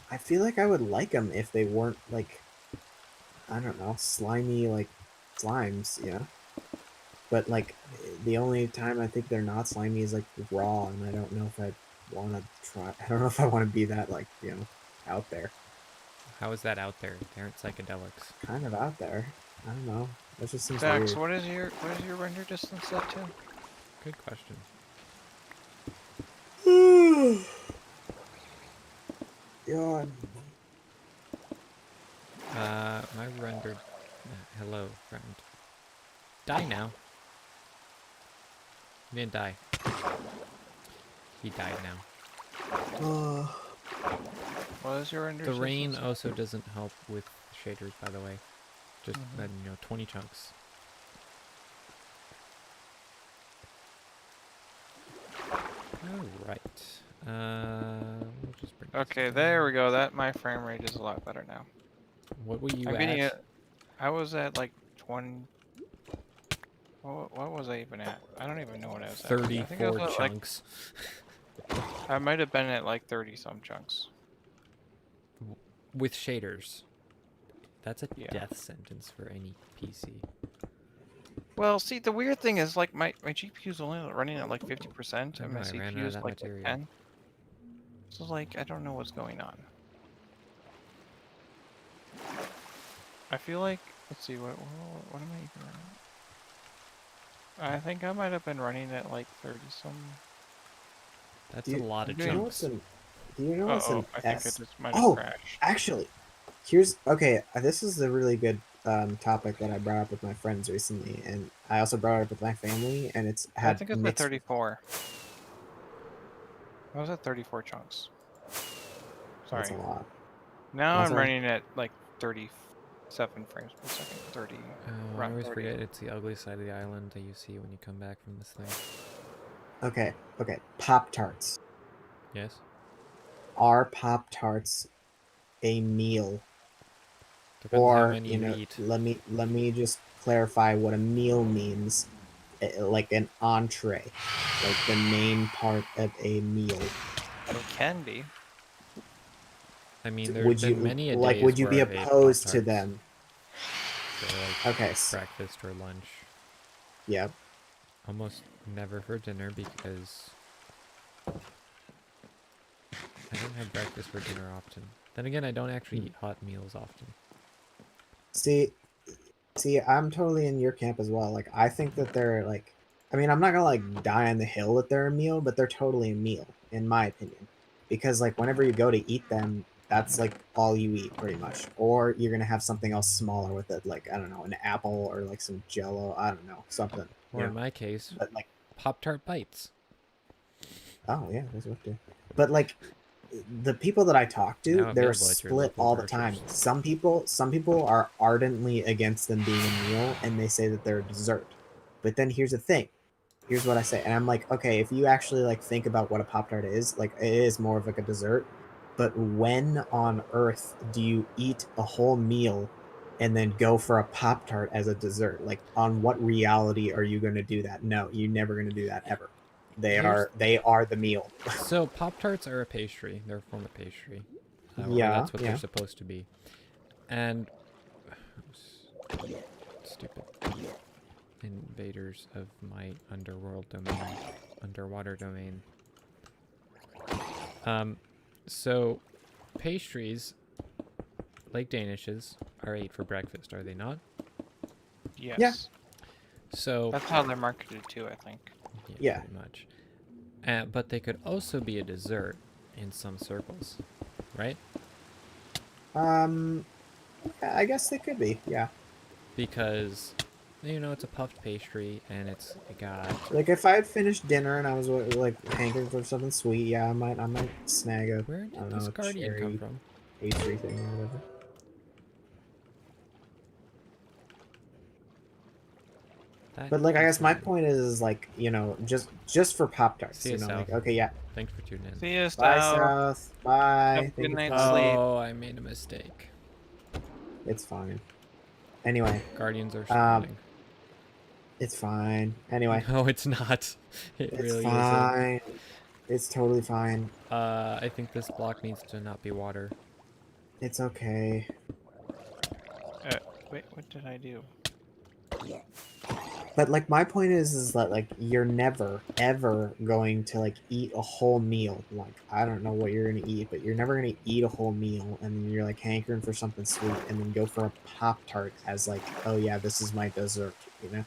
I feel like I would like them if they weren't like, I don't know, slimy like slimes, you know. But like the only time I think they're not slimy is like raw, and I don't know if I want to try. I don't know if I want to be that like, you know, out there. How is that out there? They aren't psychedelics. Kind of out there. I don't know. That just seems Dax, weird. what is your render distance set to? Good question. God. My rendered. Hello, friend. Die now. He didn't die. He died now. What is your render The distance? rain also doesn't help with shaders, by the way. Just Mhm. 20 chunks. All right. We'll just bring this Okay, down. there we go. My frame rate is a lot better now. What were you I'm getting at? it. I was at like 20. What was I even at? I don't even know what I was at. I think I was 34 at, like, chunks. I might have been at like 30 some chunks. With shaders. That's a Yeah. death sentence for any PC. Well, see, the weird thing is like my GPU is only running at like 50%, I and know, my I ran CPU out of is that like at material. 10. So like, I don't know what's going on. I feel like, let's see, what am I even running? I think I might have been running at like 30 some. That's a lot of Do you know chunks. what's do you know what's an I think S? it just might have Oh, crashed. actually, okay. This is a really good topic that I brought up with my friends recently, and I also brought it up with my family, and it's I had think it's at mixed. 34. I was at 34 chunks. That's Sorry. a lot. Now That's I'm all right. running at like 37 frames per second. 30. Oh, I around always 30. forget it's the ugly side of the island that you see when you come back from this thing. Okay, okay. Pop Tarts. Yes? Are Pop Tarts a meal? Depends how Or, many you you know, eat. let me just clarify what a meal means. like an entree, like the main part of a meal? It can be. I mean, there's Would been you many a like? days Would you where be I've ate opposed to Pop-Tarts them? for like Okay. breakfast or lunch. Yeah. Almost never for dinner because I don't have breakfast for dinner often. Then again, I don't actually eat hot meals often. See, I'm totally in your camp as well. Like, I think that they're like, I mean, I'm not gonna like die on the hill that they're a meal, but they're totally a meal in my opinion, because like whenever you go to eat them, that's like all you eat pretty much, or you're gonna have something else smaller with it, like I don't know, an apple or like some Jello, I don't know, something, Or in my case, But like, Pop-Tart bites. oh yeah, that's what too. But like, the people that I talk to, Now they're available at your split local all the time. grocers. Some people are ardently against them being a meal, and they say that they're a dessert. But then here's the thing. Here's what I say, and I'm like, okay, if you actually like think about what a Pop Tart is, like it is more of like a dessert. But when on earth do you eat a whole meal and then go for a Pop Tart as a dessert? Like, on what reality are you going to do that? No, you're never going to do that ever. Here's They are the meal. So Pop-Tarts are a pastry. They're a form of pastry. Or Yeah, that's what they're yeah. supposed to be. And stupid invaders of my underworld domain, underwater domain. So pastries, like Danishes, are ate for breakfast, are they not? Yes. So That's how they're marketed too, I think. Yeah. pretty much. But they could also be a dessert in some circles, right? I guess they could be, yeah. Because it's a puffed pastry and it's got Like if I had finished dinner and I was like hankering for something sweet, yeah, I might snag a, where I did don't this know, a guardian come cherry from? pastry thing or whatever. That But like I guess my concerning. point is like, just for Pop Tarts, See you, like, South. okay, yeah. Thanks for tuning in. See you, Bye, South. South. Have Bye. a Thank good you for night's coming. sleep. Oh, I made a mistake. It's fine. Anyway, Guardians are spawning. it's fine. Anyway, No, it's not. It it's really isn't. fine. It's totally fine. I think this block needs to not be water. It's okay. Wait, what did I do? But like my point is that like you're never ever going to like eat a whole meal. Like I don't know what you're gonna eat, but you're never gonna eat a whole meal and then you're like hankering for something sweet and then go for a Pop Tart as like, oh yeah, this is my dessert, you know?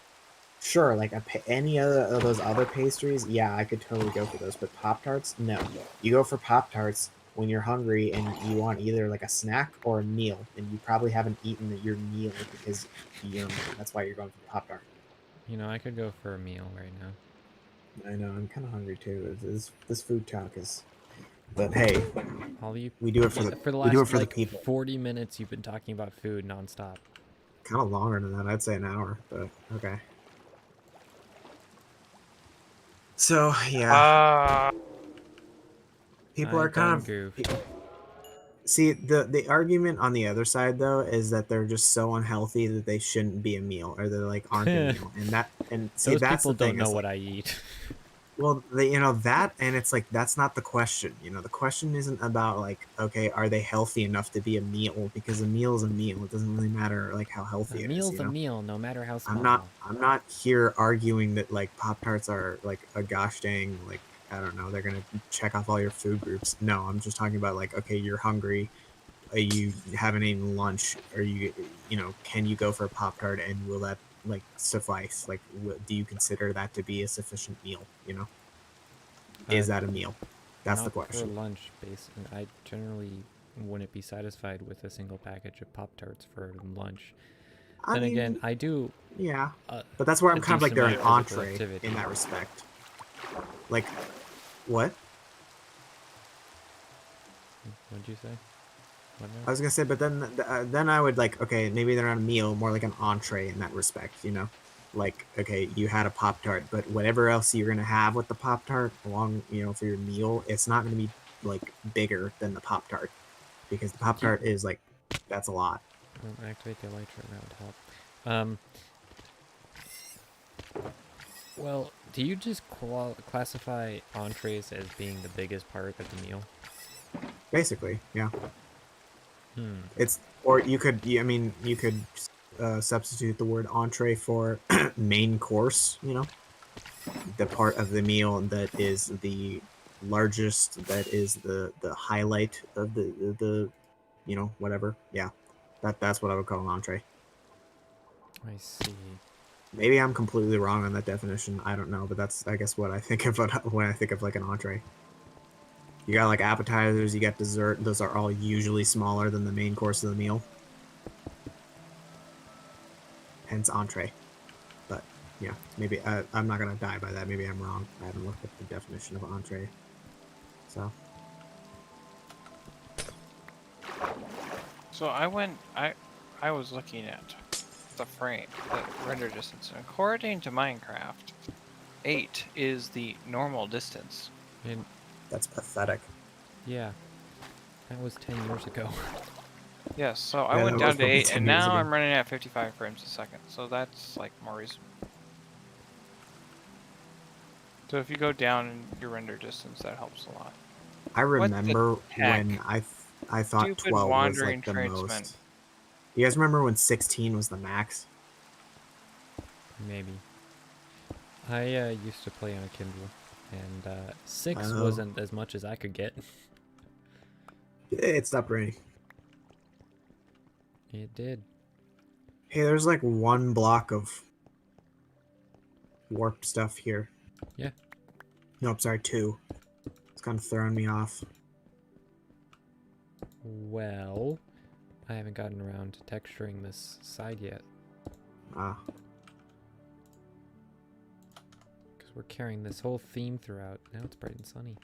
Sure, like any other of those other pastries, yeah, I could totally go for those. But Pop Tarts, no. You go for Pop Tarts when you're hungry and you want either like a snack or a meal, and you probably haven't eaten your meal because that's why you're going for the Pop Tart. I could go for a meal right now. I know, I'm kind of hungry too. This food talk is, but hey, All you we do it for for the we do it last for the like people. 40 minutes you've been talking about food nonstop. Kind of longer than that, I'd say an hour, but okay. So yeah, people I are kind done of. goofed. See, the argument on the other side though is that they're just so unhealthy that they shouldn't be a meal, or they're like aren't a meal, and see Those that's people the thing. don't know Is what like, I eat. well, that, and it's like that's not the question. The question isn't about like, okay, are they healthy enough to be a meal? Because a meal is a meal. It doesn't really matter like how A healthy it is. meal's a meal, no matter how I'm small. not here arguing that like Pop Tarts are like a gosh dang like I don't know, they're gonna check off all your food groups. No, I'm just talking about like, okay, you're hungry, you haven't eaten lunch, or can you go for a Pop Tart and will that like suffice? Like, do you consider that to be a sufficient meal? Is that a meal? That's the Not for question. lunch, basically. I generally wouldn't be satisfied with a single package of Pop-Tarts for lunch. I Then mean, again, I do yeah, but that's where a I'm kind of like decent they're an amount of physical entree activity. in that respect. Like, what? What'd you say? What I was gonna say, but then I would like, okay, maybe they're not a meal, more like an entree in that respect, Like, okay, you had a Pop Tart, but whatever else you're gonna have with the Pop Tart along, for your meal, it's not gonna be like bigger than the Pop Tart, because the Pop Tart is like, that's a lot. Activate the elytra around help. Well, do you just classify entrees as being the biggest part of the meal? Basically, yeah. Hmm. It's or you could. I mean, you could substitute the word entree for main course. You know, the part of the meal that is the largest, that is the highlight of the you know, whatever. Yeah, that's what I would call an entree. I see. Maybe I'm completely wrong on that definition. I don't know, but that's, I guess, what I think of when I think of like an entree. You got like appetizers, you got dessert. Those are all usually smaller than the main course of the meal. Hence entree. But yeah, maybe I'm not gonna die by that. Maybe I'm wrong. I haven't looked at the definition of entree. So So I was looking at the frame, the render distance. And according to Minecraft, 8 is the normal distance. And that's pathetic. yeah, that was 10 years ago. Yes, so I Yeah, went that was down to probably 8, 10 and years now ago. I'm running at 55 frames a second. So that's like more reasonable. So if you go down your render distance, that helps a lot. I What the remember heck? when I thought Stupid 12 was wandering like the tradesman. most. You guys remember when 16 was the max? Maybe. I used to play on a Kindle, and 6 Oh, wasn't as much as I could get. it stopped raining. It did. Hey, there's like one block of warped stuff here. Yeah. Nope, sorry, two. It's kind of throwing me off. Well, I haven't gotten around to texturing this side yet, Ah. because we're carrying this whole theme throughout. Now it's bright and sunny.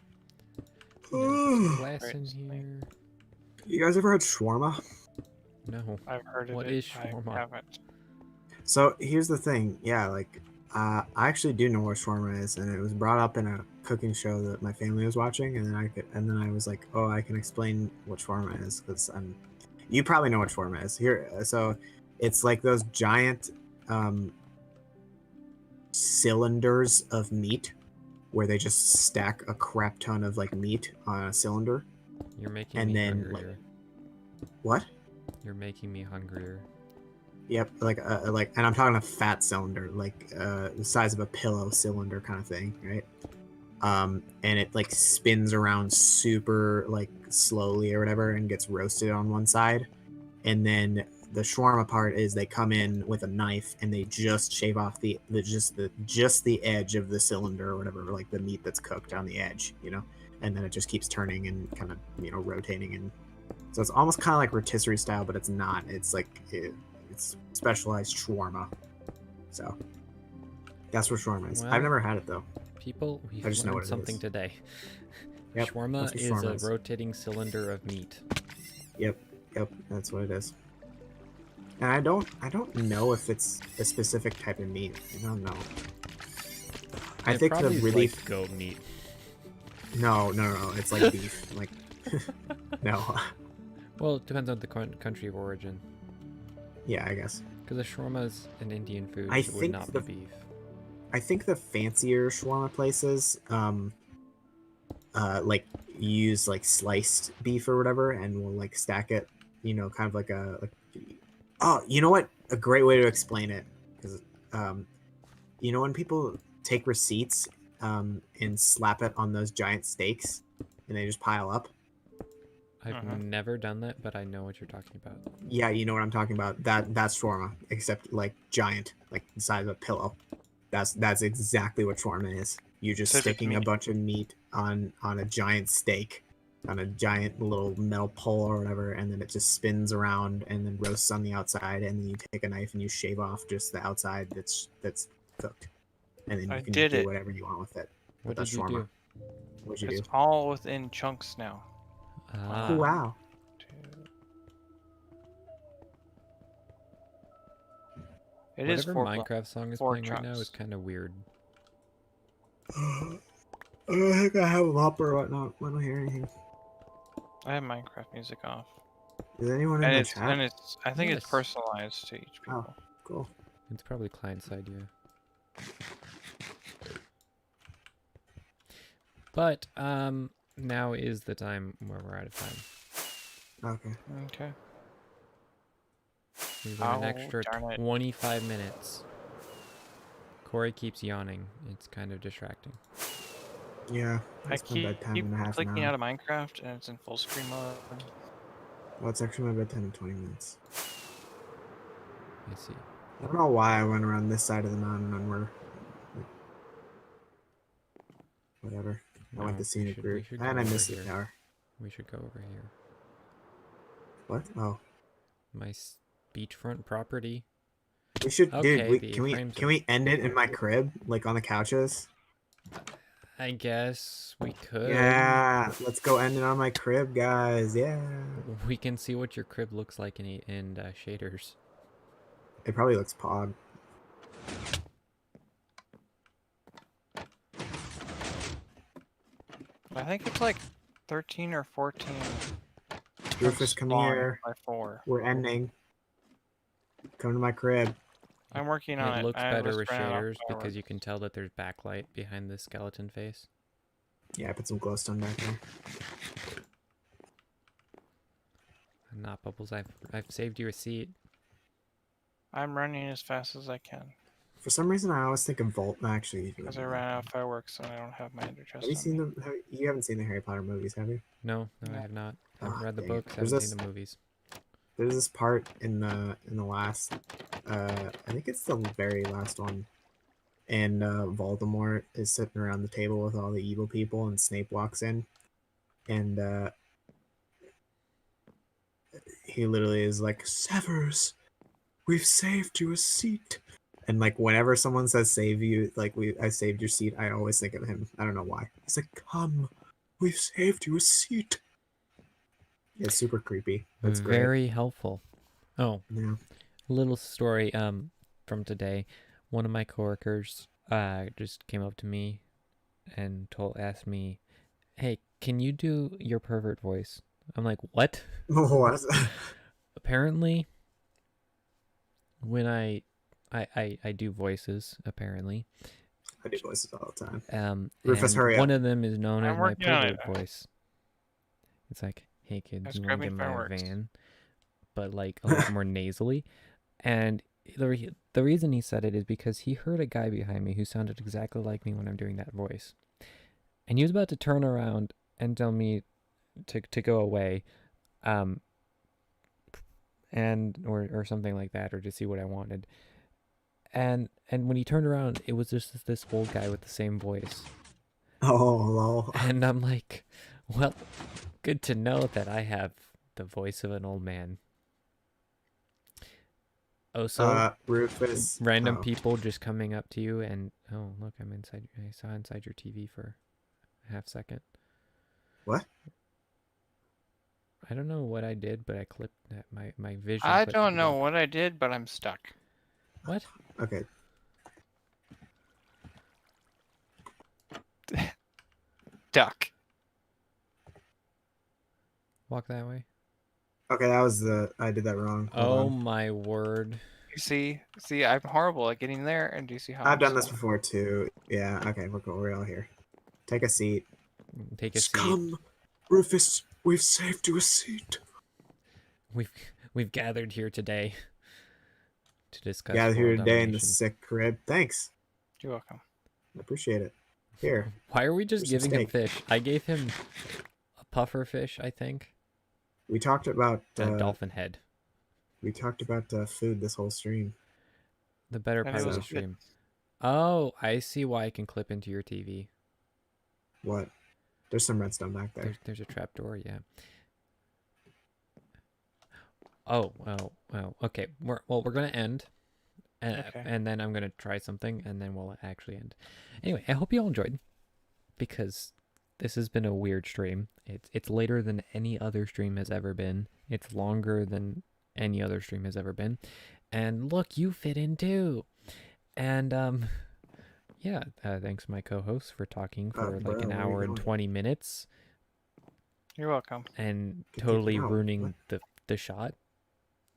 Now put some glass Bright in and sunny. here. You guys ever had shawarma? No. I've heard of What it. is shawarma? I haven't. So here's the thing. Yeah, like, I actually do know what shawarma is, and it was brought up in a cooking show that my family was watching, and then I was like, oh, I can explain what shawarma is, because you probably know what shawarma is. Here, so it's like those giant cylinders of meat where they just stack a crap ton of like meat on a cylinder, You're making and me then hungrier. what? You're making me hungrier. Yep, like and I'm talking a fat cylinder, like the size of a pillow cylinder kind of thing, right? And it like spins around super like slowly or whatever, and gets roasted on one side, and then the shawarma part is they come in with a knife and they just shave off just the edge of the cylinder or whatever, like the meat that's cooked on the edge, you know, and then it just keeps turning and kind of, you know, rotating, and so it's almost kind of like rotisserie style, but it's not. It's like it's specialized shawarma. So that's what shawarma is. I've Well, never had it though. people, we've I just know learned what it something is. today. Yep, Shawarma that's what is shawarma a is. rotating cylinder of meat. Yep, that's what it is. And I don't know if it's a specific type of meat. I don't know. I It think the probably is really like goat meat. no, it's like beef. Like no, Well, it depends on the country of origin. yeah, I guess. Because a shawarma is an Indian food, I it would think not the be beef. I think the fancier shawarma places, like use like sliced beef or whatever, and will like stack it, you know, kind of like oh, you know what? A great way to explain it, because you know when people take receipts and slap it on those giant steaks, and they just pile up. I've never done that, but I know what you're talking about. Yeah, you know what I'm talking about. That's shawarma, except like giant, like the size of a pillow. That's exactly what shawarma is. You're just So just sticking a meat. bunch of meat on a giant steak, on a giant little metal pole or whatever, and then it just spins around and then roasts on the outside, and then you take a knife and you shave off just the outside that's cooked, and then I you can did do it. whatever you want with it. What But that's did you shawarma. do? What'd you It's do? all within chunks now. Ah. Wow. It is Whatever Minecraft song is four playing right now is chunks. kind of weird. I think I have a hopper right now. I don't hear anything. I have Minecraft music off. Is anyone in the chat? I think it's Yes. personalized to each people. Oh, cool. It's probably client side, yeah. But now is the time where we're out of time. Okay. Okay. We've got an Oh, extra darn it. 25 minutes. Corey keeps yawning. It's kind of distracting. Yeah. I It's my keep bedtime in a half an clicking hour. out of Minecraft and it's in full screen mode. Well, it's actually my bedtime in 20 minutes. I see. I don't know why I went around this side of the mountain and we're like, whatever. I went No, the scenic we route. should go And I over missed the here. tower. We should go over here. What? Oh. My beachfront property. We should, dude. Okay, the Can frames are... we end it in my crib, like on the couches? I guess we could. Yeah, let's go end it on my crib, guys. Yeah. We can see what your crib looks like in shaders. It probably looks pog. I think it's like 13 or 14. Rufus, come long here. By 4. We're ending. Come to my crib. I'm working on it. It looks I better was with running out of shaders because fireworks. you can tell that there's backlight behind the skeleton face. Yeah, I put some glowstone back there. Not Bubbles. I've saved you a seat. I'm running as fast as I can For some reason, I always think of Vault. Actually, because I ran out of fireworks and I don't have my ender chest. have you on seen me. them? You haven't seen the Harry Potter movies, have you? No, I No. have not. Haven't Ah, read the dang it. books. There's Haven't seen the movies. There's this part in the last. I think it's the very last one. And Voldemort is sitting around the table with all the evil people, and Snape walks in, and he literally is like, "Severus, we've saved you a seat." And like whenever someone says "save you," like I saved your seat, I always think of him. I don't know why. He's like, "Come, we've saved you a seat." It's super creepy. That's great. Very helpful. Oh, Yeah. little story from today. One of my coworkers just came up to me and asked me, "Hey, can you do your pervert voice?" I'm like, "What?" What? Apparently, when I do voices, apparently. I do voices all the time. And Rufus, hurry one up. of them is known I'm as my working on pervert it. voice. It's like, "Hey kid, I'm do you want to grabbing get in my fireworks. van?" But like a little more nasally. And the reason he said it is because he heard a guy behind me who sounded exactly like me when I'm doing that voice. And he was about to turn around and tell me to go away, and or something like that, or to see what I wanted. And when he turned around, it was just this old guy with the same voice. Oh, lol. And I'm like, well, good to know that I have the voice of an old man. Also, Rufus. random Oh. people just coming up to you and, "Oh, look, I'm inside. I saw inside your TV for a half second." What? I don't know what I did, but I clipped that my vision. I clipped don't it know up. what I did, but I'm stuck. What? Okay. Duck. Walk that way. Okay, that was I did that wrong. Hold Oh on. my word. You see, I'm horrible at getting there, and do you see how I've I'm done this slow? before too. Yeah. Okay, we're cool. We're all here. Take a seat. Take a Just seat. come, Rufus. We've saved you a seat. We've gathered here today to discuss Gathered here world today in the domination. sick crib. Thanks. You're welcome. I appreciate it. Here. Why are we just Here's some giving him steak. fish? I gave him a puffer fish, I think. We talked about And a dolphin head. we talked about food this whole stream. The better And part it of was the stream. Oh, I see why I can clip into your TV. What? There's some redstone back there. There's a trapdoor, yeah. Oh, okay. We're gonna end, Okay. and then I'm gonna try something, and then we'll actually end. Anyway, I hope you all enjoyed, because this has been a weird stream. It's later than any other stream has ever been. It's longer than any other stream has ever been, and look, you fit in too. And yeah. Thanks, my co-host, for talking for like an bro, where are you hour and going? 20 minutes, You're welcome. and Good totally thinking. Oh, ruining what? the shot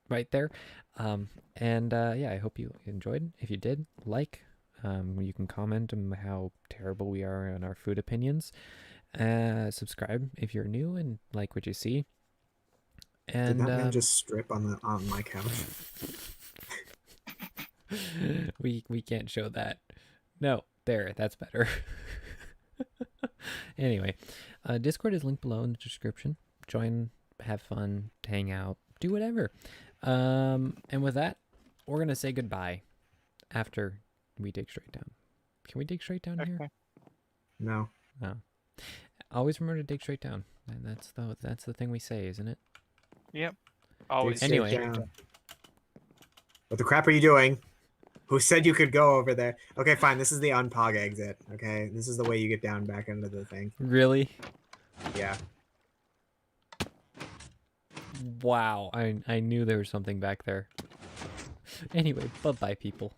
right there. And yeah, I hope you enjoyed. If you did, like, You can comment on how terrible we are on our food opinions. Subscribe if you're new and like what you see. Did And that man just strip on my couch? we can't show that. No, there, that's better. Anyway, Discord is linked below in the description. Join, have fun, hang out, do whatever. And with that, we're gonna say goodbye after we dig straight down. Can we dig straight down here? Okay. No. No. Always remember to dig straight down. And that's the thing we say, isn't it? Yep. Always. Dig Anyway. straight down. What the crap are you doing? Who said you could go over there? Okay, fine. This is the unpog exit. Okay, this is the way you get down back into the thing. Really? Yeah. Wow. I knew there was something back there. Anyway, bye-bye, people.